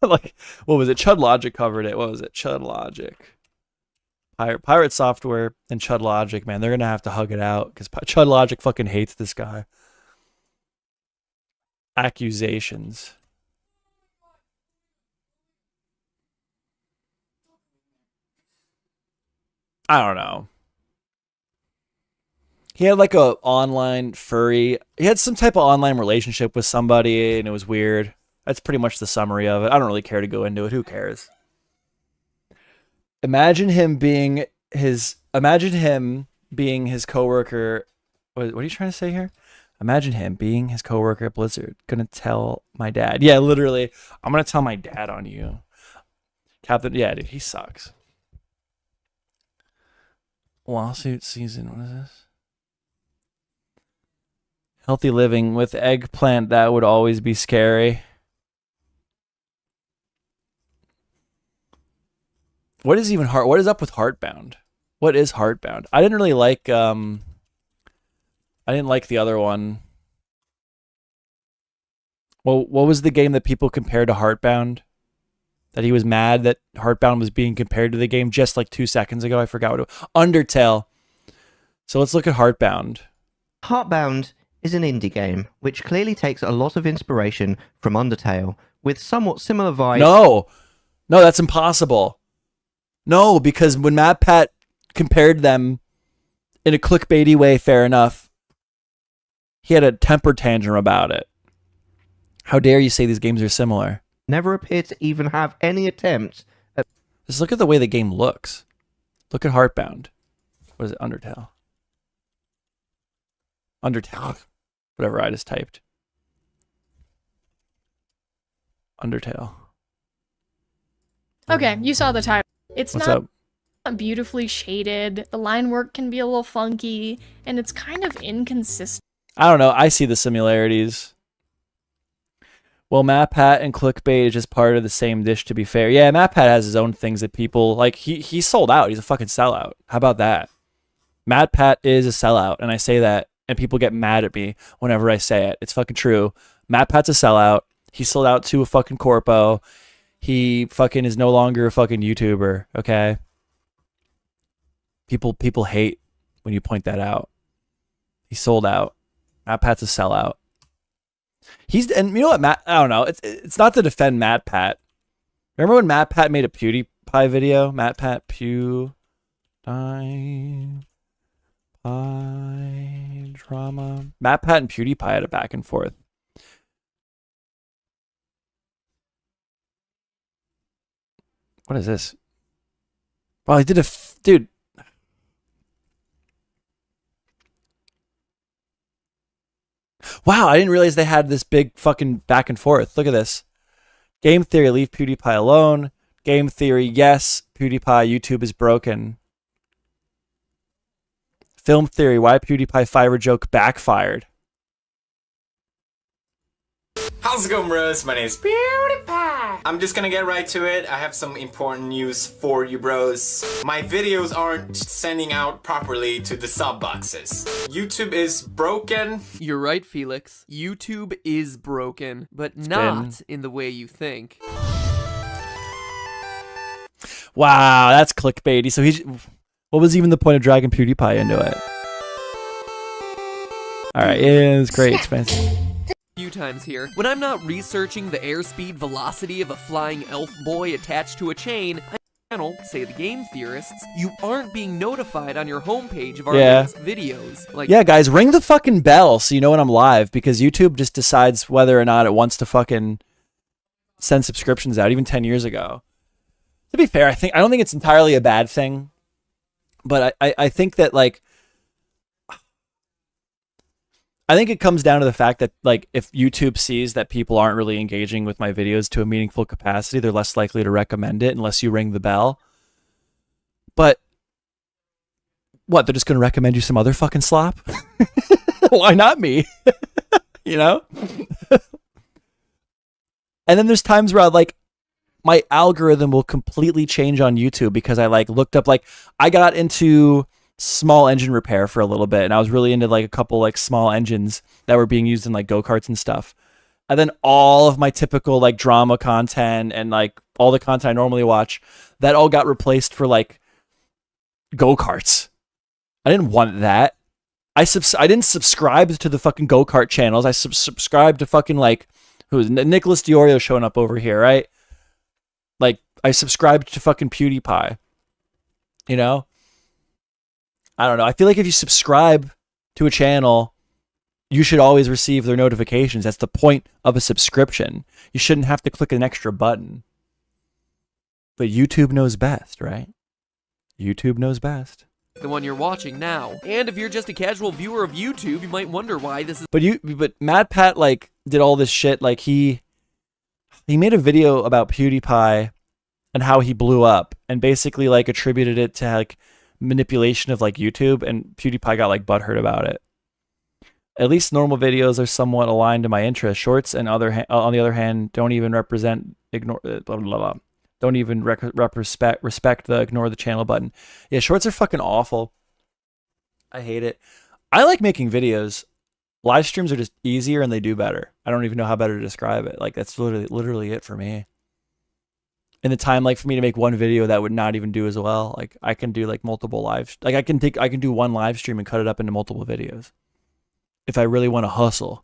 Speaker 1: Like, what was it? Chud Logic covered it. What was it? Chud Logic. Pirate Software and Chud Logic, man, they're going to have to hug it out because Chud Logic fucking hates this guy. Accusations. I don't know. He had like a online furry. He had some type of online relationship with somebody, and it was weird. That's pretty much the summary of it. I don't really care to go into it. Who cares? Imagine him being his coworker. What are you trying to say here? Imagine him being his coworker at Blizzard. Gonna tell my dad. Yeah, literally. I'm gonna tell my dad on you. Captain, yeah, dude, he sucks. Lawsuit season, what is this? Healthy living with eggplant, that would always be scary. What is up with Heartbound? What is Heartbound? I didn't really like I didn't like the other one. Well, what was the game that people compared to Heartbound? That he was mad that Heartbound was being compared to the game just like 2 seconds ago. I forgot what it was. Undertale. So let's look at Heartbound.
Speaker 14: Heartbound is an indie game which clearly takes a lot of inspiration from Undertale with somewhat similar vibes.
Speaker 1: No, that's impossible. No, because when MatPat compared them in a clickbaity way, fair enough, he had a temper tantrum about it. How dare you say these games are similar?
Speaker 14: Never appeared to even have any attempt at...
Speaker 1: Just look at the way the game looks. Look at Heartbound. What is it? Undertale. Whatever I just typed. Undertale.
Speaker 15: Okay, you saw the title. It's
Speaker 1: What's
Speaker 15: not
Speaker 1: up?
Speaker 15: beautifully shaded. The line work can be a little funky, and it's kind of inconsistent.
Speaker 1: I don't know. I see the similarities. Well, MatPat and clickbait is just part of the same dish, to be fair. Yeah, MatPat has his own things that people... Like, he sold out. He's a fucking sellout. How about that? MatPat is a sellout, and I say that, and people get mad at me whenever I say it. It's fucking true. MatPat's a sellout. He sold out to a fucking corpo. He fucking is no longer a fucking YouTuber, okay? People hate when you point that out. He sold out. MatPat's a sellout. And you know what, Matt? I don't know. It's not to defend MatPat. Remember when MatPat made a PewDiePie video? MatPat PewDiePie drama. MatPat and PewDiePie had a back and forth. What is this? Well, he did dude. Wow, I didn't realize they had this big fucking back and forth. Look at this. Game Theory, leave PewDiePie alone. Game Theory, yes, PewDiePie, YouTube is broken. Film Theory, why PewDiePie Fiverr joke backfired.
Speaker 16: How's it going, bros? My name is PewDiePie. I'm just gonna get right to it. I have some important news for you, bros. My videos aren't sending out properly to the sub boxes. YouTube is broken.
Speaker 17: You're right, Felix. YouTube is broken, but not in the way you think.
Speaker 1: Wow, that's clickbaity. So what was even the point of dragging PewDiePie into it? All right, yeah, it's great. It's fancy.
Speaker 17: Few times here. When I'm not researching the airspeed velocity of a flying elf boy attached to a chain, I channel, say the game theorists, you aren't being notified on your homepage of our latest videos. Like,
Speaker 1: yeah, guys, ring the fucking bell so you know when I'm live, because YouTube just decides whether or not it wants to fucking send subscriptions out, even 10 years ago. To be fair, I don't think it's entirely a bad thing, but I think that, like, I think it comes down to the fact that, like, if YouTube sees that people aren't really engaging with my videos to a meaningful capacity, they're less likely to recommend it unless you ring the bell. But what, they're just going to recommend you some other fucking slop? Why not me? You know? And then there's times where my algorithm will completely change on YouTube because I looked up, I got into small engine repair for a little bit, and I was really into a couple small engines that were being used in go-karts and stuff. And then all of my typical drama content and all the content I normally watch, that all got replaced for go-karts. I didn't want that. I didn't subscribe to the fucking go-kart channels. I subscribed to fucking who's Nicholas Diorio showing up over here, right? I subscribed to fucking PewDiePie. You know? I don't know. I feel like if you subscribe to a channel, you should always receive their notifications. That's the point of a subscription. You shouldn't have to click an extra button. But YouTube knows best, right? YouTube knows best.
Speaker 17: the one you're watching now. And if you're just a casual viewer of YouTube, you might wonder why this is...
Speaker 1: But MatPat, did all this shit. He made a video about PewDiePie and how he blew up, and basically, attributed it to, manipulation of, YouTube, and PewDiePie got, butthurt about it. At least normal videos are somewhat aligned to my interests. Shorts, on the other hand, don't even respect the ignore the channel button. Yeah, shorts are fucking awful. I hate it. I like making videos. Live streams are just easier and they do better. I don't even know how better to describe it. Like that's literally it for me. In the time, like for me to make one video that would not even do as well, like I can do like multiple live, like I can do one live stream and cut it up into multiple videos if I really want to hustle.